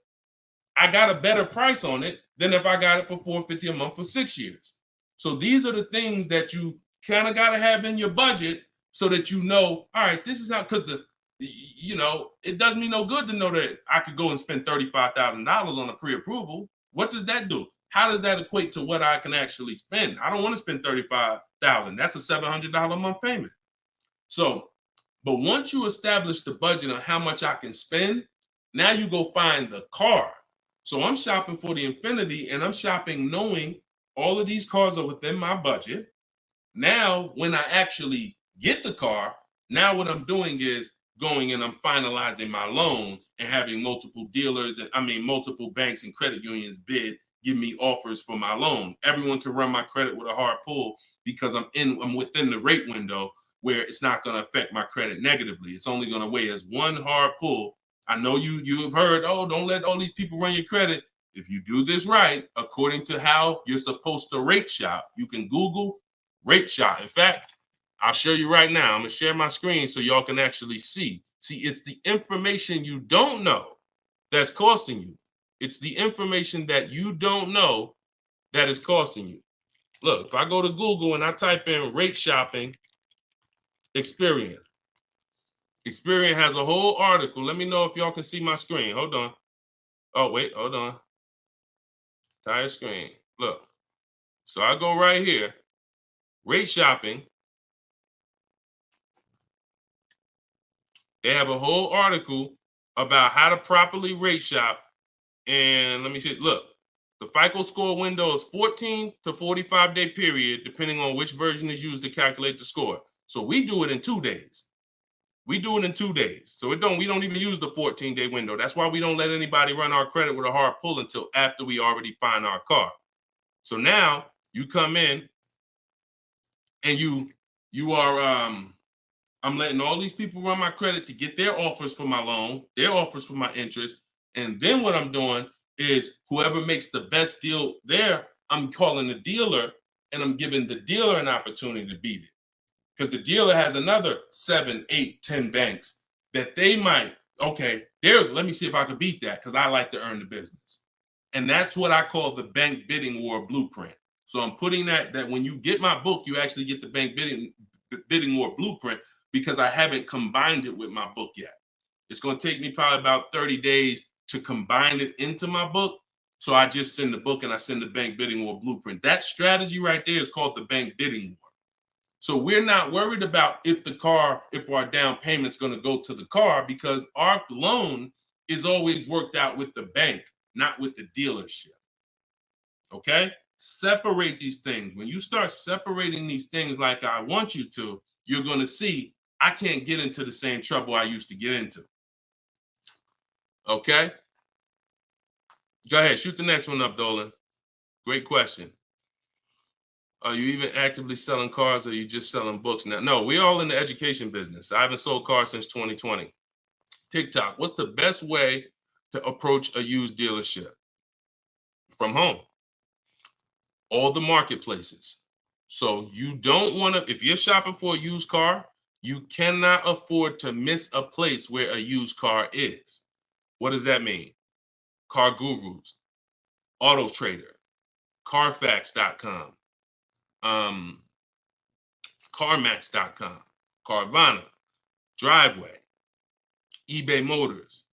I got a better price on it than if I got it for $450 a month for 6 years. So these are the things that you kind of got to have in your budget so that all right, this is how, because it does me no good to know that I could go and spend $35,000 on a pre-approval. What does that do? How does that equate to what I can actually spend? I don't want to spend $35,000. That's a $700 a month payment. So, but once you establish the budget on how much I can spend, now you go find the car. So I'm shopping for the Infinity, and I'm shopping knowing all of these cars are within my budget. Now, when I actually get the car, now what I'm doing is going and I'm finalizing my loan and having multiple dealers, multiple banks and credit unions give me offers for my loan. Everyone can run my credit with a hard pull because I'm within the rate window where it's not going to affect my credit negatively. It's only going to weigh as one hard pull. I know you've heard, oh, don't let all these people run your credit. If you do this right, according to how you're supposed to rate shop, you can Google rate shop. In fact, I'll show you right now. I'm going to share my screen so y'all can actually see. See, it's the information you don't know that's costing you. It's the information that you don't know that is costing you. Look, if I go to Google and I type in rate shopping, Experian has a whole article. Let me know if y'all can see my screen. Hold on. Oh, wait, hold on. Entire screen. Look. So I go right here. Rate shopping. They have a whole article about how to properly rate shop. And let me see. Look, the FICO score window is 14 to 45 day period, depending on which version is used to calculate the score. So we do it in 2 days. We do it in 2 days. So we don't even use the 14-day window. That's why we don't let anybody run our credit with a hard pull until after we already find our car. So now you come in and you are I'm letting all these people run my credit to get their offers for my loan, their offers for my interest. And then what I'm doing is whoever makes the best deal there, I'm calling the dealer and I'm giving the dealer an opportunity to beat it. Because the dealer has another 7, 8, 10 banks that they might, let me see if I can beat that because I like to earn the business. And that's what I call the bank bidding war blueprint. So I'm putting that when you get my book, you actually get the bank bidding war blueprint because I haven't combined it with my book yet. It's going to take me probably about 30 days to combine it into my book. So I just send the book and I send the bank bidding war blueprint. That strategy right there is called the bank bidding war. So we're not worried about if our down payment's going to go to the car, because our loan is always worked out with the bank, not with the dealership. Okay? Separate these things. When you start separating these things like I want you to, you're going to see I can't get into the same trouble I used to get into. Okay? Go ahead, shoot the next one up, Dolan. Great question. Are you even actively selling cars, or are you just selling books now? No, we're all in the education business. I haven't sold cars since 2020. TikTok, what's the best way to approach a used dealership? From home. All the marketplaces. So you don't want to, if you're shopping for a used car, you cannot afford to miss a place where a used car is. What does that mean? Car Gurus, Auto Trader, Carfax.com, CarMax.com, Carvana, Driveway, eBay Motors.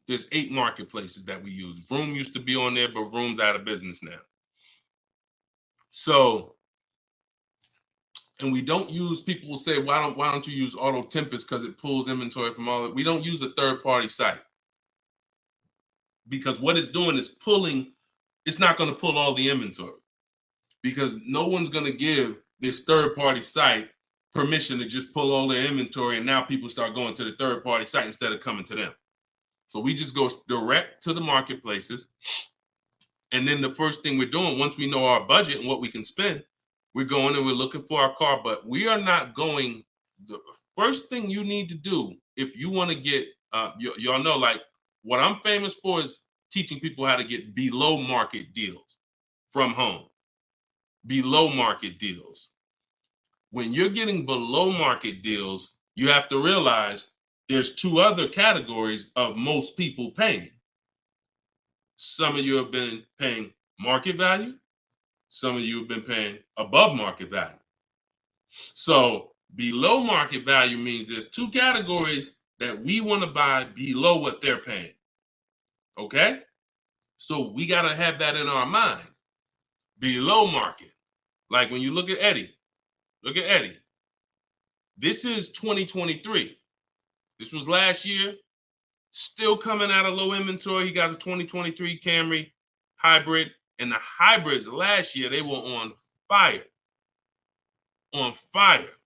There's 8 marketplaces that we use. Vroom used to be on there, but Vroom's out of business now. So, and we don't use, people will say, why don't you use Auto Tempest because it pulls inventory from all that. We don't use a third-party site, because what it's doing is pulling, it's not going to pull all the inventory, because no one's going to give this third-party site permission to just pull all their inventory, and now people start going to the third-party site instead of coming to them. So we just go direct to the marketplaces. And then the first thing we're doing, once we know our budget and what we can spend, we're going and we're looking for our car. But we are not going, the first thing you need to do if you want to get, y'all know, like, what I'm famous for is teaching people how to get below market deals from home. Below market deals. When you're getting below market deals, you have to realize there's 2 other categories of most people paying. Some of you have been paying market value. Some of you have been paying above market value. So below market value means there's 2 categories that we want to buy below what they're paying. Okay? So we got to have that in our mind. Below market. Like when you look at Eddie. Look at Eddie. This is 2023. This was last year. Still coming out of low inventory. He got a 2023 Camry hybrid. And the hybrids last year, they were on fire. On fire.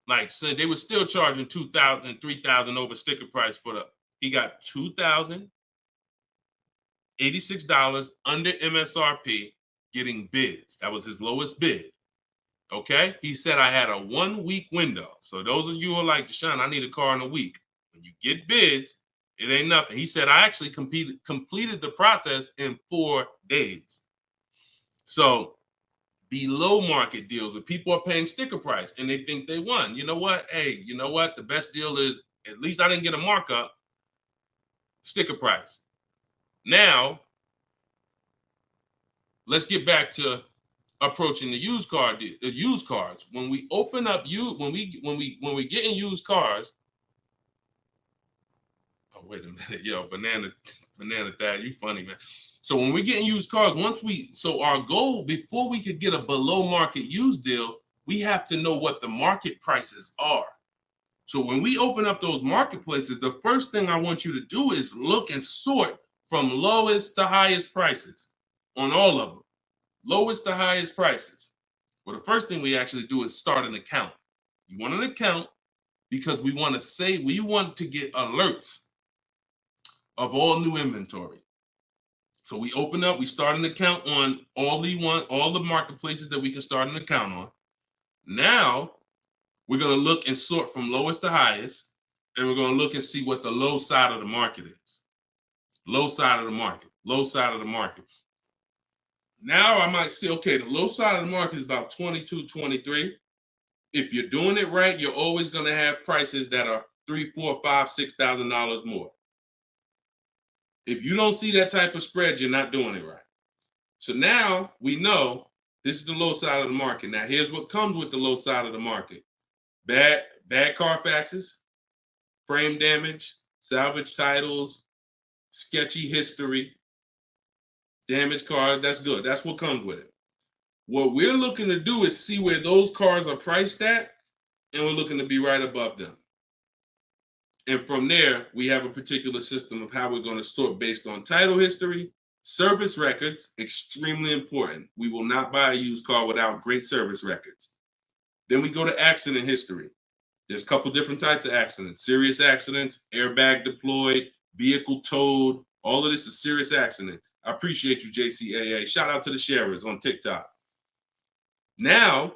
Like, so they were still charging $2,000, $3,000 over sticker price for the, he got $2,086 under MSRP getting bids. That was his lowest bid. Okay? He said I had a 1-week window. So those of you who are like, Deshone, I need a car in a week. When you get bids, it ain't nothing. He said I actually completed the process in 4 days. So below market deals where people are paying sticker price and they think they won. You know what? Hey, you know what? The best deal is, at least I didn't get a markup, sticker price. Now, let's get back to approaching the used cars. When we open up when we get in used cars. Oh, wait a minute, yo, banana Thad, you funny, man. So when we get in used cars, so our goal before we could get a below market used deal, we have to know what the market prices are. So when we open up those marketplaces, the first thing I want you to do is look and sort from lowest to highest prices on all of them. Lowest to highest prices. Well, the first thing we actually do is start an account. You want an account because we want to get alerts of all new inventory. So we start an account on all the marketplaces that we can start an account on. Now we're going to look and sort from lowest to highest, and we're going to look and see what the low side of the market is. Low side of the market, low side of the market. Now I might say, okay, the low side of the market is about 22, 23. If you're doing it right, you're always going to have prices that are $3,000, $4,000, $5,000, $6,000 more. If you don't see that type of spread, you're not doing it right. So now we know this is the low side of the market. Now here's what comes with the low side of the market. Bad Carfaxes, frame damage, salvage titles, sketchy history, Damaged cars, that's good. That's what comes with it. What we're looking to do is see where those cars are priced at, and we're looking to be right above them. And from there, we have a particular system of how we're going to sort based on title history, service records, extremely important. We will not buy a used car without great service records. Then we go to accident history. There's a couple different types of accidents: serious accidents, airbag deployed, vehicle towed. All of this is serious accident. I appreciate you, JCAA. Shout out to the sharers on TikTok. Now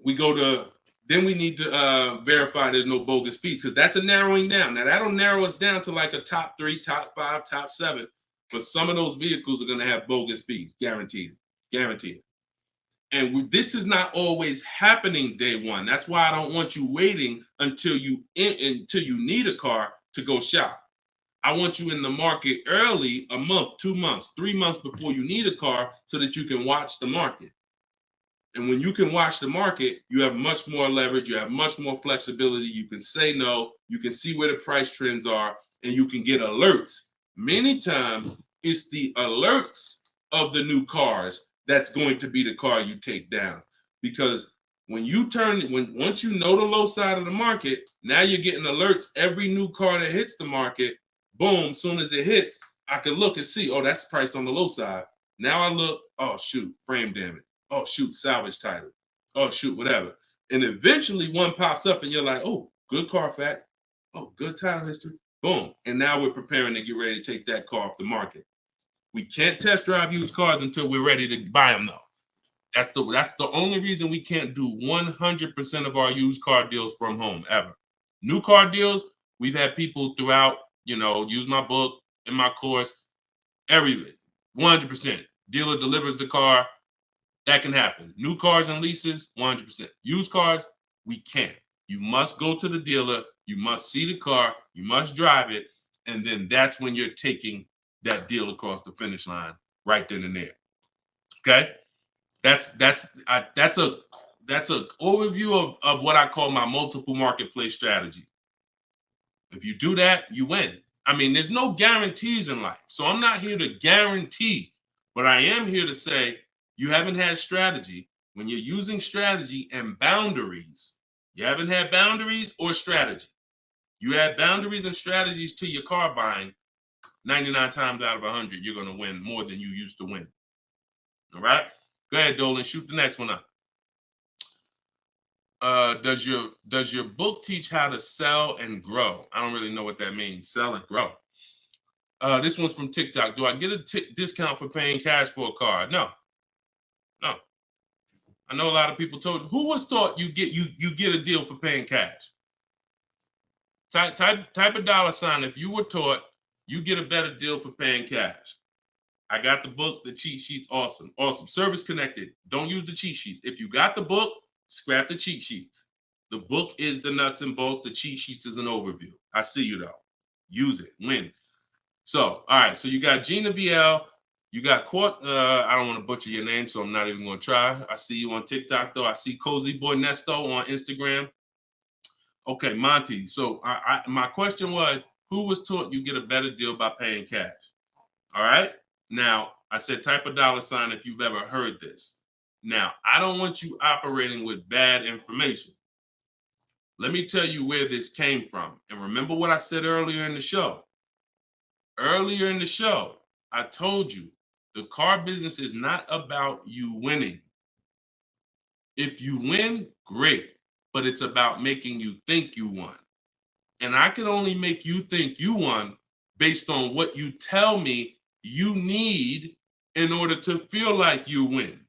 we go to, then we need to verify there's no bogus fees, because that's a narrowing down. Now that'll narrow us down to like a top 3, top 5, top 7. But some of those vehicles are going to have bogus fees, guaranteed. And this is not always happening day one. That's why I don't want you waiting until you need a car to go shop. I want you in the market early, a month, 2 months, 3 months before you need a car, so that you can watch the market. And when you can watch the market, you have much more leverage. You have much more flexibility. You can say no. You can see where the price trends are, and you can get alerts. Many times, it's the alerts of the new cars that's going to be the car you take down. Because once you know the low side of the market, now you're getting alerts. Every new car that hits the market, boom, soon as it hits, I can look and see, oh, that's priced on the low side. Now I look, oh, shoot, frame damage. Oh, shoot, salvage title. Oh, shoot, whatever. And eventually one pops up and you're like, oh, good Carfax. Oh, good title history. Boom. And now we're preparing to get ready to take that car off the market. We can't test drive used cars until we're ready to buy them, though. That's the only reason we can't do 100% of our used car deals from home, ever. New car deals, we've had people throughout, use my book, in my course, 100%. Dealer delivers the car. That can happen. New cars and leases, 100%. Used cars, we can't. You must go to the dealer. You must see the car. You must drive it. And then that's when you're taking that deal across the finish line right then and there. Okay? That's a overview of what I call my multiple marketplace strategy. If you do that, you win. I mean, there's no guarantees in life. So I'm not here to guarantee, but I am here to say, you haven't had strategy. When you're using strategy and boundaries, you haven't had boundaries or strategy. You add boundaries and strategies to your car buying, 99 times out of 100, you're going to win more than you used to win. All right? Go ahead, Dolan. Shoot the next one up. Does your book teach how to sell and grow? I don't really know what that means. Sell and grow. This one's from TikTok. Do I get a discount for paying cash for a car? No. I know a lot of people told. Who was taught you get a deal for paying cash? Type a $sign if you were taught you get a better deal for paying cash. I got the book, the cheat sheets, awesome. Service connected. Don't use the cheat sheet. If you got the book, scrap the cheat sheets. The book is the nuts and bolts. The cheat sheets is an overview. I see you though. Use it. Win. So, all right. So you got Gina VL. You got I don't want to butcher your name, so I'm not even going to try. I see you on TikTok, though. I see Cozy Boy Nesto on Instagram. Okay, Monty. So my question was, who was taught you get a better deal by paying cash? All right. Now, I said type a $sign if you've ever heard this. Now, I don't want you operating with bad information. Let me tell you where this came from. And remember what I said earlier in the show. Earlier in the show, I told you, the car business is not about you winning. If you win, great, but it's about making you think you won. And I can only make you think you won based on what you tell me you need in order to feel like you win.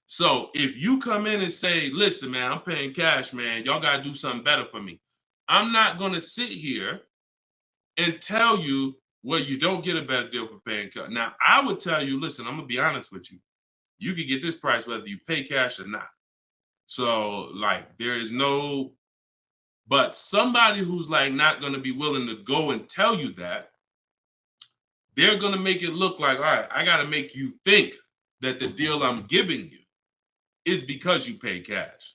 So if you come in and say, listen, man, I'm paying cash, man, y'all got to do something better for me. I'm not going to sit here and tell you, well, you don't get a better deal for paying cash. Now, I would tell you, listen, I'm going to be honest with you. You can get this price whether you pay cash or not. So, like, there is no, but somebody who's like not going to be willing to go and tell you that, they're going to make it look like, all right, I got to make you think that the deal I'm giving you is because you pay cash.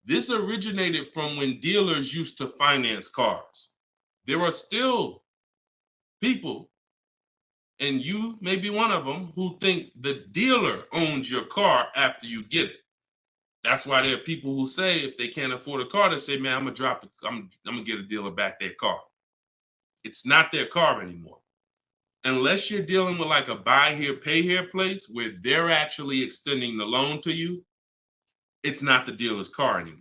This originated from when dealers used to finance cars. There are still people And you may be one of them who think the dealer owns your car after you get it. That's why there are people who say if they can't afford a car, they say, man, I'm gonna get a dealer back their car. It's not their car anymore. Unless you're dealing with like a buy here, pay here place where they're actually extending the loan to you, it's not the dealer's car anymore.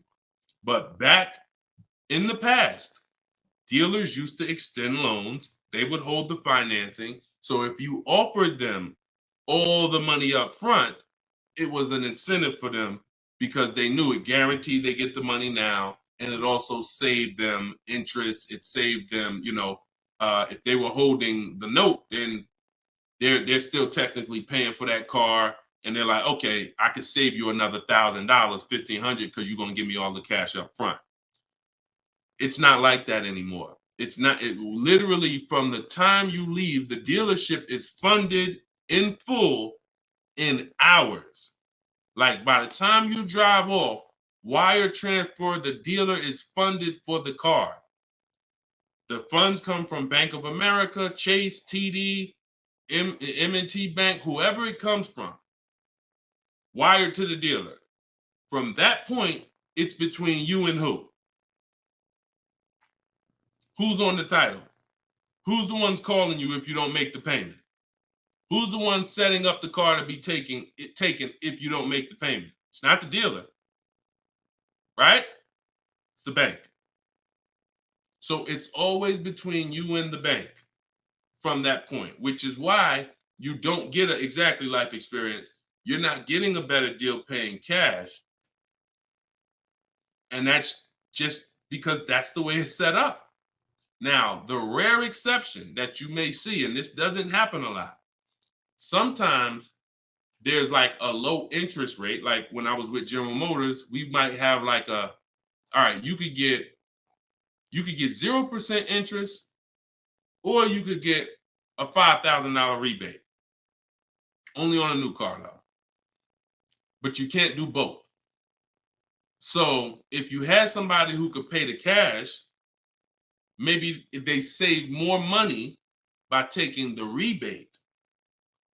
But back in the past, dealers used to extend loans. They would hold the financing. So if you offered them all the money up front, it was an incentive for them because they knew it guaranteed they get the money now. And it also saved them interest. It saved them, if they were holding the note, then they're still technically paying for that car. And they're like, okay, I could save you another $1,000, $1,500 because you're going to give me all the cash up front. It's not like that anymore. It's not. Literally from the time you leave, the dealership is funded in full in hours. Like by the time you drive off, wire transfer, the dealer is funded for the car. The funds come from Bank of America, Chase, TD, M&T Bank, whoever it comes from, wired to the dealer. From that point, it's between you and who? Who's on the title? Who's the ones calling you if you don't make the payment? Who's the one setting up the car to be taken if you don't make the payment? It's not the dealer, right? It's the bank. So it's always between you and the bank from that point, which is why you don't get an exactly life experience. You're not getting a better deal paying cash. And that's just because that's the way it's set up. Now, the rare exception that you may see, and this doesn't happen a lot, sometimes there's like a low interest rate. Like when I was with General Motors, we might have like all right, you could get 0% interest, or you could get a $5,000 rebate. Only on a new car though. But you can't do both. So if you had somebody who could pay the cash, maybe if they save more money by taking the rebate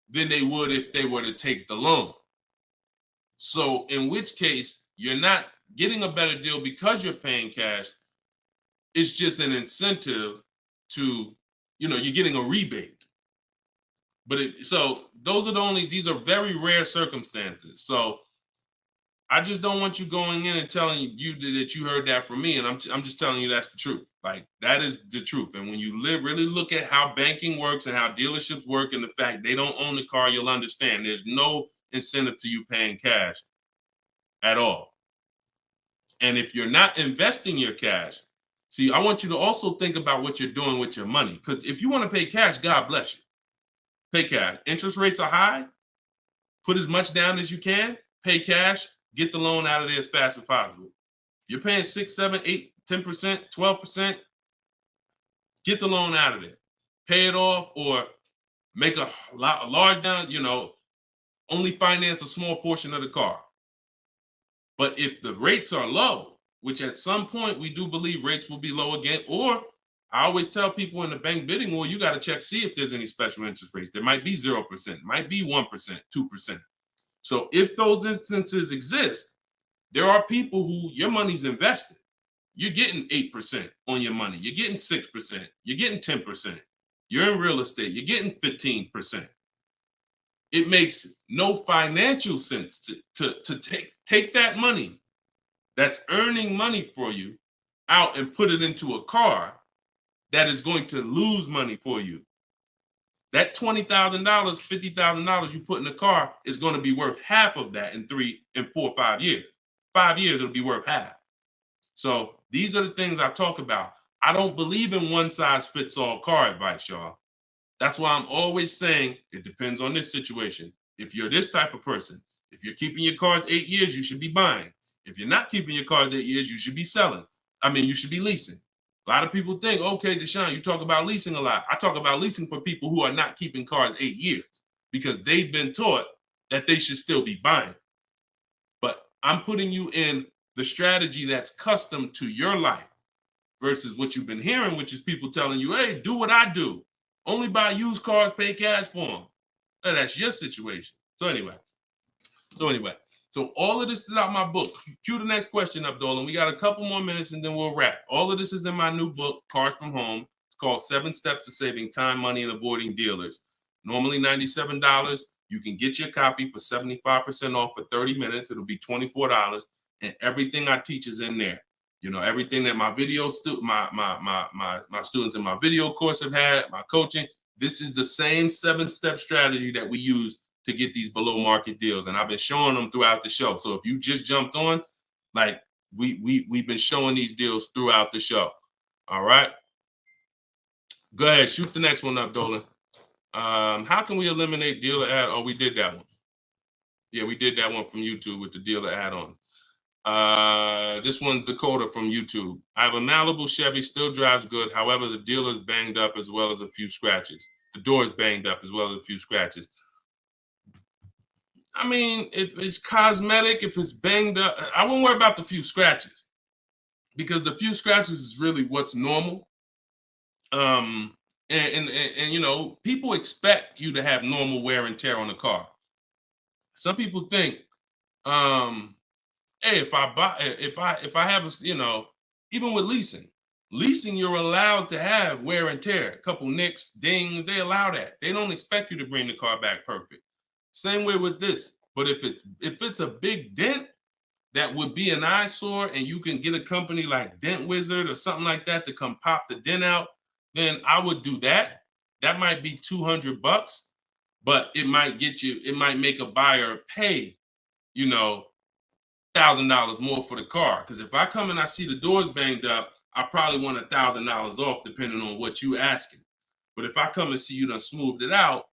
than they would if they were to take the loan. So in which case, you're not getting a better deal because you're paying cash. It's just an incentive to, you're getting a rebate. But so those are these are very rare circumstances. So I just don't want you going in and telling you that you heard that from me. And I'm just telling you that's the truth. Like that is the truth. And when you really look at how banking works and how dealerships work and the fact they don't own the car, you'll understand there's no incentive to you paying cash at all. And if you're not investing your cash, see, I want you to also think about what you're doing with your money. Because if you want to pay cash, God bless you. Pay cash. Interest rates are high. Put as much down as you can. Pay cash. Get the loan out of there as fast as possible. You're paying 6, 7, 8, 10%, 12%. Get the loan out of there. Pay it off or make a large down, only finance a small portion of the car. But if the rates are low, which at some point we do believe rates will be low again, or I always tell people in the bank bidding war, you got to check, see if there's any special interest rates. There might be 0%, might be 1%, 2%. So if those instances exist, there are people who your money's invested. You're getting 8% on your money. You're getting 6%. You're getting 10%. You're in real estate. You're getting 15%. It makes no financial sense to take that money that's earning money for you out and put it into a car that is going to lose money for you. That $20,000, $50,000 you put in the car is going to be worth half of that in 3 and 4, 5 years. 5 years, it'll be worth half. So these are the things I talk about. I don't believe in one size fits all car advice, y'all. That's why I'm always saying it depends on this situation. If you're this type of person, if you're keeping your cars 8 years, you should be buying. If you're not keeping your cars 8 years, you should be selling. You should be leasing. A lot of people think, okay, Deshone, you talk about leasing a lot. I talk about leasing for people who are not keeping cars 8 years because they've been taught that they should still be buying. But I'm putting you in the strategy that's custom to your life versus what you've been hearing, which is people telling you, hey, do what I do. Only buy used cars, pay cash for them. Now, that's your situation. So anyway, so all of this is out my book. Cue the next question up, Dolan. We got a couple more minutes and then we'll wrap. All of this is in my new book, Cars from Home. It's called 7 Steps to Saving Time, Money, and Avoiding Dealers. Normally $97. You can get your copy for 75% off for 30 minutes. It'll be $24. And everything I teach is in there. You know, everything that my my students in my video course have had, my coaching. This is the same 7-step strategy that we use to get these below market deals. And I've been showing them throughout the show. So if you just jumped on, like we've been showing these deals throughout the show. All right. Go ahead, shoot the next one up, Dolan. How can we eliminate dealer ad? Oh, we did that one. Yeah, we did that one from YouTube with the dealer add-on. This one's Dakota from YouTube. I have a Malibu Chevy, still drives good. However, the dealer's banged up as well as a few scratches. The door's banged up as well as a few scratches. I mean, if it's cosmetic, if it's banged up, I wouldn't worry about the few scratches because the few scratches is really what's normal. And you know, people expect you to have normal wear and tear on the car. Some people think, hey, if I have a, you know, even with leasing, you're allowed to have wear and tear, a couple nicks, dings, they allow that. They don't expect you to bring the car back perfect. Same way with this. But if it's a big dent that would be an eyesore and you can get a company like Dent Wizard or something like that to come pop the dent out, then I would do that. That might be $200, but it might make a buyer pay, you know, $1,000 more for the car. Because if I come and I see the doors banged up, I probably want $1,000 off depending on what you asking. But if I come and see you done smoothed it out,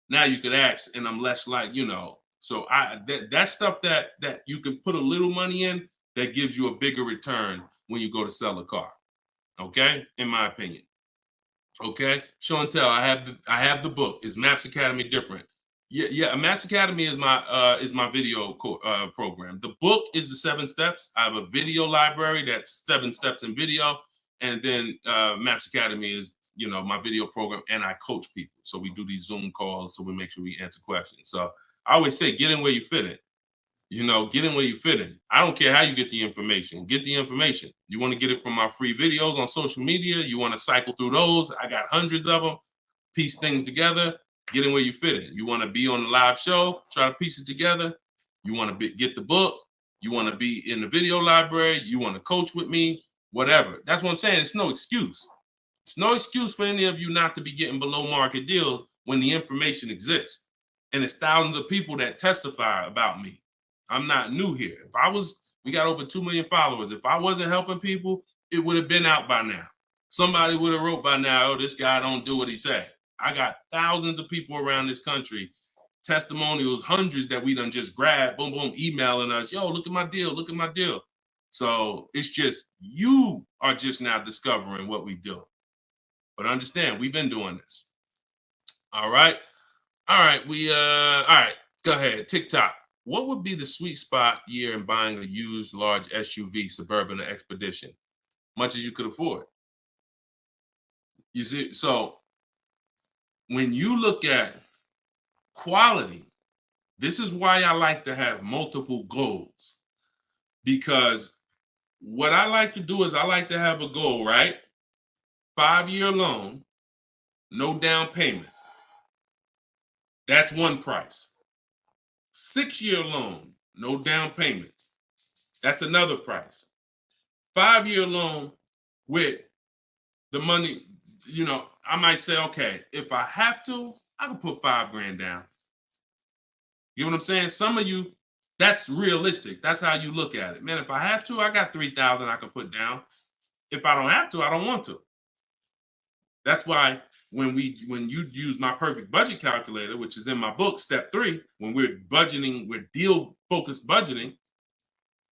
now you could ask, and I'm less like, you know. So that stuff that you can put a little money in that gives you a bigger return when you go to sell a car. Okay, in my opinion. Okay, show and tell. I have the book. Is Maps Academy different? Yeah. Maps Academy is my video program. The book is the 7 steps. I have a video library that's 7 steps in video, and then Maps Academy is, you know, my video program, and I coach people. So we do these Zoom calls, so we make sure we answer questions. So I always say, get in where you fit in. You know, get in where you fit in. I don't care how you get the information. Get the information. You want to get it from my free videos on social media. You want to cycle through those. I got hundreds of them. Piece things together. Get in where you fit in. You want to be on the live show. Try to piece it together. You want to get the book. You want to be in the video library. You want to coach with me. Whatever. That's what I'm saying. It's no excuse. It's no excuse for any of you not to be getting below market deals when the information exists. And it's thousands of people that testify about me. I'm not new here. We got over 2 million followers. If I wasn't helping people, it would have been out by now. Somebody would have wrote by now, oh, this guy don't do what he said. I got thousands of people around this country, testimonials, hundreds that we done just grabbed, boom, boom, emailing us, yo, look at my deal, look at my deal. So it's just, you are just now discovering what we do. But understand, we've been doing this. All right. All right. All right. Go ahead. TikTok. What would be the sweet spot year in buying a used large SUV, Suburban, or Expedition? Much as you could afford. You see, so when you look at quality, this is why I like to have multiple goals. Because what I like to do is I like to have a goal, right? 5-year loan, no down payment. That's one price. 6-year loan, no down payment. That's another price. 5-year loan with the money, you know, I might say, okay, if I have to, I can put $5,000 down. You know what I'm saying? Some of you, that's realistic. That's how you look at it. Man, if I have to, I got $3,000 I can put down. If I don't have to, I don't want to. That's why when you use my perfect budget calculator, which is in my book, step 3, when we're budgeting, we're deal focused budgeting.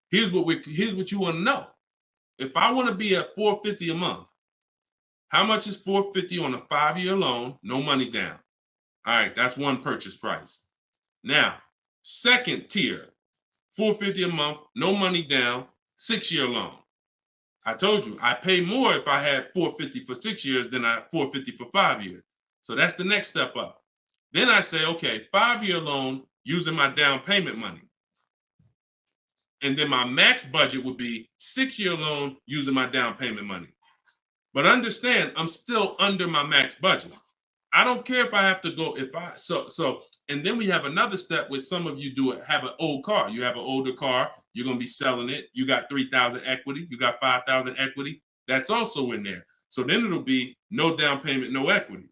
Here's what you want to know. If I want to be at $450 a month, how much is $450 on a 5-year loan? No money down. All right, that's one purchase price. Now, second tier, $450 a month, no money down, 6-year loan. I told you I pay more if I had $450 for 6 years than I $450 for 5 years. So that's the next step up. Then I say, okay, 5-year loan using my down payment money. And then my max budget would be 6-year loan using my down payment money. But understand, I'm still under my max budget. I don't care if I have to go, and then we have another step where some of you have an old car. You have an older car, you're going to be selling it. You got 3,000 equity, you got 5,000 equity. That's also in there. So then it'll be no down payment, no equity.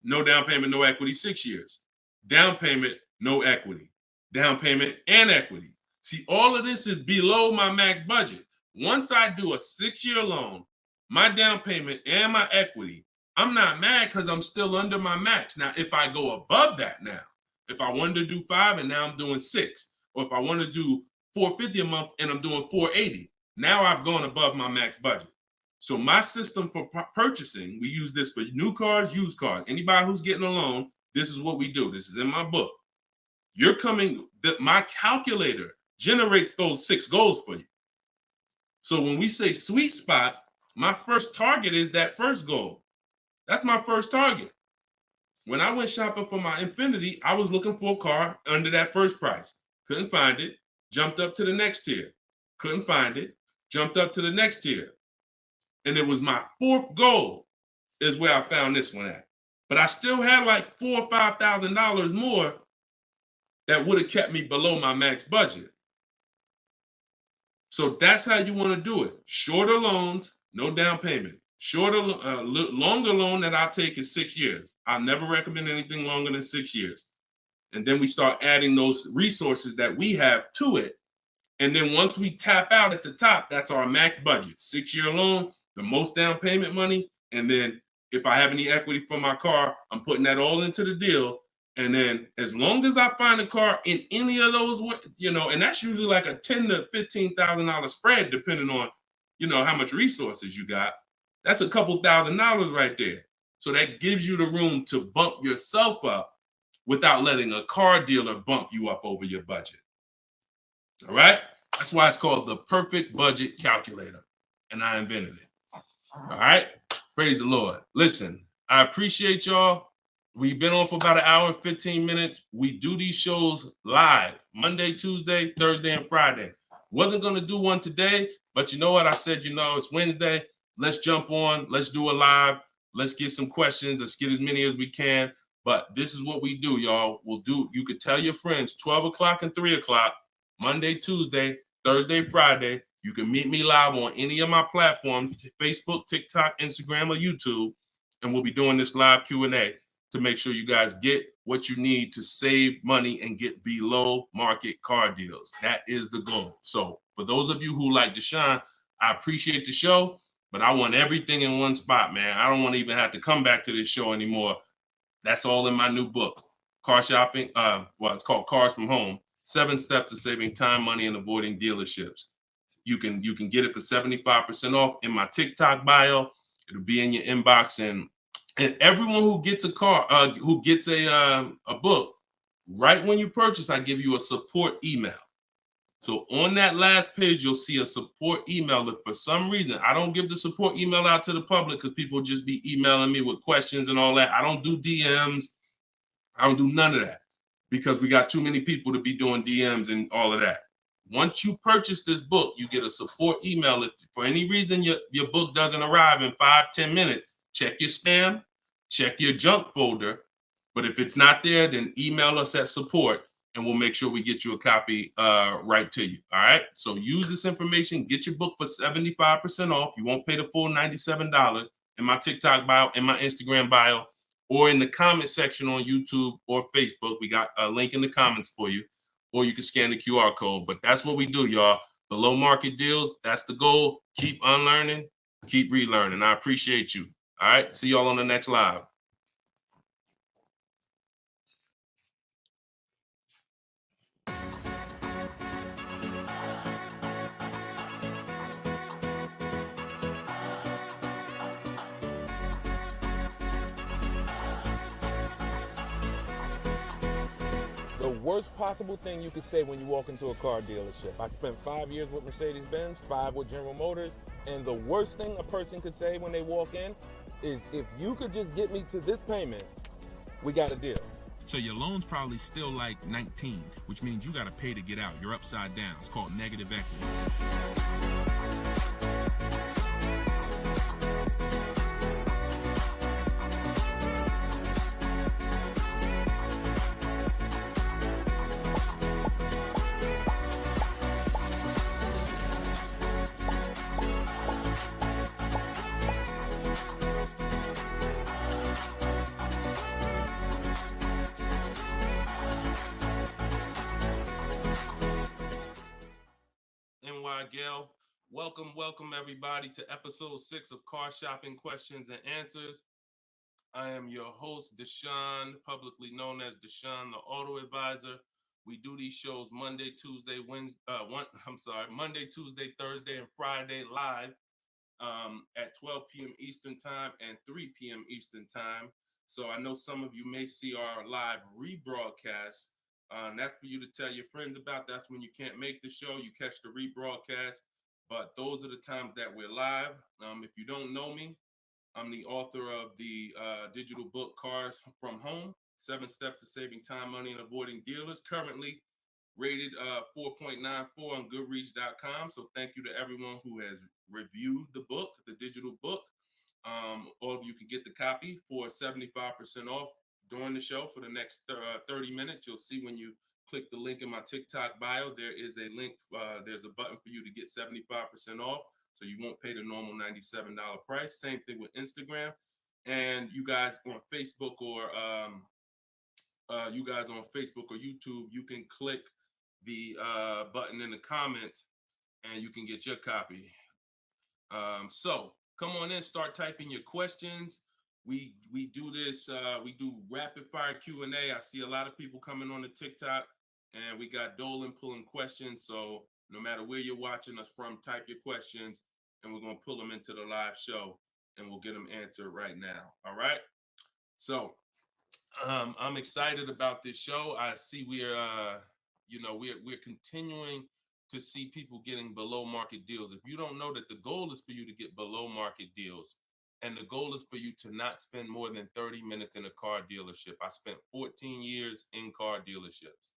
No down payment, no equity, 6 years. Down payment, no equity. Down payment and equity. See, all of this is below my max budget. Once I do a 6-year loan, my down payment and my equity, I'm not mad because I'm still under my max. Now, if I go above that now, if I wanted to do 5 and now I'm doing 6, or if I want to do $450 a month and I'm doing $480, now I've gone above my max budget. So my system for purchasing, we use this for new cars, used cars. Anybody who's getting a loan, this is what we do. This is in my book. My calculator generates those 6 goals for you. So when we say sweet spot, my first target is that first goal. That's my first target. When I went shopping for my Infiniti, I was looking for a car under that first price. Couldn't find it. Jumped up to the next tier. Couldn't find it. Jumped up to the next tier. And it was my 4th goal is where I found this one at. But I still had like $4,000 or $5,000 more that would have kept me below my max budget. So that's how you want to do it. Shorter loans, no down payment. Longer loan that I'll take is 6 years. I'll never recommend anything longer than 6 years. And then we start adding those resources that we have to it. And then once we tap out at the top, that's our max budget. 6-year loan, the most down payment money. And then if I have any equity from my car, I'm putting that all into the deal. And then as long as I find a car in any of those, and that's usually like a $10,000 to $15,000 spread, depending on, how much resources you got. That's a couple $1,000s right there. So that gives you the room to bump yourself up without letting a car dealer bump you up over your budget. All right? That's why it's called the perfect budget calculator. And I invented it. All right? Praise the Lord. Listen, I appreciate y'all. We've been on for about an hour and 15 minutes. We do these shows live Monday, Tuesday, Thursday, and Friday. Wasn't going to do one today, but you know what? I said, it's Wednesday. Let's jump on. Let's do a live. Let's get some questions. Let's get as many as we can. But this is what we do, y'all. You could tell your friends 12 o'clock and 3 o'clock, Monday, Tuesday, Thursday, Friday. You can meet me live on any of my platforms, Facebook, TikTok, Instagram, or YouTube. And we'll be doing this live Q&A to make sure you guys get what you need to save money and get below market car deals. That is the goal. So for those of you who like Deshone, I appreciate the show, but I want everything in one spot, man. I don't want to even have to come back to this show anymore. That's all in my new book, Car Shopping. It's called Cars from Home, 7 Steps to Saving Time, Money, and Avoiding Dealerships. You can get it for 75% off in my TikTok bio. It'll be in your inbox, and everyone who gets a car, who gets a book, right when you purchase, I give you a support email. So on that last page, you'll see a support email. If for some reason I don't give the support email out to the public because people just be emailing me with questions and all that. I don't do DMs. I don't do none of that because we got too many people to be doing DMs and all of that. Once you purchase this book, you get a support email. If for any reason your book doesn't arrive in 5-10 minutes, check your spam, check your junk folder. But if it's not there, then email us at support and we'll make sure we get you a copy right to you. All right. So use this information, get your book for 75% off. You won't pay the full $97 in my TikTok bio, in my Instagram bio, or in the comment section on YouTube or Facebook. We got a link in the comments for you, or you can scan the QR code. But that's what we do, y'all. Below market deals. That's the goal. Keep unlearning, keep relearning. I appreciate you. All right. See y'all on the next live. The worst possible thing you could say when you walk into a car dealership. I spent 5 years with Mercedes-Benz, 5 with General Motors, and the worst thing a person could say when they walk in is if you could just get me to this payment, we got a deal. So your loan's probably still like 19, which means you got to pay to get out. You're upside down. It's called negative equity. NY Gail, welcome everybody to episode 6 of Car Shopping Questions and Answers. I am your host, Deshone, publicly known as Deshone the Auto Advisor. We do these shows Monday, Tuesday, Thursday, and Friday live at 12 p.m. Eastern Time and 3 p.m. Eastern Time. So I know some of you may see our live rebroadcast. That's for you to tell your friends about. That's when you can't make the show, you catch the rebroadcast. But those are the times that we're live. If you don't know me, I'm the author of the digital book Cars from Home, 7 Steps to Saving Time, Money, and Avoiding Dealers, currently rated 4.94 on Goodreads.com. So thank you to everyone who has reviewed the book, the digital book. All of you can get the copy for 75% off during the show for the next 30 minutes. You'll see when you click the link in my TikTok bio, there is a link, there's a button for you to get 75% off. So you won't pay the normal $97 price. Same thing with Instagram. And you guys on Facebook or YouTube, you can click the button in the comments and you can get your copy. So come on in, start typing your questions. We do this, we do rapid fire Q&A. I see a lot of people coming on the TikTok, and we got Dolan pulling questions. So no matter where you're watching us from, type your questions and we're gonna pull them into the live show and we'll get them answered right now. All right. So I'm excited about this show. I see we're continuing to see people getting below market deals. If you don't know that the goal is for you to get below market deals, and the goal is for you to not spend more than 30 minutes in a car dealership. I spent 14 years in car dealerships.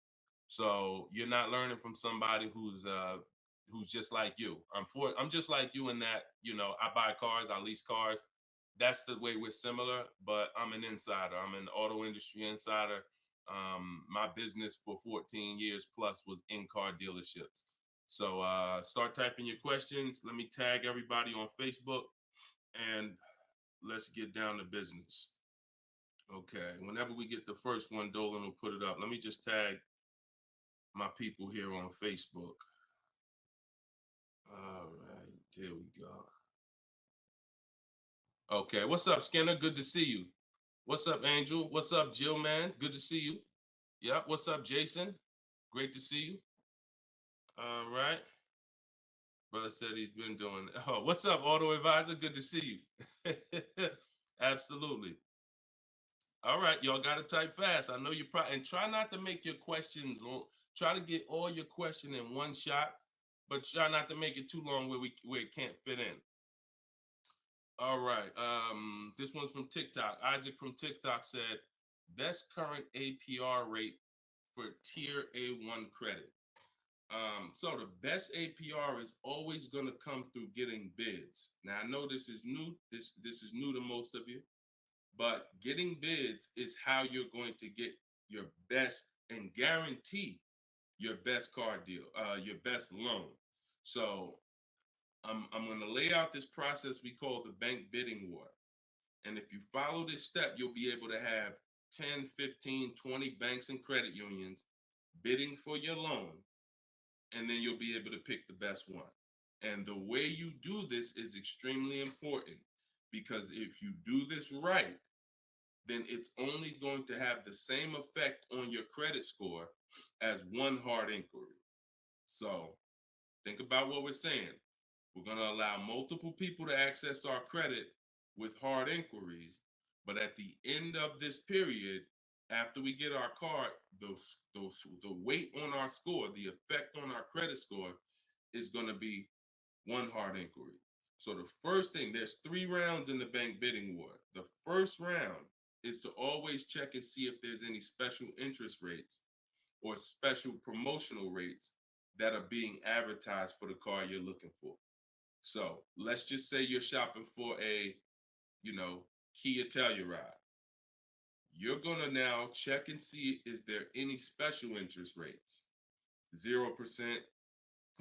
So you're not learning from somebody who's just like you. I'm just like you in that, I buy cars, I lease cars. That's the way we're similar, but I'm an insider. I'm an auto industry insider. My business for 14 years plus was in car dealerships. So start typing your questions. Let me tag everybody on Facebook and let's get down to business. Okay, whenever we get the first one, Dolan will put it up. Let me just tag my people here on Facebook. All right, there we go. Okay, what's up, Skinner? Good to see you. What's up, Angel? What's up, Jill, man? Good to see you. Yep, what's up, Jason? Great to see you. All right. Brother said he's been doing it. Oh, what's up, Auto Advisor? Good to see you. Absolutely. All right, y'all got to type fast. I know you probably, and try not to make your questions long. Try to get all your question in one shot, but try not to make it too long where it can't fit in. All right, this one's from TikTok. Isaac from TikTok said, best current APR rate for tier A1 credit. So the best APR is always going to come through getting bids. Now I know this is new. This is new to most of you. But getting bids is how you're going to get your best and guarantee your best car deal, your best loan. So I'm going to lay out this process we call the bank bidding war. And if you follow this step, you'll be able to have 10, 15, 20 banks and credit unions bidding for your loan. And then you'll be able to pick the best one. And the way you do this is extremely important, because if you do this right, then it's only going to have the same effect on your credit score as one hard inquiry. So think about what we're saying. We're going to allow multiple people to access our credit with hard inquiries, but at the end of this period, after we get our card, the weight on our score, the effect on our credit score is going to be one hard inquiry. So the first thing, there's 3 rounds in the bank bidding war. The first round is to always check and see if there's any special interest rates or special promotional rates that are being advertised for the car you're looking for. So let's just say you're shopping for a, Kia Telluride. You're gonna now check and see, is there any special interest rates? 0%,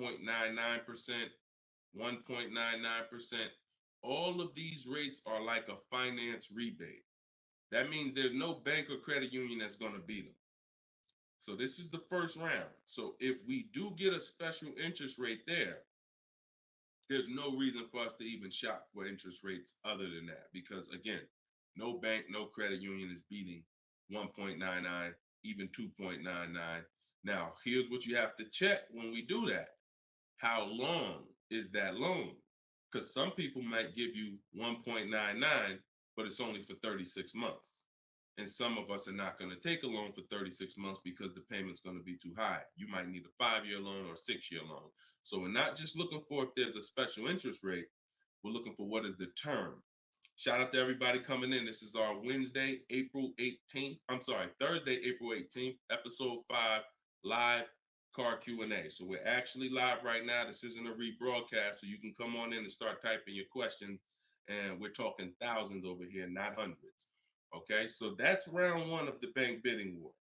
0.99%, 1.99%. All of these rates are like a finance rebate. That means there's no bank or credit union that's going to beat them. So this is the first round. So if we do get a special interest rate there's no reason for us to even shop for interest rates other than that. Because again, no bank, no credit union is beating 1.99, even 2.99. Now, here's what you have to check when we do that. How long is that loan? Because some people might give you 1.99, but it's only for 36 months. And some of us are not going to take a loan for 36 months because the payment's going to be too high. You might need a 5-year loan or a 6-year loan. So we're not just looking for if there's a special interest rate, we're looking for what is the term. Shout out to everybody coming in. This is our Thursday, April 18th, episode 5, live car Q&A. So we're actually live right now. This isn't a rebroadcast, so you can come on in and start typing your questions. And we're talking thousands over here, not hundreds. Okay, so that's round 1 of the bank bidding war.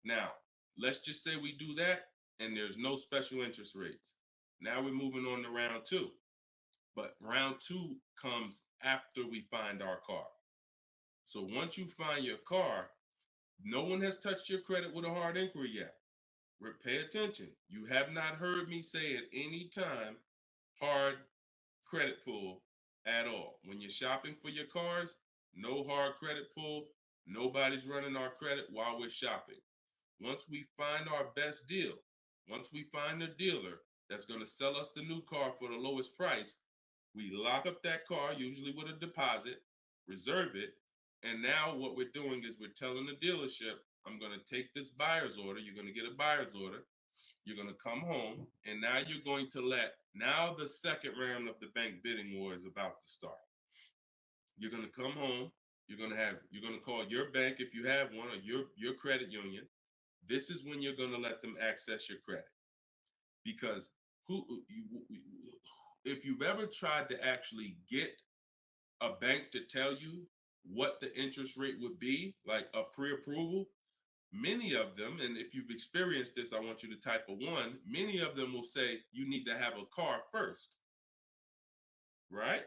Now, let's just say we do that and there's no special interest rates. Now we're moving on to round 2. But round 2 comes after we find our car. So once you find your car, no one has touched your credit with a hard inquiry yet. Pay attention. You have not heard me say at any time hard credit pull at all. When you're shopping for your cars, no hard credit pull. Nobody's running our credit while we're shopping. Once we find our best deal, once we find a dealer that's going to sell us the new car for the lowest price, we lock up that car, usually with a deposit, reserve it. And now what we're doing is we're telling the dealership, I'm going to take this buyer's order. You're going to get a buyer's order. You're going to come home. And now you're going to now the second round of the bank bidding war is about to start. You're going to come home. You're going to call your bank if you have one, or your credit union. This is when you're going to let them access your credit. Because if you've ever tried to actually get a bank to tell you what the interest rate would be, like a pre-approval, many of them, and if you've experienced this, I want you to type a 1, many of them will say you need to have a car first, right?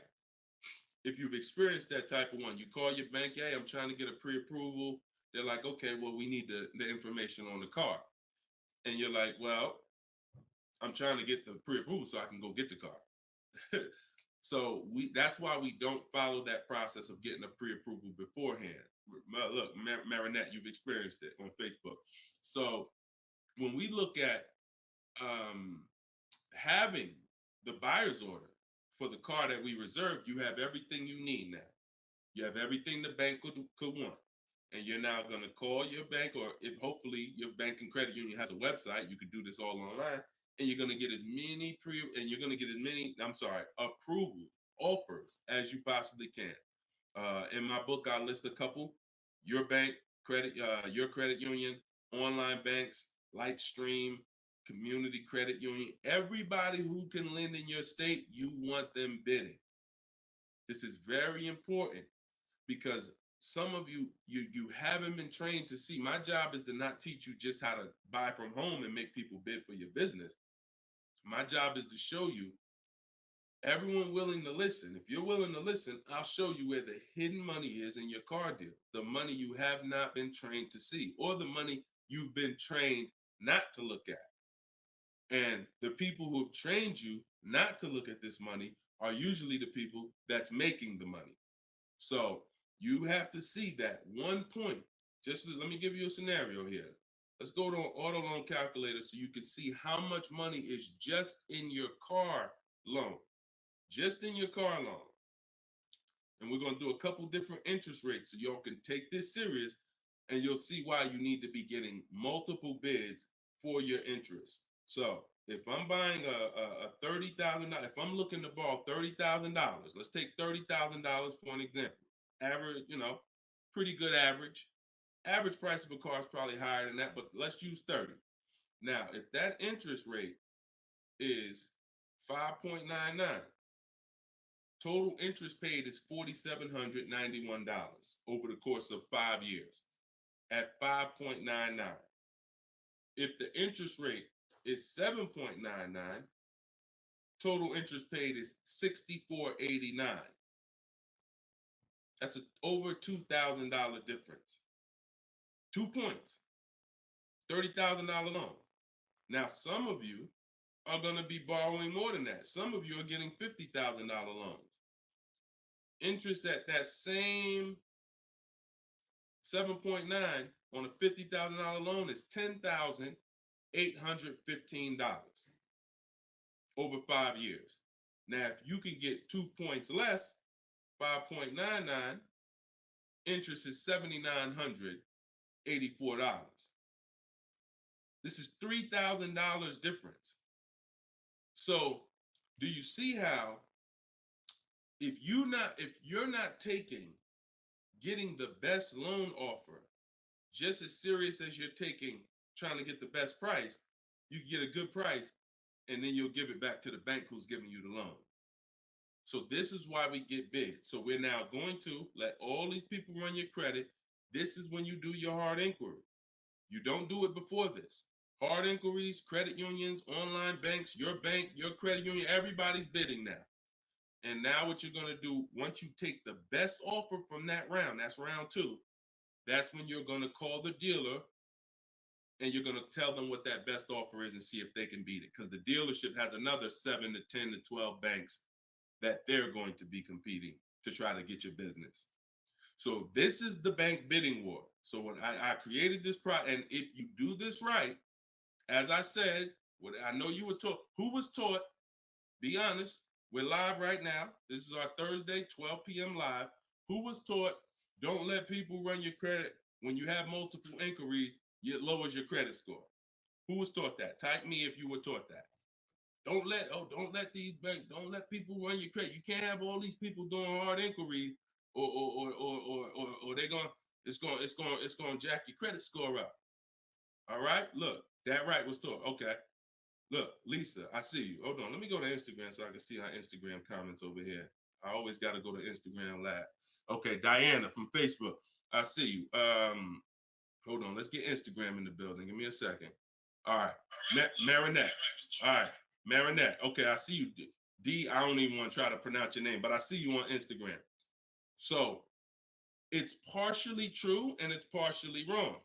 If you've experienced that type of 1, you call your bank, hey, I'm trying to get a pre-approval. They're like, okay, well, we need the information on the car. And you're like, well, I'm trying to get the pre-approval so I can go get the car. So that's why we don't follow that process of getting a pre-approval beforehand. Look, Marinette, you've experienced it on Facebook. So when we look at having the buyer's order for the car that we reserved, you have everything you need now. You have everything the bank could want. And you're now going to call your bank, or if hopefully your bank and credit union has a website, you could do this all online. And you're going to get as many approvals, offers as you possibly can. In my book, I list a couple: your bank, your credit union, online banks, Lightstream, community credit union. Everybody who can lend in your state, you want them bidding. This is very important because some of you haven't been trained to see. My job is to not teach you just how to buy from home and make people bid for your business. My job is to show you everyone willing to listen. If you're willing to listen, I'll show you where the hidden money is in your car deal. The money you have not been trained to see, or the money you've been trained not to look at. And the people who have trained you not to look at this money are usually the people that's making the money. So you have to see that one point. Let me give you a scenario here. Let's go to an auto loan calculator so you can see how much money is just in your car loan. Just in your car loan. And we're going to do a couple different interest rates so y'all can take this serious, and you'll see why you need to be getting multiple bids for your interest. So If I'm buying a $30,000, if I'm looking to borrow $30,000, let's take $30,000 for an example. Average, pretty good average. Average price of a car is probably higher than that, but let's use 30. Now, if that interest rate is 5.99, total interest paid is $4,791 over the course of 5 years at 5.99. If the interest rate is 7.99, total interest paid is $64.89. That's over $2,000 difference. 2 points, $30,000 loan. Now, some of you are going to be borrowing more than that. Some of you are getting $50,000 loans. Interest at that same 7.9 on a $50,000 loan is $10,815 over 5 years. Now, if you can get 2 points less, 5.99, interest is $7,984. This is $3,000 difference. So, do you see how if you're not taking getting the best loan offer just as serious as you're taking trying to get the best price, you get a good price and then you'll give it back to the bank who's giving you the loan. So this is why we get bid. So we're now going to let all these people run your credit. This is when you do your hard inquiry. You don't do it before this. Hard inquiries, credit unions, online banks, your bank, your credit union, everybody's bidding now. And now what you're going to do, once you take the best offer from that round, that's round 2, that's when you're going to call the dealer and you're going to tell them what that best offer is and see if they can beat it. Because the dealership has another 7 to 10 to 12 banks that they're going to be competing to try to get your business. So this is the bank bidding war. So when I created this product, and if you do this right, as I said, what I know you were taught, who was taught, be honest, we're live right now. This is our Thursday, 12 p.m. live. Who was taught, don't let people run your credit. When you have multiple inquiries, it lowers your credit score. Who was taught that? Type me if you were taught that. Don't let people run your credit. You can't have all these people doing hard inquiries, or it's gonna jack your credit score up. All right, look, that right was taught. Okay, look, Lisa, I see you. Hold on, let me go to Instagram so I can see our Instagram comments over here. I always got to go to Instagram Live. Okay, Diana from Facebook, I see you. Hold on, let's get Instagram in the building. Give me a second. All right, Marinette. All right, Marinette. Okay, I see you. D, I don't even want to try to pronounce your name, but I see you on Instagram. So it's partially true and it's partially wrong.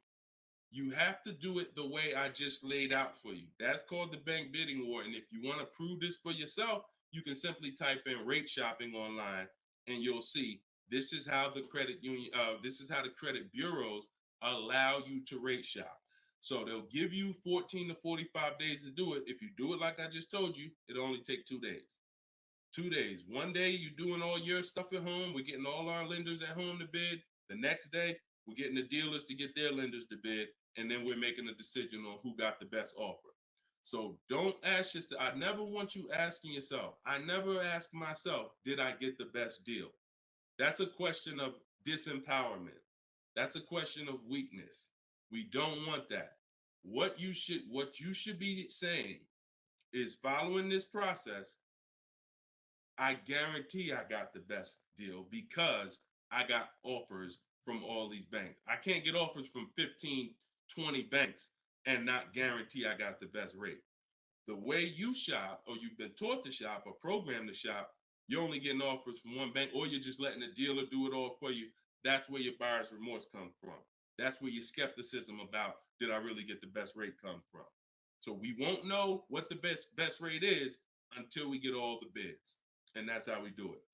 You have to do it the way I just laid out for you. That's called the bank bidding war. And if you want to prove this for yourself, you can simply type in rate shopping online and you'll see this is how the credit union, this is how the credit bureaus allow you to rate shop. So they'll give you 14 to 45 days to do it. If you do it like I just told you, it'll only take 2 days. 2 days. One day you're doing all your stuff at home. We're getting all our lenders at home to bid. The next day, we're getting the dealers to get their lenders to bid. And then we're making a decision on who got the best offer. So don't ask yourself. I never want you asking yourself. I never ask myself, did I get the best deal? That's a question of disempowerment. That's a question of weakness. We don't want that. What you should be saying is, following this process, I guarantee I got the best deal because I got offers from all these banks. I can't get offers from 15, 20 banks and not guarantee I got the best rate. The way you shop, or you've been taught to shop or programmed to shop, you're only getting offers from one bank, or you're just letting the dealer do it all for you. That's where your buyer's remorse comes from. That's where your skepticism about, did I really get the best rate, come from. So we won't know what the best rate is until we get all the bids. And that's how we do it.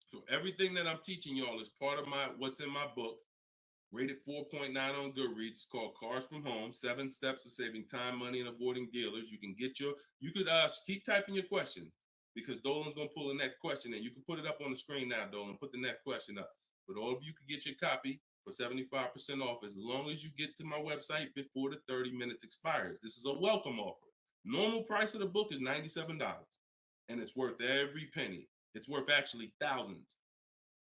So everything that I'm teaching y'all is part of what's in my book, rated 4.9 on Goodreads. It's called Cars from Home, 7 Steps to Saving Time, Money, and Avoiding Dealers. You could keep typing your questions, because Dolan's gonna pull the next question in. You can put it up on the screen now, Dolan. Put the next question up. But all of you can get your copy for 75% off as long as you get to my website before the 30 minutes expires. This is a welcome offer. Normal price of the book is $97, and it's worth every penny. It's worth actually thousands.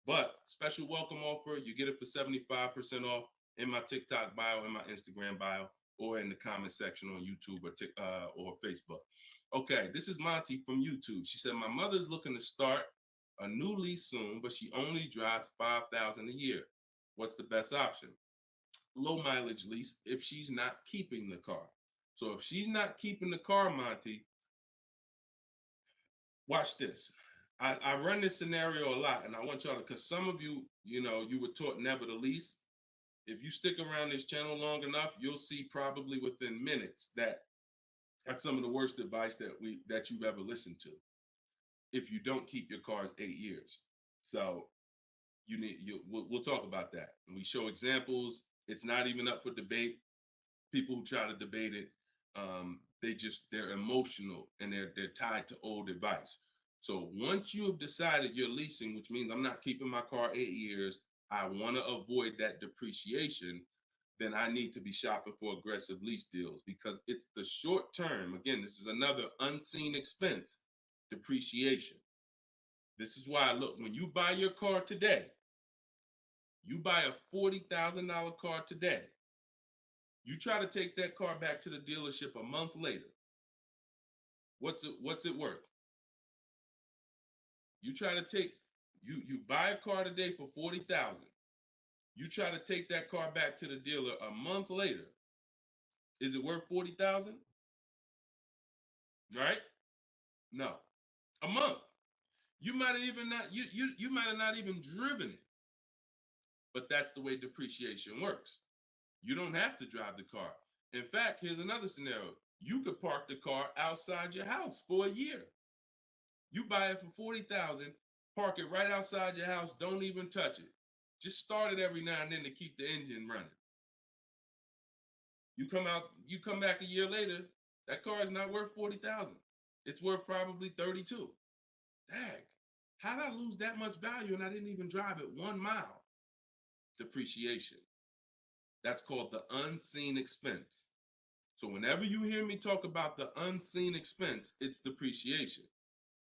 But special welcome offer, you get it for 75% off in my TikTok bio, in my Instagram bio, or in the comment section on YouTube or Facebook. Okay, this is Monty from YouTube. She said, my mother's looking to start a new lease soon, but she only drives 5,000 a year. What's the best option? Low mileage lease if she's not keeping the car. So if she's not keeping the car, Monty, watch this. I run this scenario a lot, and I want y'all to, because some of you, you were taught never to lease. If you stick around this channel long enough, you'll see probably within minutes that that's some of the worst advice that you've ever listened to. If you don't keep your cars 8 years, so we'll talk about that. And we show examples. It's not even up for debate. People who try to debate it, they're emotional and they're tied to old advice. So once you have decided you're leasing, which means I'm not keeping my car 8 years, I want to avoid that depreciation, then I need to be shopping for aggressive lease deals, because it's the short term. Again, this is another unseen expense, depreciation. This is why, look, when you buy your car today, you buy a $40,000 car today. You try to take that car back to the dealership a month later. What's it worth? You try to take you buy a car today for 40,000. You try to take that car back to the dealer a month later. Is it worth 40,000? Right? No. A month. You might have even not you might have not even driven it. But that's the way depreciation works. You don't have to drive the car. In fact, here's another scenario. You could park the car outside your house for a year. You buy it for 40,000, park it right outside your house, don't even touch it. Just start it every now and then to keep the engine running. You come back a year later, that car is not worth 40,000. It's worth probably 32. Dang, how did I lose that much value and I didn't even drive it 1 mile? Depreciation. That's called the unseen expense. So whenever you hear me talk about the unseen expense, it's depreciation.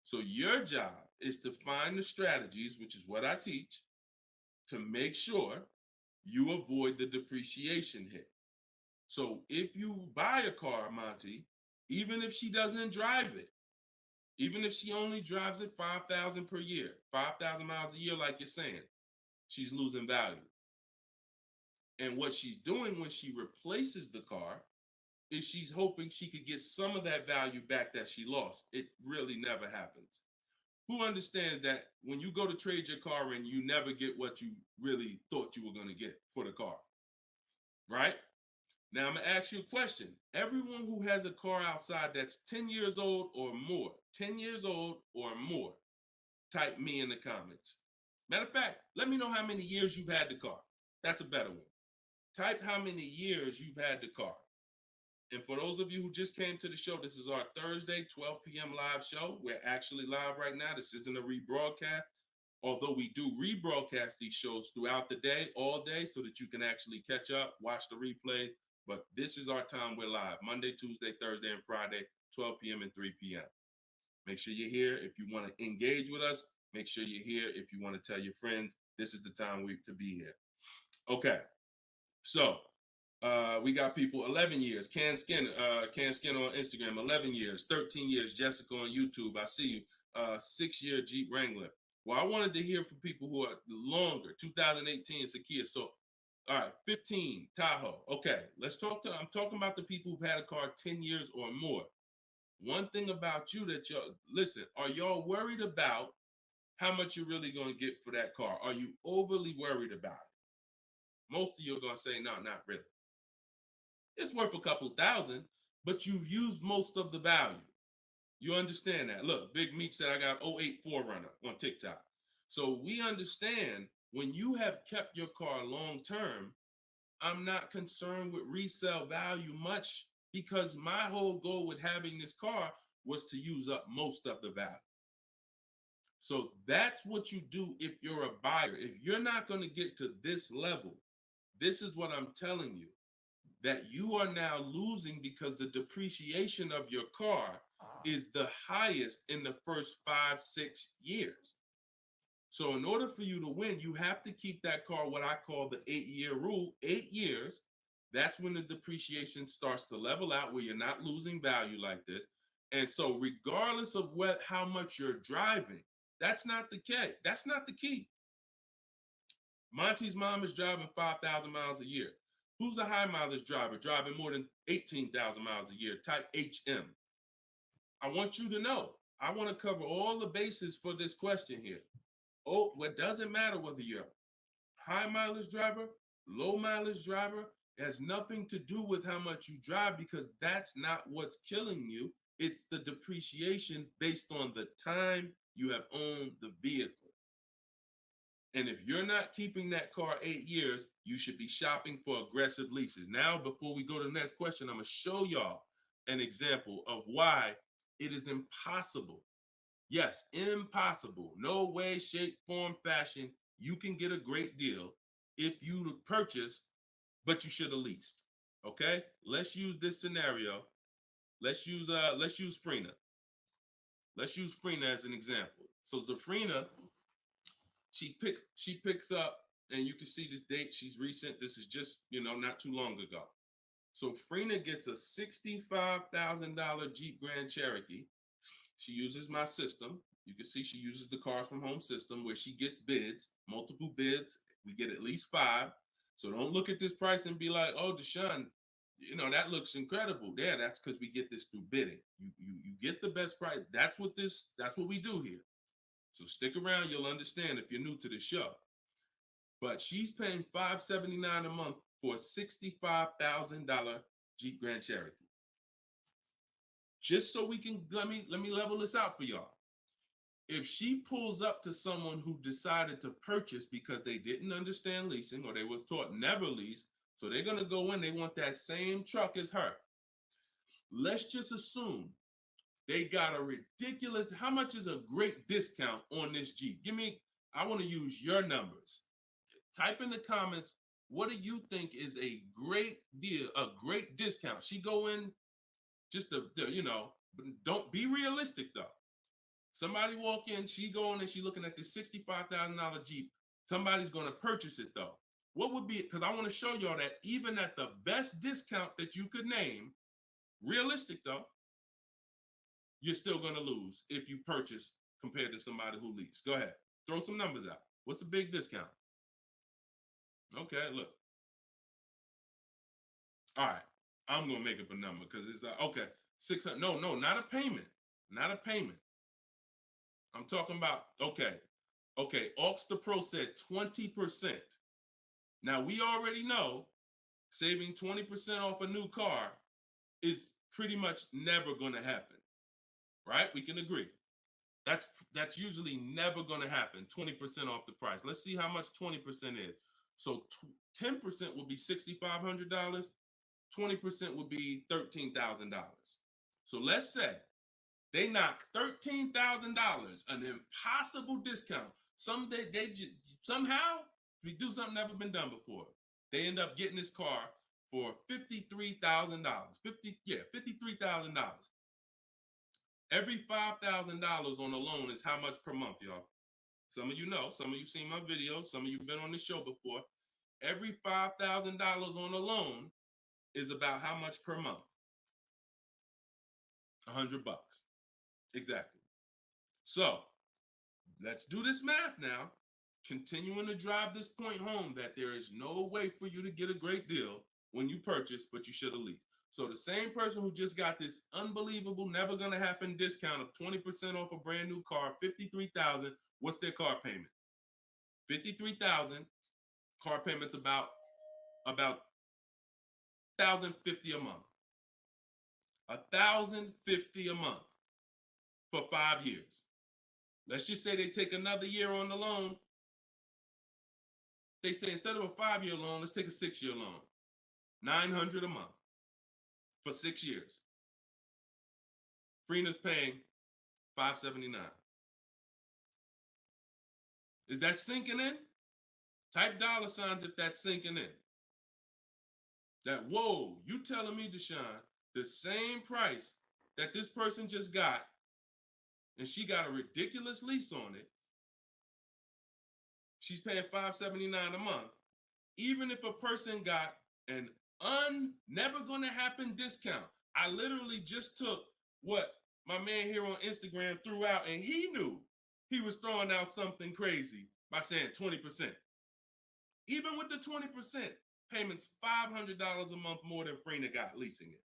So your job is to find the strategies, which is what I teach, to make sure you avoid the depreciation hit. So if you buy a car, Monty, even if she doesn't drive it, even if she only drives it 5,000 per year, 5,000 miles a year, like you're saying, she's losing value. And what she's doing when she replaces the car is she's hoping she could get some of that value back that she lost. It really never happens. Who understands that when you go to trade your car in, you never get what you really thought you were going to get for the car, right? Now, I'm going to ask you a question. Everyone who has a car outside that's 10 years old or more, 10 years old or more, type me in the comments. Matter of fact, let me know how many years you've had the car. That's a better one. Type how many years you've had the car. And for those of you who just came to the show, this is our Thursday, 12 p.m. live show. We're actually live right now. This isn't a rebroadcast, although we do rebroadcast these shows throughout the day, all day, so that you can actually catch up, watch the replay. But this is our time. We're live Monday, Tuesday, Thursday, and Friday, 12 p.m. and 3 p.m. Make sure you're here. If you want to engage with us, make sure you're here. If you want to tell your friends, this is the time to be here. Okay, so we got people 11 years. Can Skin on Instagram, 11 years, 13 years. Jessica on YouTube, I see you. 6-year Jeep Wrangler. Well, I wanted to hear from people who are longer. 2018 Sakia. So, all right, 15 Tahoe. Okay, I'm talking about the people who've had a car 10 years or more. One thing about you that listen, are y'all worried about how much you're really going to get for that car? Are you overly worried about it? Most of you are going to say, no, not really. It's worth a couple thousand, but you've used most of the value. You understand that? Look, Big Meek said I got 08 4Runner on TikTok. So we understand when you have kept your car long term, I'm not concerned with resale value much, because my whole goal with having this car was to use up most of the value. So that's what you do if you're a buyer. If you're not going to get to this level, this is what I'm telling you. that you are now losing because the depreciation of your car is the highest in the first 5-6 years. So in order for you to win, you have to keep that car, what I call the 8-year rule, 8 years. That's when the depreciation starts to level out, where you're not losing value like this. And so regardless of how much you're driving, that's not the key. That's not the key. Monty's mom is driving 5,000 miles a year. Who's a high mileage driver driving more than 18,000 miles a year? Type HM. I want you to know, I want to cover all the bases for this question here. Oh, what doesn't matter whether you're a high mileage driver, low mileage driver, it has nothing to do with how much you drive, because that's not what's killing you. It's the depreciation based on the time you have owned the vehicle. And if you're not keeping that car 8 years, you should be shopping for aggressive leases. Now, before we go to the next question, I'm going to show y'all an example of why it is impossible. Yes, impossible. No way, shape, form, fashion. You can get a great deal if you purchase, but you should have leased. Okay? Let's use this scenario. Let's use Frina. Let's use Frina as an example. So Zafrina, she picks up, and you can see this date. She's recent. This is just, not too long ago. So Frina gets a $65,000 Jeep Grand Cherokee. She uses my system. You can see she uses the Cars from Home system, where she gets bids, multiple bids. We get at least 5. So don't look at this price and be like, oh, Deshone, that looks incredible. Yeah, that's because we get this through bidding. You get the best price. That's what we do here. So stick around, you'll understand if you're new to the show. But she's paying $579 a month for a $65,000 Jeep Grand Cherokee. Just so we can, let me level this out for y'all. If she pulls up to someone who decided to purchase because they didn't understand leasing, or they was taught never lease, so they're going to go in, they want that same truck as her. Let's just assume they got a ridiculous, how much is a great discount on this Jeep? I want to use your numbers. Type in the comments, what do you think is a great deal, a great discount? She go in just don't be realistic though. Somebody walk in, she going and she looking at this $65,000 Jeep. Somebody's going to purchase it though. What would be, because I want to show y'all that even at the best discount that you could name, realistic though, you're still going to lose if you purchase compared to somebody who leased. Go ahead, throw some numbers out. What's a big discount? Okay, look. All right, I'm going to make up a number because it's like, okay, 600. No, not a payment. Not a payment. I'm talking about, okay, Aux the Pro said 20%. Now, we already know saving 20% off a new car is pretty much never going to happen, right? We can agree. That's usually never going to happen, 20% off the price. Let's see how much 20% is. So 10% would be $6,500. 20% would be $13,000. So let's say they knock $13,000, an impossible discount. Someday somehow we do something never been done before. They end up getting this car for $53,000. $53,000. Every $5,000 on a loan is how much per month, y'all? Some of you know, some of you seen my videos, some of you been on the show before. Every $5,000 on a loan is about how much per month? $100. Exactly. So let's do this math now. Continuing to drive this point home that there is no way for you to get a great deal when you purchase, but you should have leased. So the same person who just got this unbelievable, never gonna happen discount of 20% off a brand new car, $53,000, what's their car payment? $53,000, car payment's about $1,050 a month. $1,050 a month for 5 years. Let's just say they take another year on the loan. They say instead of a 5-year loan, let's take a 6-year loan. $900 a month for 6 years. Freena's paying $579. Is that sinking in? Type $ if that's sinking in. that, whoa, you telling me, Deshone, the same price that this person just got, and she got a ridiculous lease on it, she's paying $579 a month, even if a person got an never gonna happen discount. I literally just took what my man here on Instagram threw out, and he knew he was throwing out something crazy by saying 20%. Even with the 20%, payments $500 a month more than Frena got leasing it.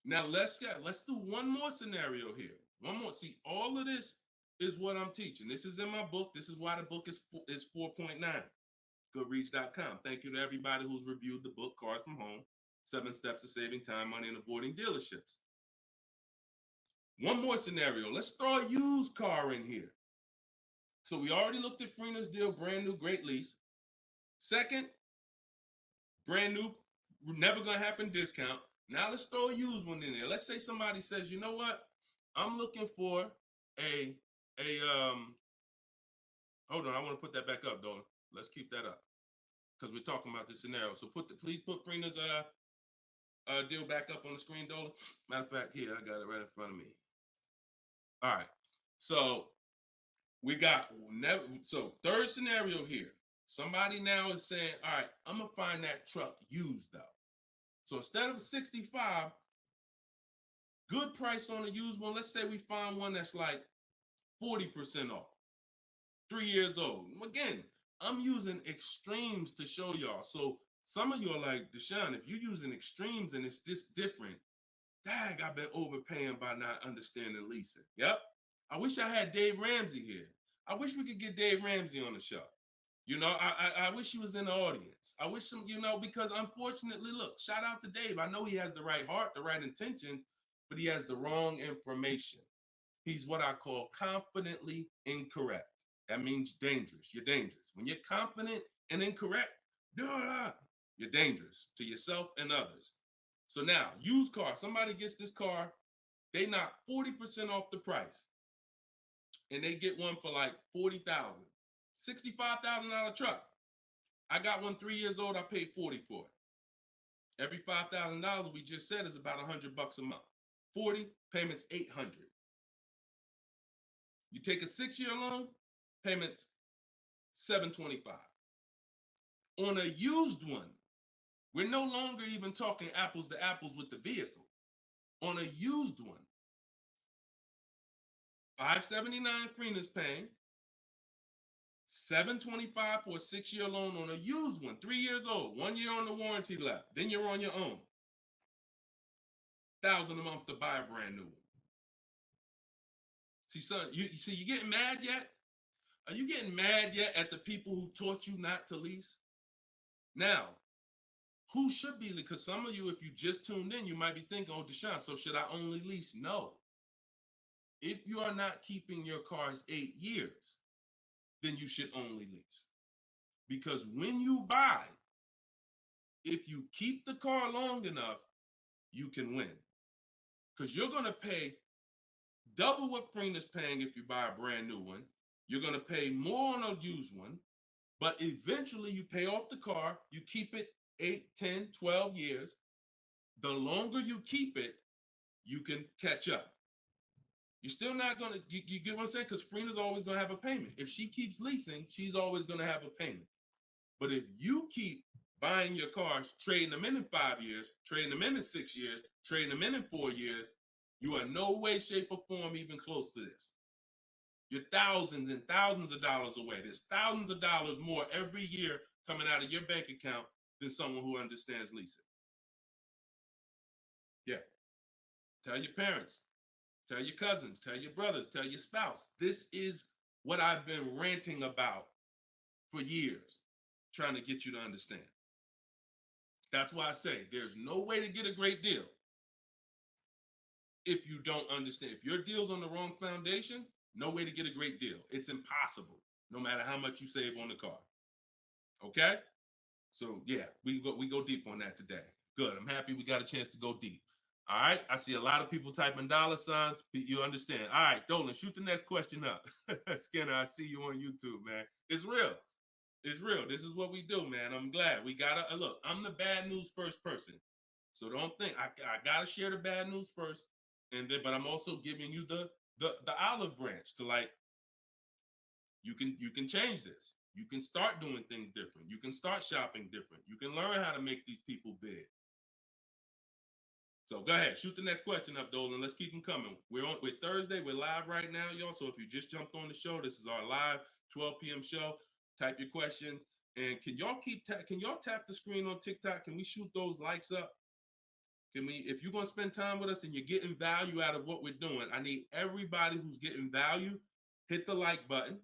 Now let's do one more scenario here. One more. See, all of this is what I'm teaching. This is in my book. This is why the book is 4.9. Goodreads.com. Thank you to everybody who's reviewed the book, Cars from Home, 7 Steps to Saving Time, Money, and Avoiding Dealerships. One more scenario. Let's throw a used car in here. So we already looked at Frena's deal, brand new, great lease. Second, brand new, never gonna happen discount. Now let's throw a used one in there. Let's say somebody says, you know what? I'm looking for a hold on, I want to put that back up, Dolan. Let's keep that up because we're talking about this scenario. So please put Frena's deal back up on the screen, Dolan. Matter of fact, here I got it right in front of me. All right. So we got third scenario here. Somebody now is saying, all right, I'm gonna find that truck used though. So instead of 65, good price on a used one. Let's say we find one that's like 40% off, 3 years old. Again, I'm using extremes to show y'all. So some of you are like, Deshone, if you're using extremes and it's this different, dang, I've been overpaying by not understanding leasing. Yep. I wish I had Dave Ramsey here. I wish we could get Dave Ramsey on the show. You know, I wish he was in the audience. I wish him, you know, because unfortunately, look, shout out to Dave. I know he has the right heart, the right intentions, but he has the wrong information. He's what I call confidently incorrect. That means dangerous. You're dangerous. When you're confident and incorrect, you're dangerous to yourself and others. So now, used car, somebody gets this car, they knock 40% off the price, and they get one for like $40,000. $65,000 truck. I got one 3 years old. I paid 40 for it. Every $5,000 we just said is about $100 a month. 40 payments, 800. You take a 6-year loan, payments 725. On a used one, we're no longer even talking apples to apples with the vehicle. On a used one, $579 Frena's paying, $725 for a 6-year loan on a used one, 3 years old, 1 year on the warranty left. Then you're on your own. $1,000 a month to buy a brand new one. See, son, you getting mad yet? Are you getting mad yet at the people who taught you not to lease? Now, who should be? Because some of you, if you just tuned in, you might be thinking, oh, Deshone, so should I only lease? No. If you are not keeping your cars 8 years, then you should only lease. Because when you buy, if you keep the car long enough, you can win. Because you're going to pay double what Frena's paying if you buy a brand new one. You're going to pay more on a used one, but eventually you pay off the car, you keep it 8, 10, 12 years. The longer you keep it, you can catch up. You're still not going to, you get what I'm saying? Because Frena's always going to have a payment. If she keeps leasing, she's always going to have a payment. But if you keep buying your cars, trading them in 5 years, trading them in 6 years, trading them in 4 years, you are no way, shape, or form even close to this. You're thousands and thousands of dollars away. There's thousands of dollars more every year coming out of your bank account than someone who understands leasing. Yeah. Tell your parents, tell your cousins, tell your brothers, tell your spouse. This is what I've been ranting about for years, trying to get you to understand. That's why I say there's no way to get a great deal if you don't understand. If your deal's on the wrong foundation, no way to get a great deal. It's impossible, no matter how much you save on the car. Okay? So yeah, we go deep on that today. Good. I'm happy we got a chance to go deep. All right. I see a lot of people typing $signs. You understand. All right, Dolan, shoot the next question up. Skinner, I see you on YouTube, man. It's real. It's real. This is what we do, man. I'm glad we gotta look. I'm the bad news first person, so don't think I gotta share the bad news first, and then but I'm also giving you the olive branch to like you can change this. You can start doing things different. You can start shopping different. You can learn how to make these people big. So go ahead, shoot the next question up, Dolan. Let's keep them coming. We're Thursday. We're live right now, y'all. So if you just jumped on the show, this is our live 12 p.m. show. Type your questions, and can y'all tap the screen on TikTok? Can we shoot those likes up? Can we? If you're gonna spend time with us and you're getting value out of what we're doing, I need everybody who's getting value hit the like button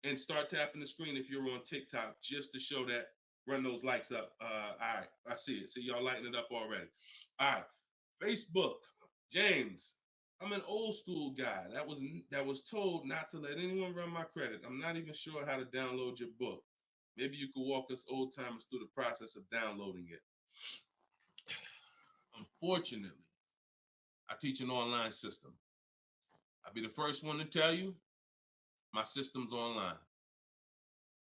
and start tapping the screen if you're on TikTok just to show that. Run those likes up. All right, I see it. See y'all lighting it up already. All right, Facebook, James. I'm an old school guy that was told not to let anyone run my credit. I'm not even sure how to download your book. Maybe you could walk us old timers through the process of downloading it. Unfortunately, I teach an online system. I'll be the first one to tell you my system's online.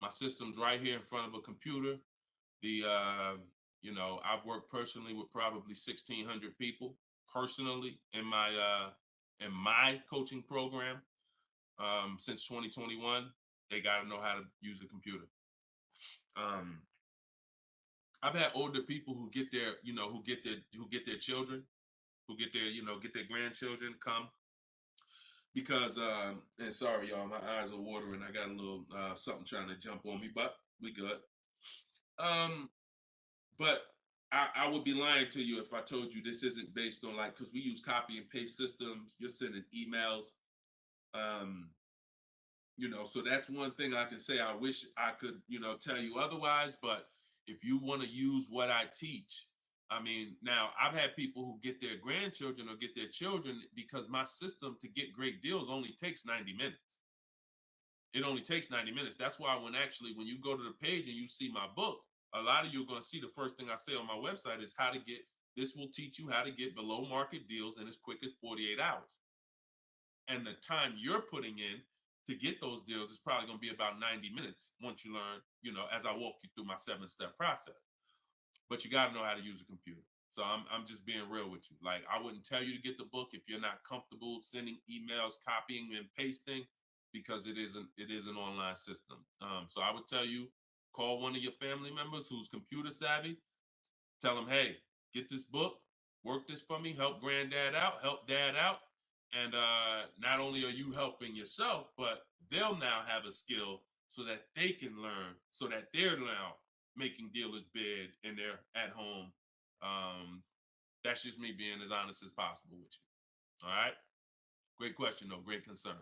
My system's right here in front of a computer. I've worked personally with probably 1,600 people personally in my coaching program since 2021. They got to know how to use a computer. I've had older people who get their children, who get their grandchildren come because and sorry y'all, my eyes are watering. I got a little something trying to jump on me, but we good. But I would be lying to you if I told you this isn't based on because we use copy and paste systems. You're sending emails. So that's one thing I can say. I wish I could, tell you otherwise, but if you want to use what I teach, I mean, now I've had people who get their grandchildren or get their children because my system to get great deals only takes 90 minutes. It only takes 90 minutes. That's why when you go to the page and you see my book, a lot of you are going to see the first thing I say on my website is this will teach you how to get below market deals in as quick as 48 hours. And the time you're putting in to get those deals is probably going to be about 90 minutes once you learn, as I walk you through my 7-step process. But you got to know how to use a computer. So I'm just being real with you. Like, I wouldn't tell you to get the book if you're not comfortable sending emails, copying and pasting, because it is an online system. So I would tell you, call one of your family members who's computer savvy. Tell them, hey, get this book, work this for me, help granddad out, help dad out. And not only are you helping yourself, but they'll now have a skill so that they can learn, so that they're now making dealers bid and they're at home. That's just me being as honest as possible with you. All right. Great question, though. Great concern.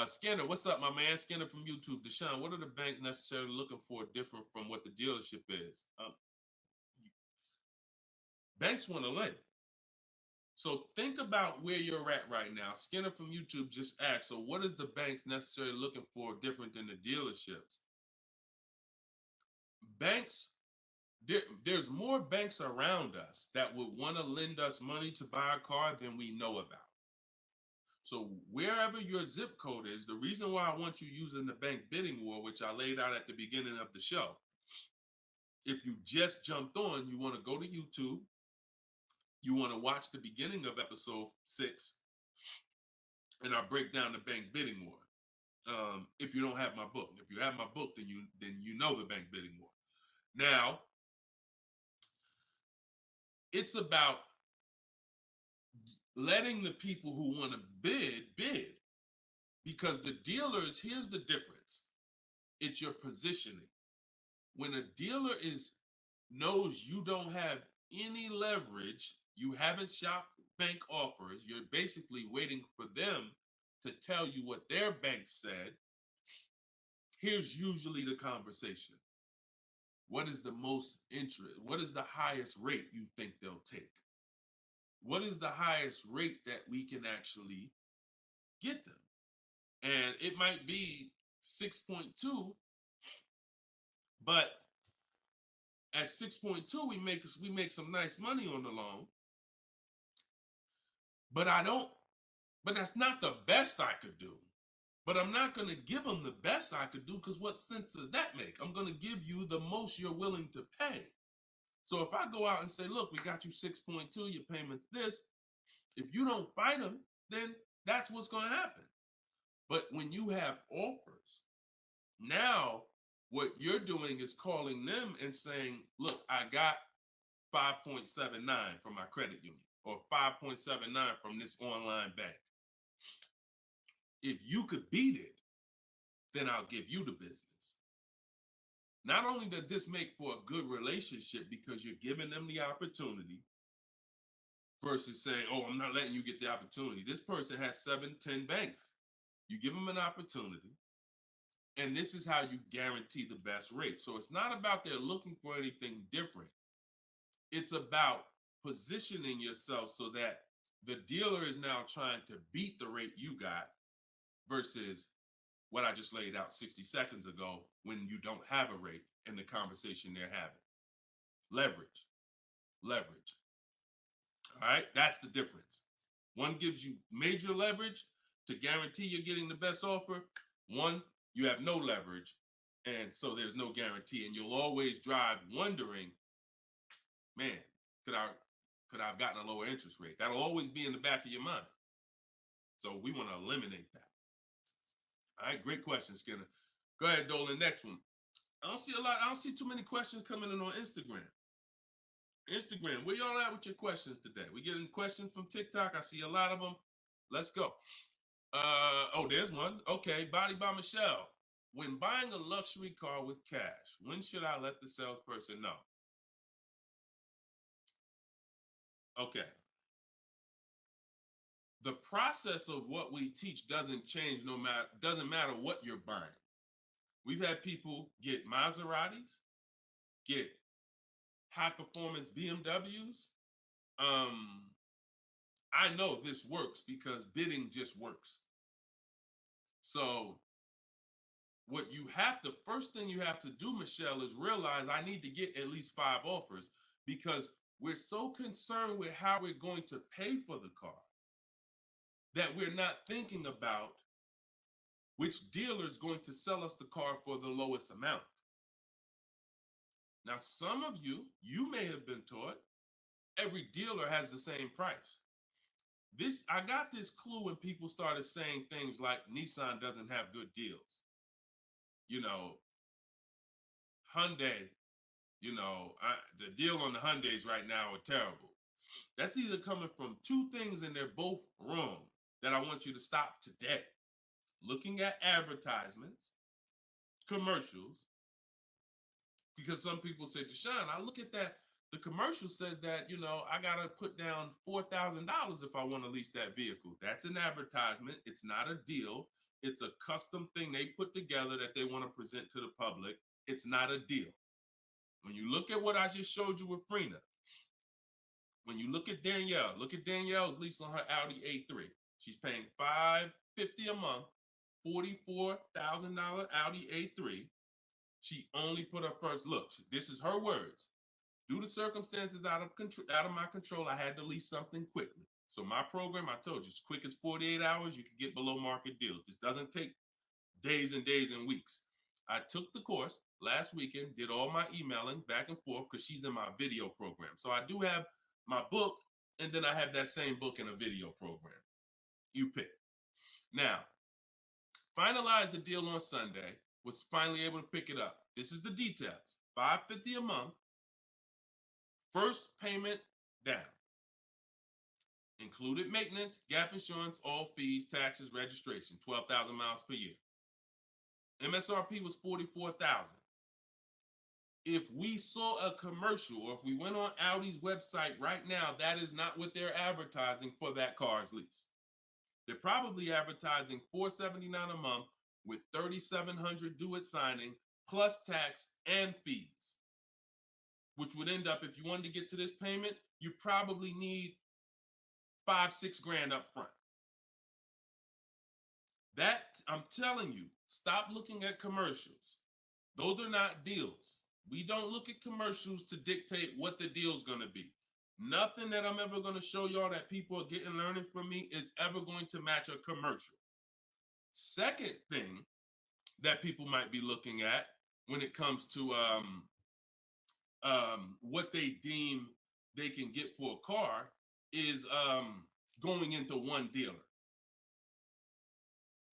Skinner, what's up, my man? Skinner from YouTube. Deshone, what are the bank necessarily looking for different from what the dealership is? Banks want to lend. So think about where you're at right now. Skinner from YouTube just asked, so what is the banks necessarily looking for different than the dealerships? Banks, there's more banks around us that would want to lend us money to buy a car than we know about. So wherever your zip code is, the reason why I want you using the bank bidding war, which I laid out at the beginning of the show, if you just jumped on, you want to go to YouTube, you want to watch the beginning of episode 6, and I break down the bank bidding war. If you don't have my book, if you have my book, then you know the bank bidding war. Now, it's about letting the people who want to bid, because the dealers, here's the difference. It's your positioning. When a dealer knows you don't have any leverage, you haven't shopped bank offers, you're basically waiting for them to tell you what their bank said. Here's usually the conversation. What is the most interest? What is the highest rate you think they'll take? What is the highest rate that we can actually get them? And it might be 6.2, but at 6.2, we make some nice money on the loan. But that's not the best I could do. But I'm not going to give them the best I could do, because what sense does that make? I'm going to give you the most you're willing to pay. So if I go out and say, look, we got you 6.2, your payment's this. If you don't fight them, then that's what's going to happen. But when you have offers, now what you're doing is calling them and saying, look, I got 5.79 from my credit union, or 5.79 from this online bank. If you could beat it, then I'll give you the business. Not only does this make for a good relationship because you're giving them the opportunity versus saying, oh, I'm not letting you get the opportunity. This person has 7, 10 banks. You give them an opportunity, and this is how you guarantee the best rate. So it's not about they're looking for anything different. It's about positioning yourself so that the dealer is now trying to beat the rate you got versus what I just laid out 60 seconds ago when you don't have a rate in the conversation they're having. Leverage. Leverage. All right, that's the difference. One gives you major leverage to guarantee you're getting the best offer. One, you have no leverage, and so there's no guarantee. And you'll always drive wondering, man, could I have gotten a lower interest rate? That'll always be in the back of your mind. So we want to eliminate that. All right, great question, Skinner. Go ahead, Dolan. Next one. I don't see too many questions coming in on Instagram. Instagram, where y'all at with your questions today? We getting questions from TikTok. I see a lot of them. Let's go. Oh, there's one. Okay, Body by Michelle. When buying a luxury car with cash, when should I let the salesperson know? Okay. The process of what we teach doesn't change doesn't matter what you're buying. We've had people get Maseratis, get high performance BMWs. I know this works because bidding just works. So first thing you have to do, Michelle, is realize I need to get at least 5 offers, because we're so concerned with how we're going to pay for the car that we're not thinking about which dealer is going to sell us the car for the lowest amount. Now, some of you may have been taught every dealer has the same price. I got this clue when people started saying things like Nissan doesn't have good deals. Hyundai, the deal on the Hyundais right now are terrible. That's either coming from 2 things and they're both wrong that I want you to stop today. Looking at advertisements, commercials, because some people say, Deshone, I look at that. The commercial says that, I got to put down $4,000 if I want to lease that vehicle. That's an advertisement. It's not a deal. It's a custom thing they put together that they want to present to the public. It's not a deal. When you look at what I just showed you with Frina, when you look at Danielle's lease on her Audi A3. She's paying $550 a month, $44,000 Audi A3. She only put her first look. This is her words. Due to circumstances out of my control, I had to lease something quickly. So my program, I told you, as quick as 48 hours, you can get below market deals. This doesn't take days and days and weeks. I took the course last weekend, did all my emailing back and forth because she's in my video program. So I do have my book, and then I have that same book in a video program. You pick. Now, finalized the deal on Sunday, was finally able to pick it up. This is the details. $550 a month. First payment down. Included maintenance, gap insurance, all fees, taxes, registration, 12,000 miles per year. MSRP was $44,000. If we saw a commercial, or if we went on Audi's website right now, that is not what they're advertising for that car's lease. They're probably advertising $479 a month with $3,700 due at signing, plus tax and fees, which would end up, if you wanted to get to this payment, you probably need $5-6 grand up front. That, I'm telling you, stop looking at commercials. Those are not deals. We don't look at commercials to dictate what the deal's going to be. Nothing that I'm ever going to show y'all that people are learning from me is ever going to match a commercial. Second thing that people might be looking at when it comes to what they deem they can get for a car is going into one dealer.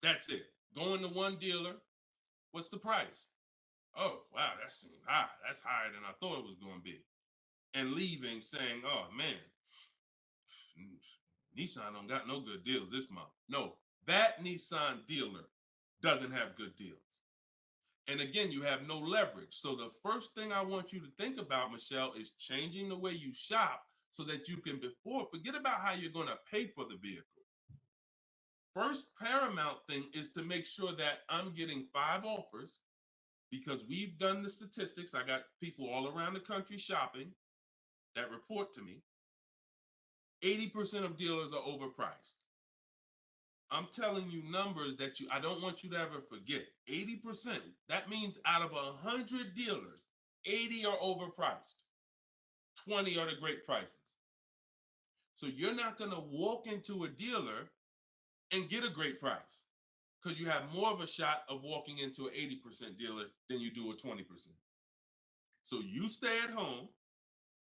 That's it. Going to one dealer. What's the price? Oh, wow, that seems high. That's higher than I thought it was going to be. And leaving saying, oh, man, Nissan don't got no good deals this month. No, that Nissan dealer doesn't have good deals. And again, you have no leverage. So the first thing I want you to think about, Michelle, is changing the way you shop so that you can forget about how you're going to pay for the vehicle. First paramount thing is to make sure that I'm getting 5 offers, because we've done the statistics. I got people all around the country shopping that report to me. 80% of dealers are overpriced. I'm telling you numbers that I don't want you to ever forget. 80%. That means out of 100 dealers, 80 are overpriced. 20 are the great prices. So you're not going to walk into a dealer and get a great price, because you have more of a shot of walking into an 80% dealer than you do a 20%. So you stay at home.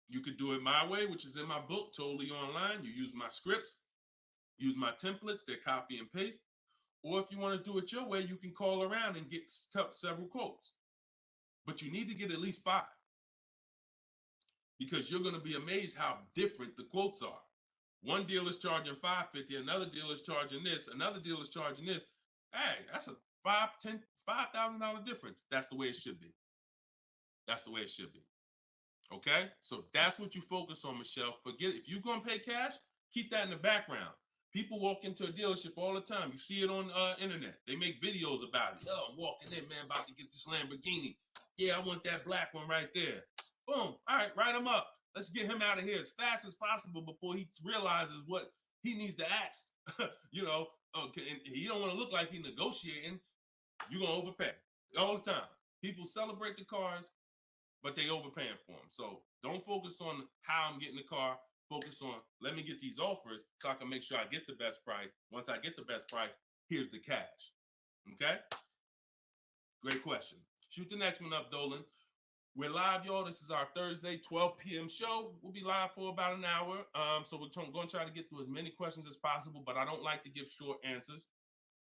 You could do it my way, which is in my book, totally online. You use my scripts, use my templates, they're copy and paste. Or if you want to do it your way, you can call around and get several quotes. But you need to get at least 5, because you're going to be amazed how different the quotes are. One dealer's charging $550, another dealer's charging this, another dealer's charging this. Hey, that's a $5,000 difference. That's the way it should be. That's the way it should be. Okay, so that's what you focus on, Michelle. Forget if you're going to pay cash, keep that in the background. People walk into a dealership all the time. You see it on internet. They make videos about it. Oh, I'm walking in, man, about to get this Lamborghini. Yeah, I want that black one right there. Boom. All right, write him up. Let's get him out of here as fast as possible before he realizes what he needs to ask. Okay, and he don't want to look like he's negotiating. You're going to overpay all the time. People celebrate the cars, but they overpaying for them. So don't focus on how I'm getting the car. Focus on, let me get these offers so I can make sure I get the best price. Once I get the best price, here's the cash. Okay? Great question. Shoot the next one up, Dolan. We're live, y'all. This is our Thursday, 12 p.m. show. We'll be live for about an hour. So we're going to try to get through as many questions as possible, but I don't like to give short answers.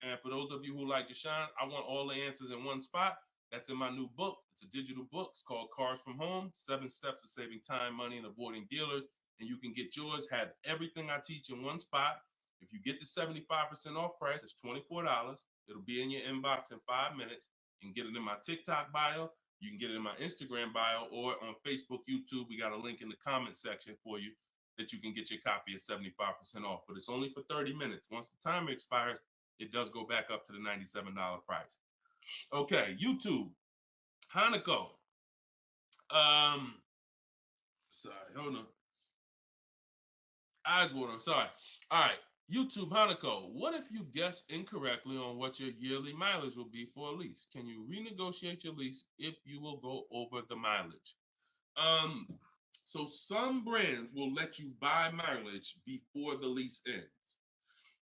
And for those of you who like to shine, I want all the answers in one spot. That's in my new book. It's a digital book. It's called Cars from Home, 7 Steps to Saving Time, Money, and Avoiding Dealers. And you can get yours, have everything I teach in one spot. If you get the 75% off price, it's $24. It'll be in your inbox in 5 minutes. You can get it in my TikTok bio. You can get it in my Instagram bio, or on Facebook, YouTube. We got a link in the comment section for you that you can get your copy at 75% off. But it's only for 30 minutes. Once the timer expires, it does go back up to the $97 price. Okay, YouTube, Hanako. Sorry, hold on. Eyes water, I'm sorry. All right, YouTube, Hanako. What if you guess incorrectly on what your yearly mileage will be for a lease? Can you renegotiate your lease if you will go over the mileage? So some brands will let you buy mileage before the lease ends.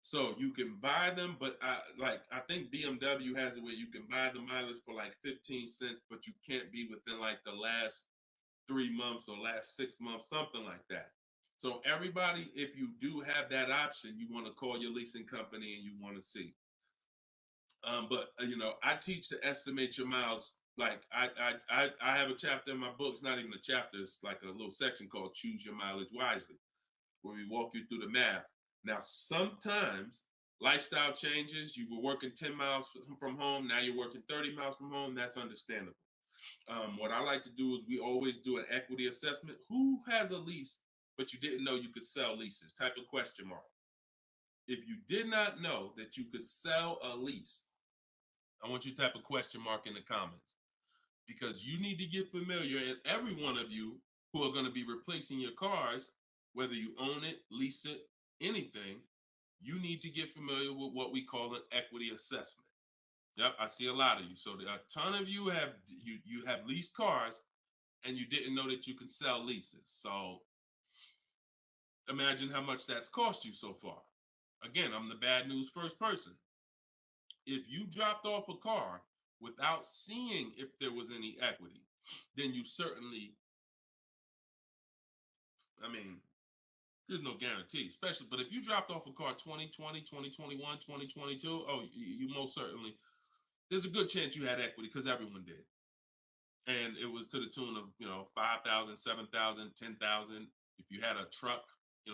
So you can buy them, but I think BMW has it where you can buy the mileage for like 15 cents, but you can't be within like the last 3 months or last 6 months, something like that. So everybody, if you do have that option, you want to call your leasing company and you want to see. But I teach to estimate your miles. Like I have a chapter in my book. It's not even a chapter. It's like a little section called Choose Your Mileage Wisely, where we walk you through the math. Now, sometimes lifestyle changes. You were working 10 miles from home. Now you're working 30 miles from home. That's understandable. What I like to do is we always do an equity assessment. Who has a lease, but you didn't know you could sell leases? Type of question mark. If you did not know that you could sell a lease, I want you to type a question mark in the comments, because you need to get familiar, and every one of you who are going to be replacing your cars, whether you own it, lease it, anything, you need to get familiar with what we call an equity assessment. Yep, I see a lot of you. So a ton of you have leased cars and you didn't know that you could sell leases. So imagine how much that's cost you so far. Again, I'm the bad news first person. If you dropped off a car without seeing if there was any equity, then you certainly, I mean, there's no guarantee, especially, but if you dropped off a car 2020, 2021, 2022, oh, you most certainly, there's a good chance you had equity because everyone did. And it was to the tune of, 5,000, 7,000, 10,000. If you had a truck,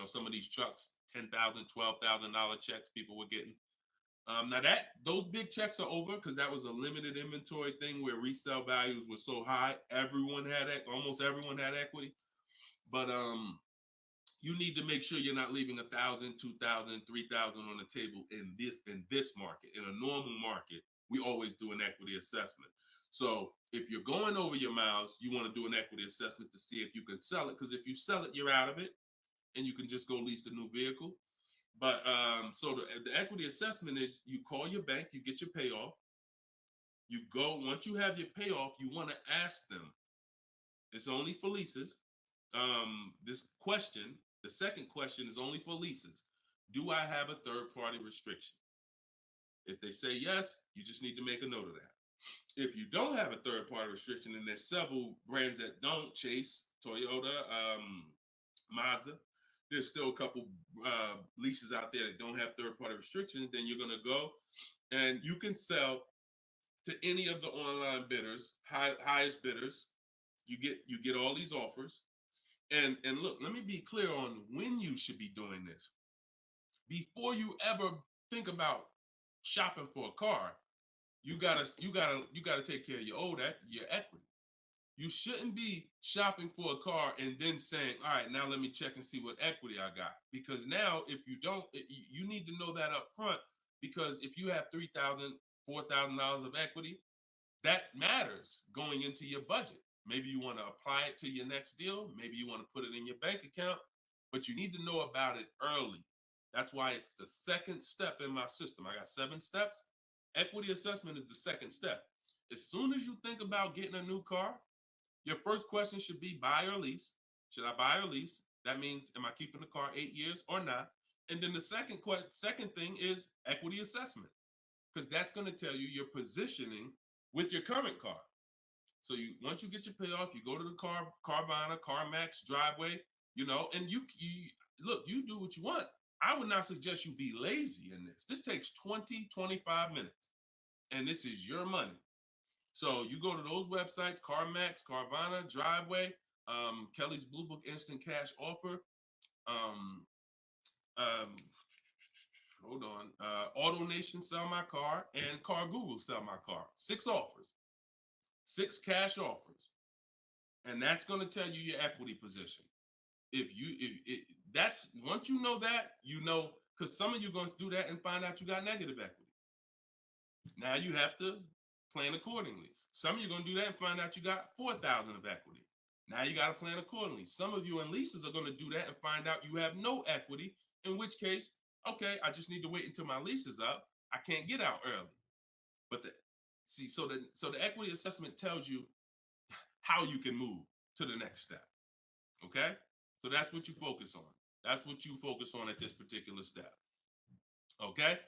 some of these trucks, $10,000, $12,000 checks people were getting. Now those big checks are over because that was a limited inventory thing where resale values were so high. Almost everyone had equity. But you need to make sure you're not leaving 1,000, 2,000, 3,000 on the table in this market. In a normal market, we always do an equity assessment. So if you're going over your miles, you want to do an equity assessment to see if you can sell it. Because if you sell it, you're out of it, and you can just go lease a new vehicle. But so the equity assessment is you call your bank, you get your payoff. You go, once you have your payoff, you want to ask them. It's only for leases. This question, the second question is only for leases. Do I have a third-party restriction? If they say yes, you just need to make a note of that. If you don't have a third-party restriction, and there's several brands that don't, Chase, Toyota, Mazda, there's still a couple leases out there that don't have third-party restrictions, then you're going to go and you can sell to any of the online bidders, highest bidders. You get all these offers. And look, let me be clear on when you should be doing this. Before you ever think about shopping for a car, you gotta take care of your equity. You shouldn't be shopping for a car and then saying, all right, now let me check and see what equity I got. Because now if you don't, you need to know that up front, because if you have $3,000, $4,000 of equity, that matters going into your budget. Maybe you want to apply it to your next deal. Maybe you want to put it in your bank account, but you need to know about it early. That's why it's the second step in my system. I got 7 steps. Equity assessment is the second step. As soon as you think about getting a new car, your first question should be buy or lease. Should I buy or lease? That means, am I keeping the car 8 years or not? And then the second thing is equity assessment, because that's going to tell you your positioning with your current car. So once you get your payoff, you go to the Carvana, CarMax, Driveway, and you look, you do what you want. I would not suggest you be lazy in this. This takes 20, 25 minutes, and this is your money. So you go to those websites, CarMax, Carvana, Driveway, Kelly's Blue Book Instant Cash Offer, hold on, Auto Nation Sell My Car, and Car Google Sell My Car. 6 offers, 6 cash offers, and that's going to tell you your equity position. That's once you know that, because some of you are going to do that and find out you got negative equity. Now you have to plan accordingly. Some of you are going to do that and find out you got 4,000 of equity. Now you got to plan accordingly. Some of you in leases are going to do that and find out you have no equity, in which case, okay, I just need to wait until my lease is up. I can't get out early. But so the equity assessment tells you how you can move to the next step. Okay? So that's what you focus on. That's what you focus on at this particular step. Okay?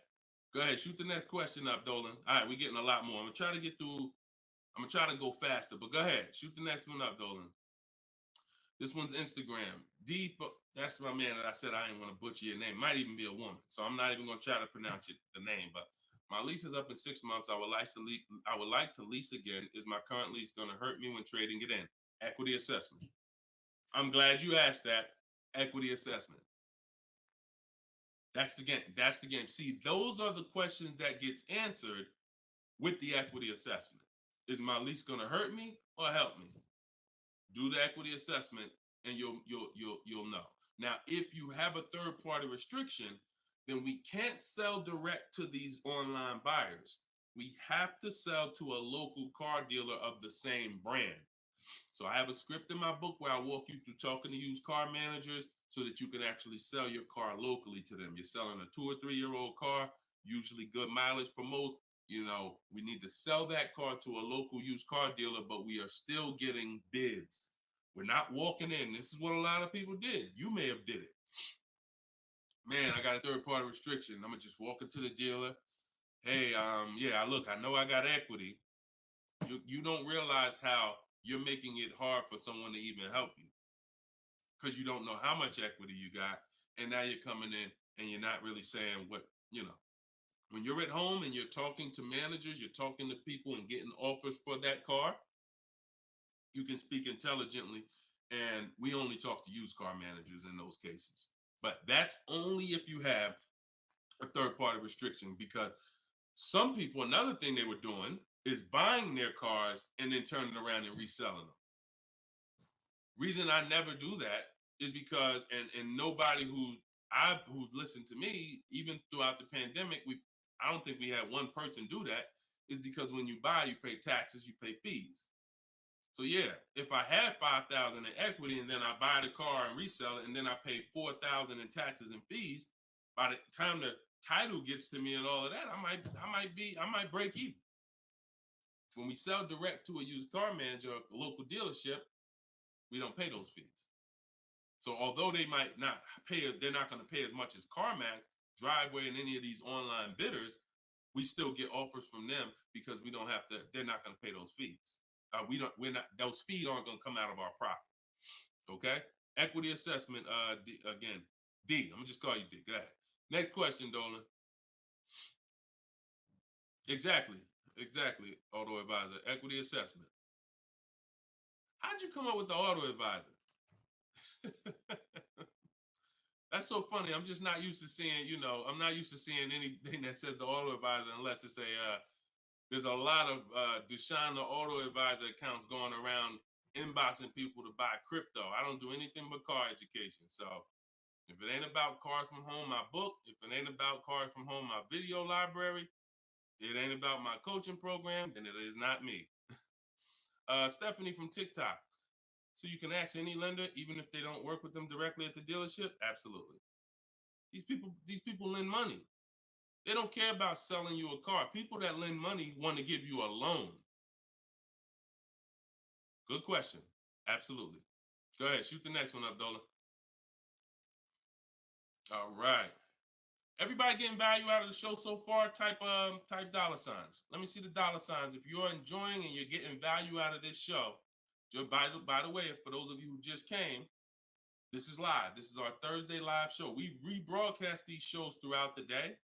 Go ahead, shoot the next question up, Dolan. All right, we're getting a lot more. I'm gonna try to go faster, but go ahead, shoot the next one up, Dolan. This one's Instagram. That's my man that I said I didn't want to butcher your name. Might even be a woman, so I'm not even gonna try to pronounce the name. But my lease is up in 6 months. I would like to lease again. Is my current lease gonna hurt me when trading it in? Equity assessment. I'm glad you asked that. Equity assessment. That's the game. That's the game. See, those are the questions that gets answered with the equity assessment. Is my lease going to hurt me or help me? Do the equity assessment, and you'll know. Now, if you have a third-party restriction, then we can't sell direct to these online buyers. We have to sell to a local car dealer of the same brand. So I have a script in my book where I walk you through talking to used car managers so that you can actually sell your car locally to them. You're selling a 2 or 3 year old car, usually good mileage for most. We need to sell that car to a local used car dealer, but we are still getting bids. We're not walking in. This is what a lot of people did. You may have did it. Man, I got a third party restriction. I'm gonna just walk into the dealer. hey, yeah, look, I know I got equity. You don't realize how you're making it hard for someone to even help you because you don't know how much equity you got, and now you're coming in and you're not really saying what you know. When you're at home and you're talking to managers, you're talking to people and getting offers for that car, you can speak intelligently. And we only talk to used car managers in those cases. But that's only if you have a third party restriction because some people, another thing they were doing is buying their cars and then turning around and reselling them. Reason I never do that is because and nobody who's listened to me even throughout the pandemic, I don't think we had one person do that, is because when you buy, you pay taxes, you pay fees. So yeah, if I had 5,000 in equity and then I buy the car and resell it and then I pay 4,000 in taxes and fees, by the time the title gets to me and all of that, I might break even. When we sell direct to a used car manager or a local dealership, we don't pay those fees. So although they might not pay, they're not going to pay as much as CarMax, Driveway, and any of these online bidders, we still get offers from them because we don't have to. They're not going to pay those fees. We're not. Those fees aren't going to come out of our profit. Okay. Equity assessment. Again, D. I'm gonna just call you D. Go ahead. Next question, Dolan. Exactly. Exactly. Auto advisor. Equity assessment. How'd you come up with the auto advisor? That's so funny. I'm just not used to seeing, I'm not used to seeing anything that says the auto advisor unless it's there's a lot of Deshone the Auto Advisor accounts going around inboxing people to buy crypto. I don't do anything but car education. So if it ain't about Cars from Home, my book, if it ain't about Cars from Home, my video library, it ain't about my coaching program, then it is not me. Stephanie from TikTok. So you can ask any lender, even if they don't work with them directly at the dealership? Absolutely. These people lend money. They don't care about selling you a car. People that lend money want to give you a loan. Good question. Absolutely. Go ahead. Shoot the next one up, Dolan. All right. Everybody getting value out of the show so far? Type dollar signs. Let me see the dollar signs. If you're enjoying and you're getting value out of this show, by the way, for those of you who just came, this is live. This is our Thursday live show. We rebroadcast these shows throughout the day,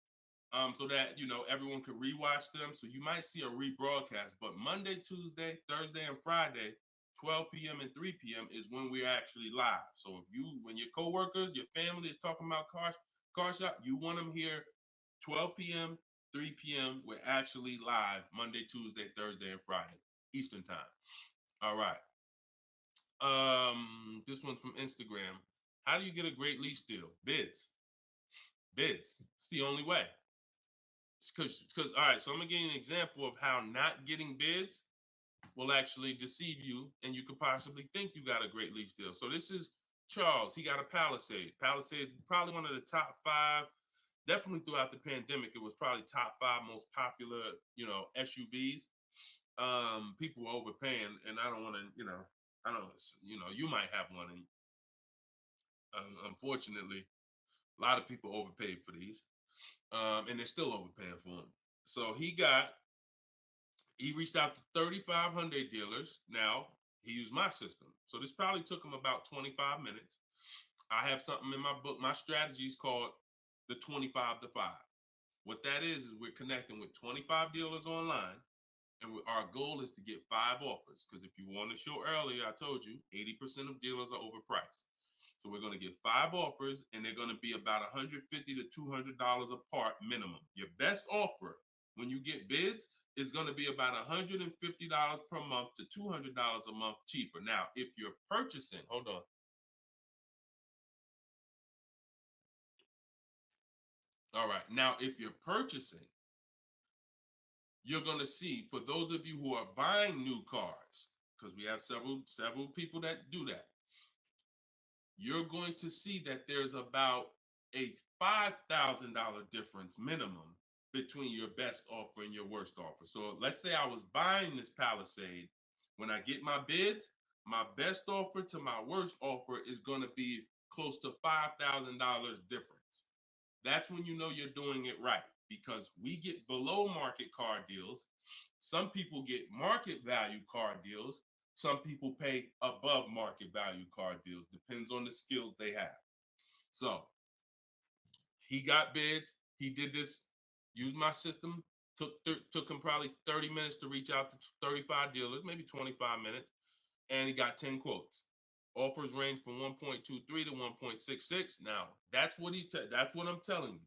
so that everyone can rewatch them. So you might see a rebroadcast, but Monday, Tuesday, Thursday, and Friday, 12 p.m. and 3 p.m. is when we're actually live. So when your coworkers, your family is talking about car shop, you want them here 12 p.m., 3 p.m. We're actually live Monday, Tuesday, Thursday, and Friday, Eastern time. All right. This one's from Instagram. How do you get a great lease deal? Bids. It's the only way. Because all right, so I'm gonna give you an example of how not getting bids will actually deceive you, and you could possibly think you got a great lease deal. So this is Charles. He got a Palisade. Palisade's probably one of the top 5. Definitely throughout the pandemic, it was probably top 5 most popular, SUVs. People were overpaying, and I don't want to, I don't, you might have one. And, unfortunately, a lot of people overpaid for these, and they're still overpaying for them. So he reached out to 3,500 dealers. Now he used my system. So this probably took him about 25 minutes. I have something in my book. My strategy is called the 25 to 5. What that is we're connecting with 25 dealers online. And our goal is to get 5 offers. Because if you want to show earlier, I told you 80% of dealers are overpriced. So we're going to get 5 offers, and they're going to be about $150 to $200 apart minimum. Your best offer when you get bids is going to be about $150 per month to $200 a month cheaper. Now, if you're purchasing, hold on. All right. Now, if you're purchasing, you're going to see, for those of you who are buying new cars, because we have several people that do that, you're going to see that there's about a $5,000 difference minimum between your best offer and your worst offer. So let's say I was buying this Palisade. When I get my bids, my best offer to my worst offer is going to be close to $5,000 difference. That's when you know you're doing it right. because we get below market car deals. Some people get market value car deals. Some people pay above market value car deals. Depends on the skills they have. So he got bids. He did this, used my system. Took him probably 30 minutes to reach out to 35 dealers, maybe 25 minutes. And he got 10 quotes. Offers range from 1.23 to 1.66. Now, that's what that's what I'm telling you.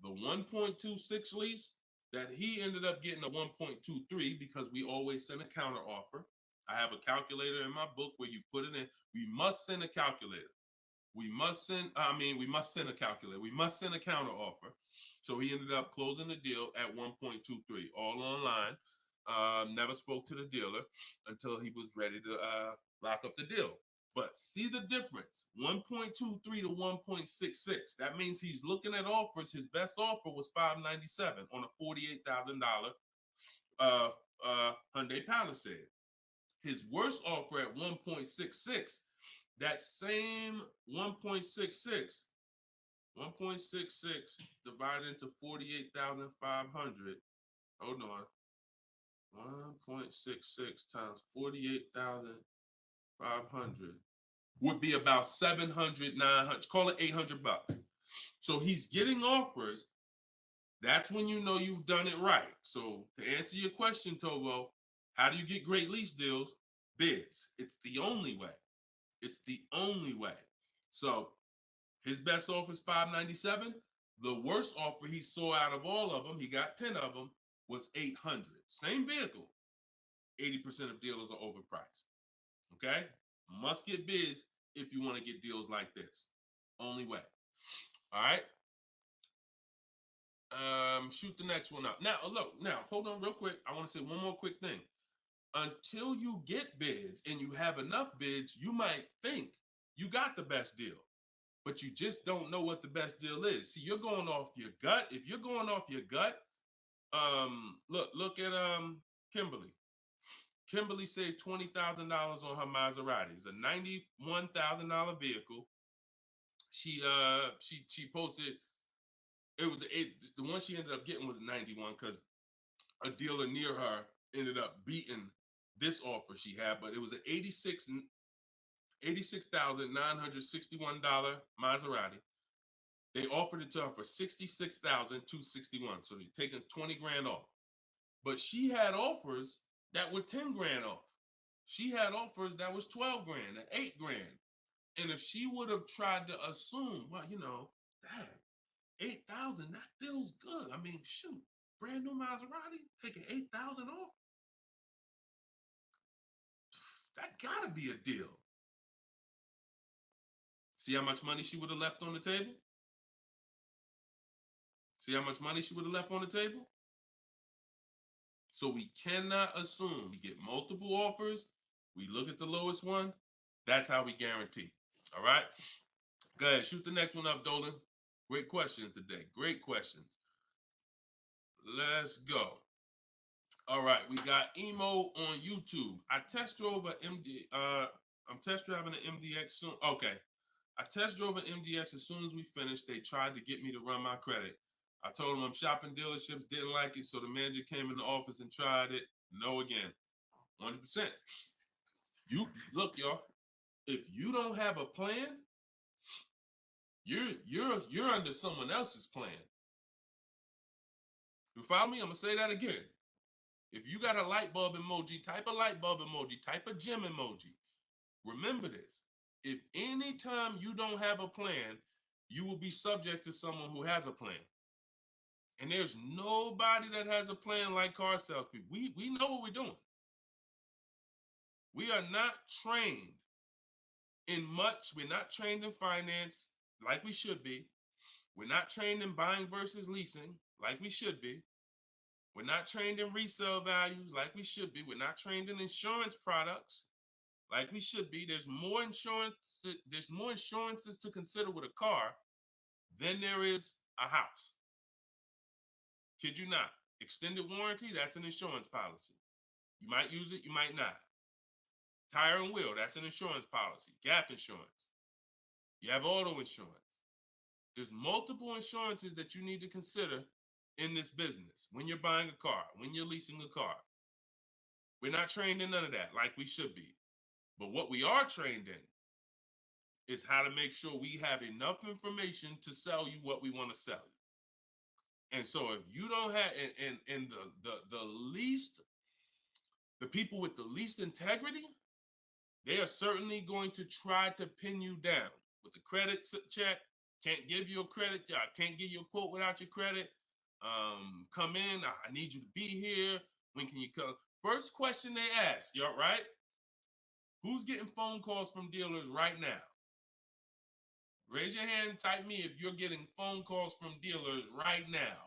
The 1.26 lease that he ended up getting a 1.23 because we always send a counter offer. I have a calculator in my book where you put it in. We must send a calculator. We must send a calculator. We must send a counter offer. So he ended up closing the deal at 1.23, all online. Never spoke to the dealer until he was ready to lock up the deal. But see the difference, 1.23 to 1.66. That means he's looking at offers. His best offer was $597 on a $48,000 Hyundai Palisade. His worst offer at 1.66, that same 1.66 divided into 48,500. Hold on. 1.66 times 48,500 would be about 700, 900, call it $800. So he's getting offers. That's when you know you've done it right. So to answer your question, Tobo, how do you get great lease deals? Bids. It's the only way. It's the only way. So his best offer is $597. The worst offer he saw out of all of them, he got 10 of them, was $800. Same vehicle. 80% of dealers are overpriced. Okay? Must get bids if you want to get deals like this. Only way. All right? Shoot the next one up. Now, look, hold on real quick. I want to say one more quick thing. Until you get bids and you have enough bids, you might think you got the best deal, but you just don't know what the best deal is. See, you're going off your gut. If you're going off your gut, look at Kimberly. Kimberly saved $20,000 on her Maserati. It's a $91,000 vehicle. She posted, the one she ended up getting was 91 because a dealer near her ended up beating this offer she had, but it was an $86,961 Maserati. They offered it to her for $66,261. So they're taking 20 grand off. But she had offers that were 10 grand off. She had offers that was 12 grand and 8 grand. And if she would have tried to assume, well, dang, 8,000, that feels good. I mean, shoot, brand new Maserati, taking 8,000 off. That gotta be a deal. See how much money she would have left on the table? See how much money she would have left on the table? So we cannot assume. We get multiple offers. We look at the lowest one. That's how we guarantee. All right? Go ahead. Shoot the next one up, Dolan. Great questions today. Great questions. Let's go. All right. We emo on YouTube. I test drove I'm test driving an MDX soon. Okay. I test drove an MDX as soon as we finished. They tried to get me to run my credit. I told them I'm shopping dealerships, didn't like it, so the manager came in the office and tried it. No again. 100%. You look, y'all. If you don't have a plan, you're under someone else's plan. You follow me? I'm gonna say that again. If you got a light bulb emoji, type a light bulb emoji, type a gym emoji. Remember this. If anytime you don't have a plan, you will be subject to someone who has a plan. And there's nobody that has a plan like car salespeople. We know what we're doing. We are not trained in much. We're not trained in finance like we should be. We're not trained in buying versus leasing like we should be. We're not trained in resale values like we should be. We're not trained in insurance products like we should be. There's more insurances to consider with a car than there is a house. Kid you not. Extended warranty, that's an insurance policy. You might use it, you might not. Tire and wheel, that's an insurance policy. Gap insurance. You have auto insurance. There's multiple insurances that you need to consider in this business, when you're buying a car, when you're leasing a car. We're not trained in none of that like we should be. But what we are trained in is how to make sure we have enough information to sell you what we want to sell you. And so if you don't have, and the people with the least integrity, they are certainly going to try to pin you down with the credit check. Can't give you a credit. I can't give you a quote without your credit. Come in. I need you to be here. When can you come? First question they ask, you all right? Who's getting phone calls from dealers right now? Raise your hand and type me if you're getting phone calls from dealers right now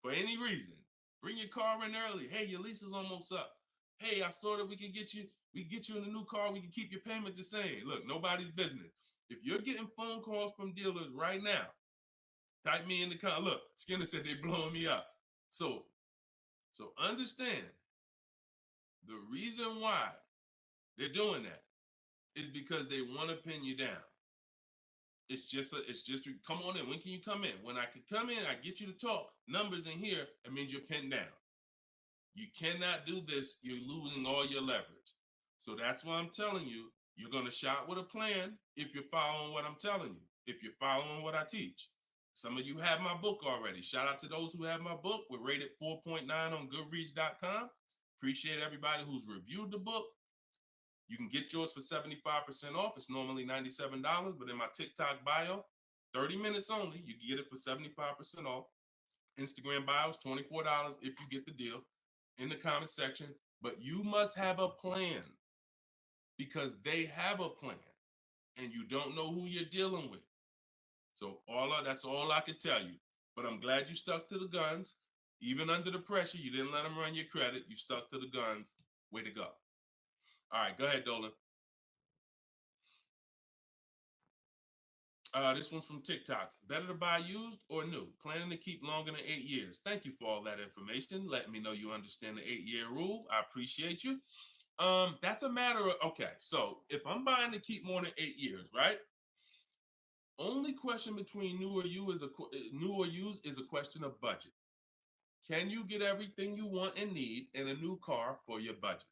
for any reason. Bring your car in early. Hey, your lease is almost up. Hey, I saw that we can get you in a new car. We can keep your payment the same. Look, nobody's business. If you're getting phone calls from dealers right now, type me in the comment. Look, Skinner said they're blowing me up. So understand the reason why they're doing that is because they want to pin you down. It's just come on in. When can you come in? When I can come in, I get you to talk. Numbers in here, it means you're pinned down. You cannot do this. You're losing all your leverage. So that's why I'm telling you, you're going to shop with a plan if you're following what I'm telling you, if you're following what I teach. Some of you have my book already. Shout out to those who have my book. We're rated 4.9 on Goodreads.com. Appreciate everybody who's reviewed the book. You can get yours for 75% off. It's normally $97, but in my TikTok bio, 30 minutes only, you can get it for 75% off. Instagram bio is $24 if you get the deal in the comment section. But you must have a plan because they have a plan and you don't know who you're dealing with. So that's all I can tell you. But I'm glad you stuck to the guns. Even under the pressure, you didn't let them run your credit. You stuck to the guns. Way to go. All right, go ahead, Dolan. This one's from TikTok. Better to buy used or new? Planning to keep longer than 8 years. Thank you for all that information. Letting me know you understand the 8-year rule. I appreciate you. That's a matter of, okay, so if I'm buying to keep more than 8 years, right? Only question between new or used is a question of budget. Can you get everything you want and need in a new car for your budget?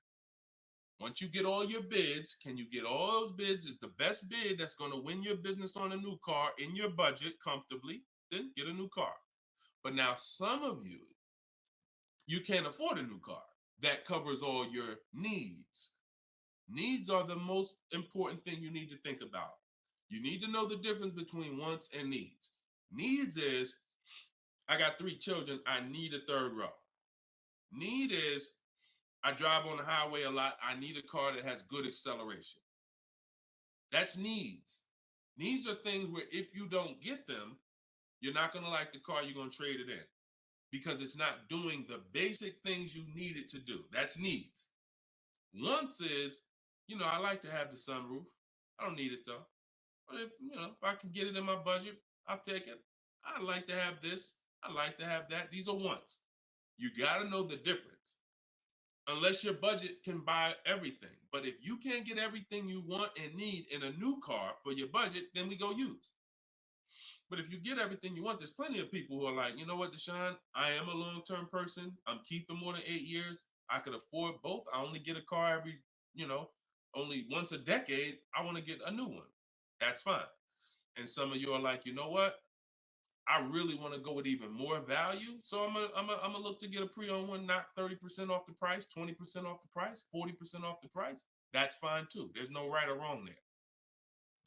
Once you get all your bids, can you get all those bids? Is the best bid that's going to win your business on a new car in your budget comfortably, then get a new car. But now some of you can't afford a new car that covers all your needs. Needs are the most important thing you need to think about. You need to know the difference between wants and needs. Needs is, I got 3 children, I need a third row. Need is, I drive on the highway a lot, I need a car that has good acceleration. That's needs. Needs are things where if you don't get them, you're not going to like the car, you're going to trade it in because it's not doing the basic things you need it to do. That's needs. Wants is, I like to have the sunroof. I don't need it though. But if I can get it in my budget, I'll take it. I like to have this. I like to have that. These are wants. You got to know the difference. Unless your budget can buy everything. But if you can't get everything you want and need in a new car for your budget, then we go used. But if you get everything you want, there's plenty of people who are like, you know what, Deshone, I am a long-term person. I'm keeping more than 8 years. I could afford both. I only get a car every, only once a decade. I want to get a new one. That's fine. And some of you are like, you know what? I really want to go with even more value. So I'm gonna look to get a pre-owned one, not 30% off the price, 20% off the price, 40% off the price. That's fine too. There's no right or wrong there.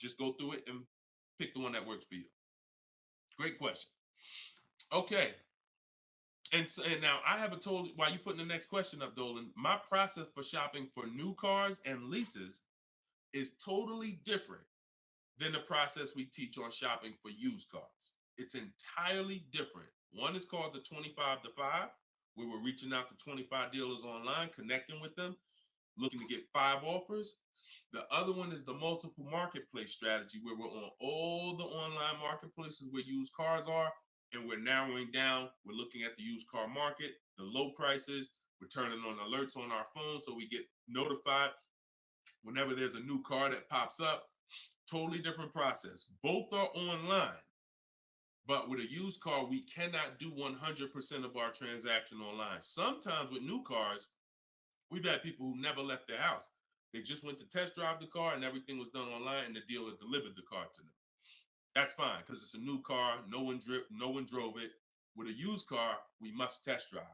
Just go through it and pick the one that works for you. Great question. Okay. And now I haven't told you, while you putting the next question up, Dolan, my process for shopping for new cars and leases is totally different than the process we teach on shopping for used cars. It's entirely different. One is called the 25 to 5, where we're reaching out to 25 dealers online, connecting with them, looking to get 5 offers. The other one is the multiple marketplace strategy, where we're on all the online marketplaces where used cars are, and we're narrowing down. We're looking at the used car market, the low prices. We're turning on alerts on our phone so we get notified whenever there's a new car that pops up. Totally different process. Both are online. But with a used car, we cannot do 100% of our transaction online. Sometimes with new cars, we've had people who never left their house. They just went to test drive the car and everything was done online and the dealer delivered the car to them. That's fine because it's a new car. No one drove it. With a used car, we must test drive.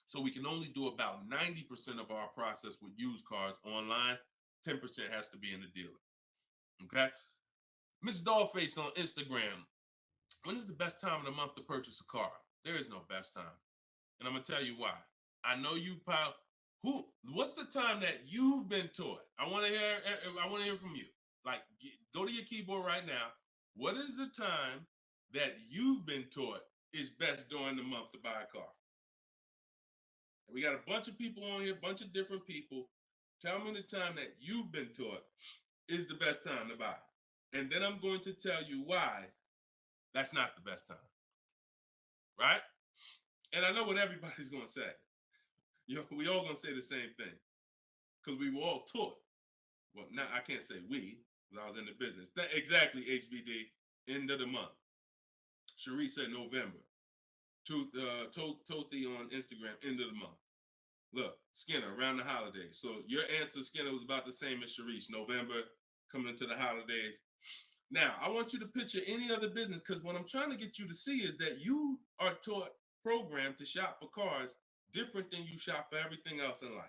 So we can only do about 90% of our process with used cars online. 10% has to be in the dealer. Okay. Miss Dollface on Instagram. When is the best time of the month to purchase a car? There is no best time. And I'm gonna tell you why. I know you pile. What's the time that you've been taught? I want to hear from you. Like, go to your keyboard right now. What is the time that you've been taught is best during the month to buy a car? We got a bunch of people on here, a bunch of different people. Tell me the time that you've been taught is the best time to buy. And then I'm going to tell you why that's not the best time. Right? And I know what everybody's going to say. We all going to say the same thing because we were all taught. Well, now I can't say we because I was in the business. Exactly, HBD, end of the month. Cherie said November. Tothy on Instagram, end of the month. Look, Skinner, around the holidays. So your answer, Skinner, was about the same as Sharice. November, coming into the holidays. Now, I want you to picture any other business because what I'm trying to get you to see is that you are taught, programmed to shop for cars different than you shop for everything else in life.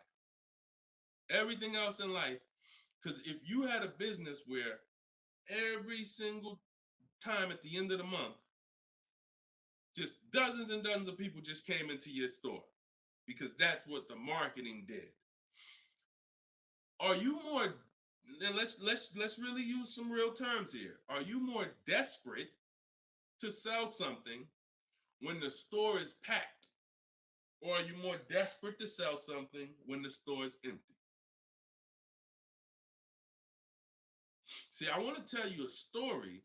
Everything else in life. Because if you had a business where every single time at the end of the month, just dozens and dozens of people just came into your store because that's what the marketing did. Are you more, and let's really use some real terms here. Are you more desperate to sell something when the store is packed? Or are you more desperate to sell something when the store is empty? See, I want to tell you a story.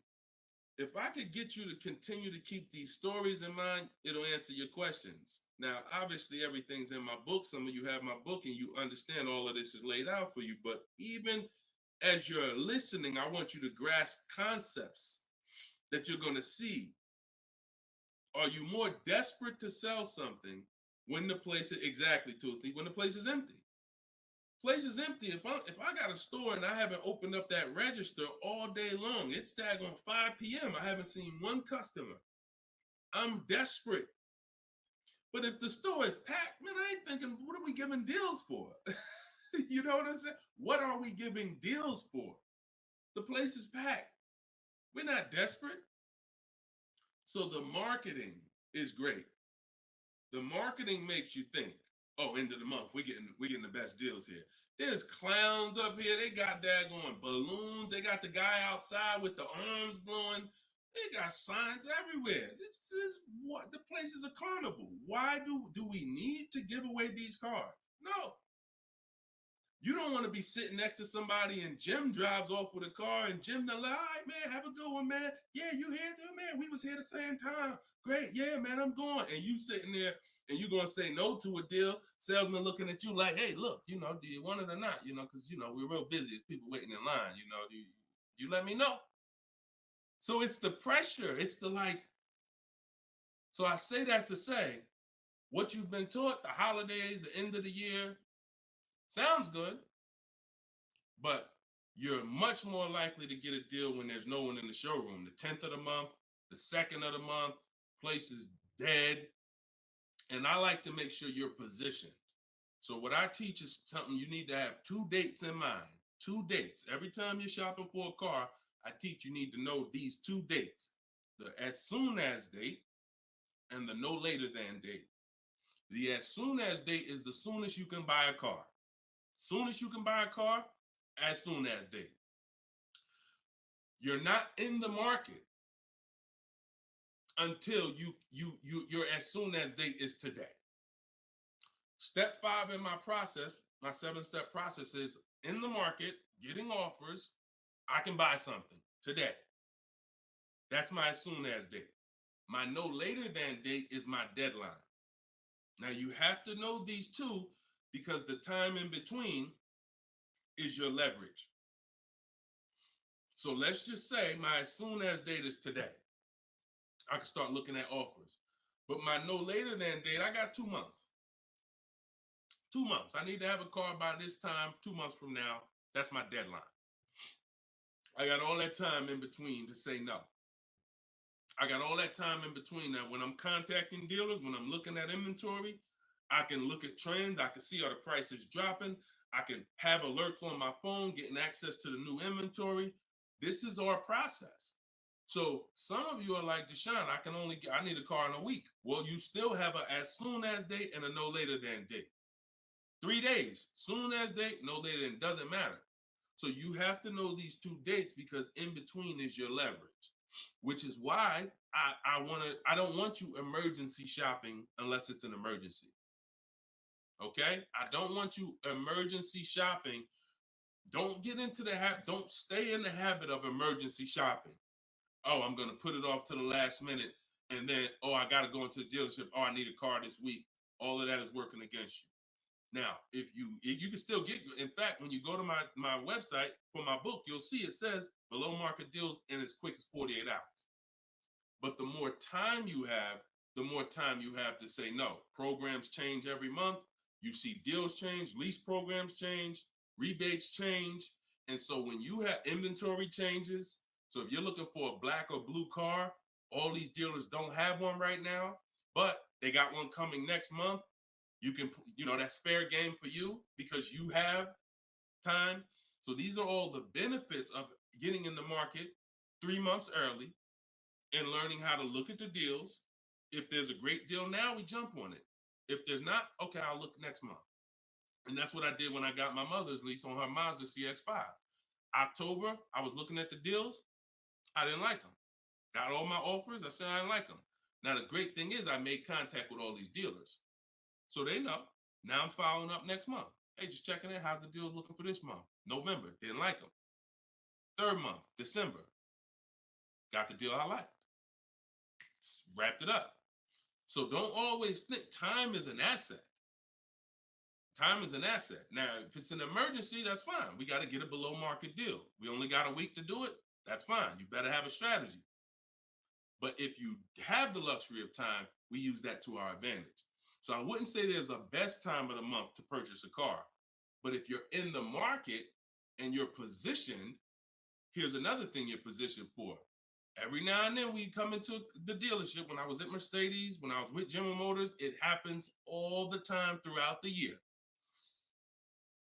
If I could get you to continue to keep these stories in mind, it'll answer your questions. Now, obviously, everything's in my book. Some of you have my book and you understand all of this is laid out for you. But even as you're listening, I want you to grasp concepts that you're going to see. Are you more desperate to sell something when the place is exactly, Toothy, when the place is empty? Place is empty. If I got a store and I haven't opened up that register all day long, it's daggone 5 p.m. I haven't seen one customer. I'm desperate. But if the store is packed, man, I ain't thinking, what are we giving deals for? You know what I'm saying? What are we giving deals for? The place is packed. We're not desperate. So the marketing is great. The marketing makes you think, oh, end of the month, we're getting the best deals here. There's clowns up here. They got daggone balloons. They got the guy outside with the arms blowing. They got signs everywhere. This is what the place is a carnival. Why do we need to give away these cars? No. You don't want to be sitting next to somebody and Jim drives off with a car and Jim like, all right, man, have a good one, man. Yeah, you here too, man. We was here the same time. Great. Yeah, man, I'm going. And you sitting there and you going to say no to a deal. Salesman looking at you like, hey, look, do you want it or not? Because, we're real busy. It's people waiting in line. Do you let me know? So it's the pressure. It's the like. So I say that to say what you've been taught, the holidays, the end of the year, sounds good. But you're much more likely to get a deal when there's no one in the showroom. The 10th of the month, the 2nd of the month, place is dead. And I like to make sure you're positioned. So what I teach is something you need to have 2 dates in mind. 2 dates. Every time you're shopping for a car, I teach you need to know these 2 dates. The as soon as date and the no later than date. The as soon as date is the soonest you can buy a car. Soonest you can buy a car, as soon as date. You're not in the market until your as soon as date is today. Step 5 in my process, my 7-step process is in the market, getting offers. I can buy something today. That's my as soon as date. My no later than date is my deadline. Now you have to know these 2 because the time in between is your leverage. So let's just say my as soon as date is today. I can start looking at offers. But my no later than date, I got 2 months. 2 months. I need to have a car by this time, 2 months from now. That's my deadline. I got all that time in between to say no. I got all that time in between that when I'm contacting dealers, when I'm looking at inventory, I can look at trends. I can see are the prices dropping. I can have alerts on my phone, getting access to the new inventory. This is our process. So some of you are like, Deshone, I need a car in a week. Well, you still have a as soon as date and a no later than date. 3 days, soon as date, no later than, doesn't matter. So you have to know these 2 dates because in between is your leverage, which is why I don't want you emergency shopping unless it's an emergency. Okay? I don't want you emergency shopping. Don't get into the habit, don't stay in the habit of emergency shopping. Oh, I'm gonna put it off to the last minute, and then, oh, I gotta go into the dealership. Oh, I need a car this week. All of that is working against you. Now, if you can still get, in fact, when you go to my website for my book, you'll see it says below market deals in as quick as 48 hours. But the more time you have, the more time you have to say no. Programs change every month. You see deals change, lease programs change, rebates change. And so when you have inventory changes, so if you're looking for a black or blue car, all these dealers don't have one right now, but they got one coming next month. You can, that's fair game for you because you have time. So these are all the benefits of getting in the market 3 months early and learning how to look at the deals. If there's a great deal now, we jump on it. If there's not, okay, I'll look next month. And that's what I did when I got my mother's lease on her Mazda CX-5. October, I was looking at the deals. I didn't like them. Got all my offers. I said I didn't like them. Now, the great thing is I made contact with all these dealers. So they know. Now I'm following up next month. Hey, just checking in. How's the deals looking for this month? November, didn't like them. 3rd month, December, got the deal I liked. Wrapped it up. So don't always think time is an asset. Time is an asset. Now, if it's an emergency, that's fine. We got to get a below market deal. We only got a week to do it. That's fine. You better have a strategy. But if you have the luxury of time, we use that to our advantage. So I wouldn't say there's a best time of the month to purchase a car. But if you're in the market and you're positioned, here's another thing you're positioned for. Every now and then we come into the dealership. When I was at Mercedes, when I was with General Motors, it happens all the time throughout the year.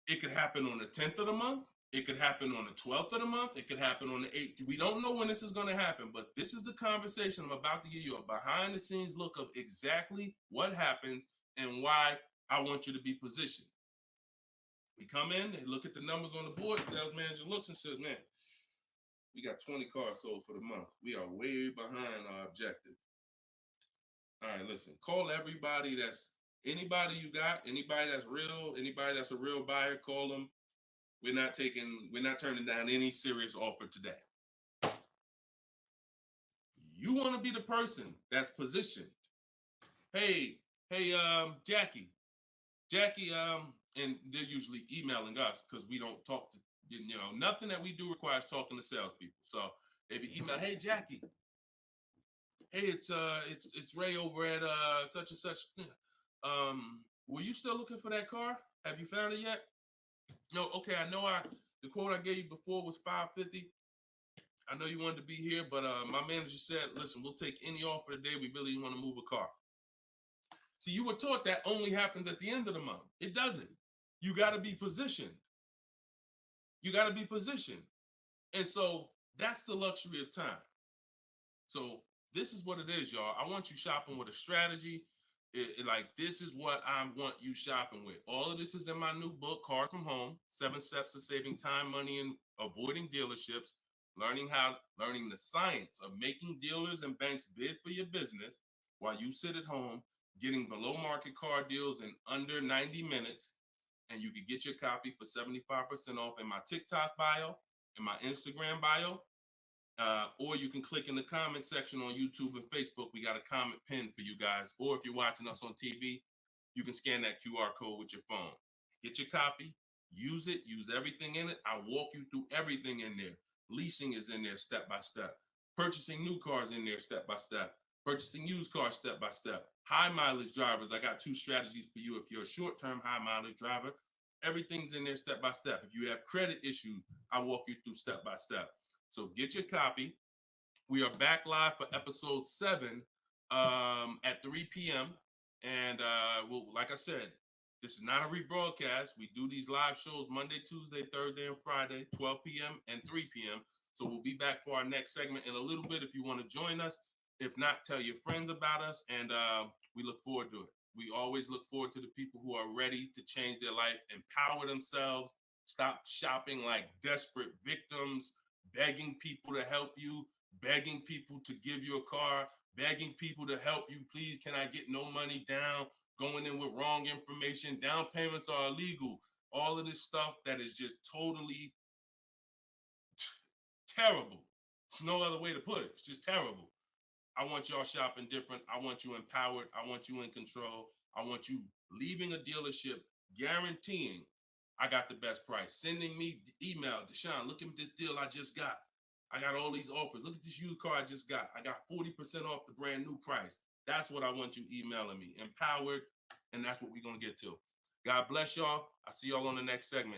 It could happen on the 10th of the month. It could happen on the 12th of the month. It could happen on the 8th. We don't know when this is going to happen, but this is the conversation I'm about to give you, a behind the scenes look of exactly what happens and why I want you to be positioned. We come in, they look at the numbers on the board, sales manager looks and says, man, we got 20 cars sold for the month. We are way behind our objective. All right, listen, call everybody anybody you got, anybody that's real, anybody that's a real buyer, call them. We're not turning down any serious offer today. You want to be the person that's positioned. Hey, Jackie, and they're usually emailing us because we don't talk to, nothing that we do requires talking to salespeople. So they be email, hey Jackie, hey, it's Ray over at such and such. Were you still looking for that car? Have you found it yet? No, okay, I know the quote I gave you before was $550. I know you wanted to be here, but my manager said, listen, we'll take any offer today. We really want to move a car. See, you were taught that only happens at the end of the month. It doesn't. You got to be positioned. You got to be positioned. And so that's the luxury of time. So this is what it is, y'all. I want you shopping with a strategy. This is what I want you shopping with. All of this is in my new book, Cars from Home, 7 Steps to Saving Time, Money, and Avoiding Dealerships. Learning the science of making dealers and banks bid for your business while you sit at home, getting below market car deals in under 90 minutes. And you can get your copy for 75% off in my TikTok bio, in my Instagram bio, or you can click in the comment section on YouTube and Facebook. We got a comment pin for you guys. Or if you're watching us on TV, you can scan that QR code with your phone. Get your copy, use it, use everything in it. I walk you through everything in there. Leasing is in there step by step. Purchasing new cars in there step by step. Purchasing used cars step by step. High mileage drivers, I got 2 strategies for you. If you're a short-term high mileage driver, everything's in there step by step. If you have credit issues, I walk you through step by step. So get your copy. We are back live for episode 7 at 3 p.m. And we'll, like I said, this is not a rebroadcast. We do these live shows Monday, Tuesday, Thursday, and Friday, 12 p.m. and 3 p.m. So we'll be back for our next segment in a little bit if you want to join us. If not, tell your friends about us, and we look forward to it. We always look forward to the people who are ready to change their life, empower themselves, stop shopping like desperate victims, begging people to help you, begging people to give you a car, begging people to help you. Please, can I get no money down? Going in with wrong information. Down payments are illegal. All of this stuff that is just totally terrible. It's no other way to put it. It's just terrible. I want y'all shopping different. I want you empowered. I want you in control. I want you leaving a dealership guaranteeing I got the best price. Sending me email, Deshone, look at this deal I just got. I got all these offers. Look at this used car I just got. I got 40% off the brand new price. That's what I want you emailing me. Empowered, and that's what we're going to get to. God bless y'all. I'll see y'all on the next segment.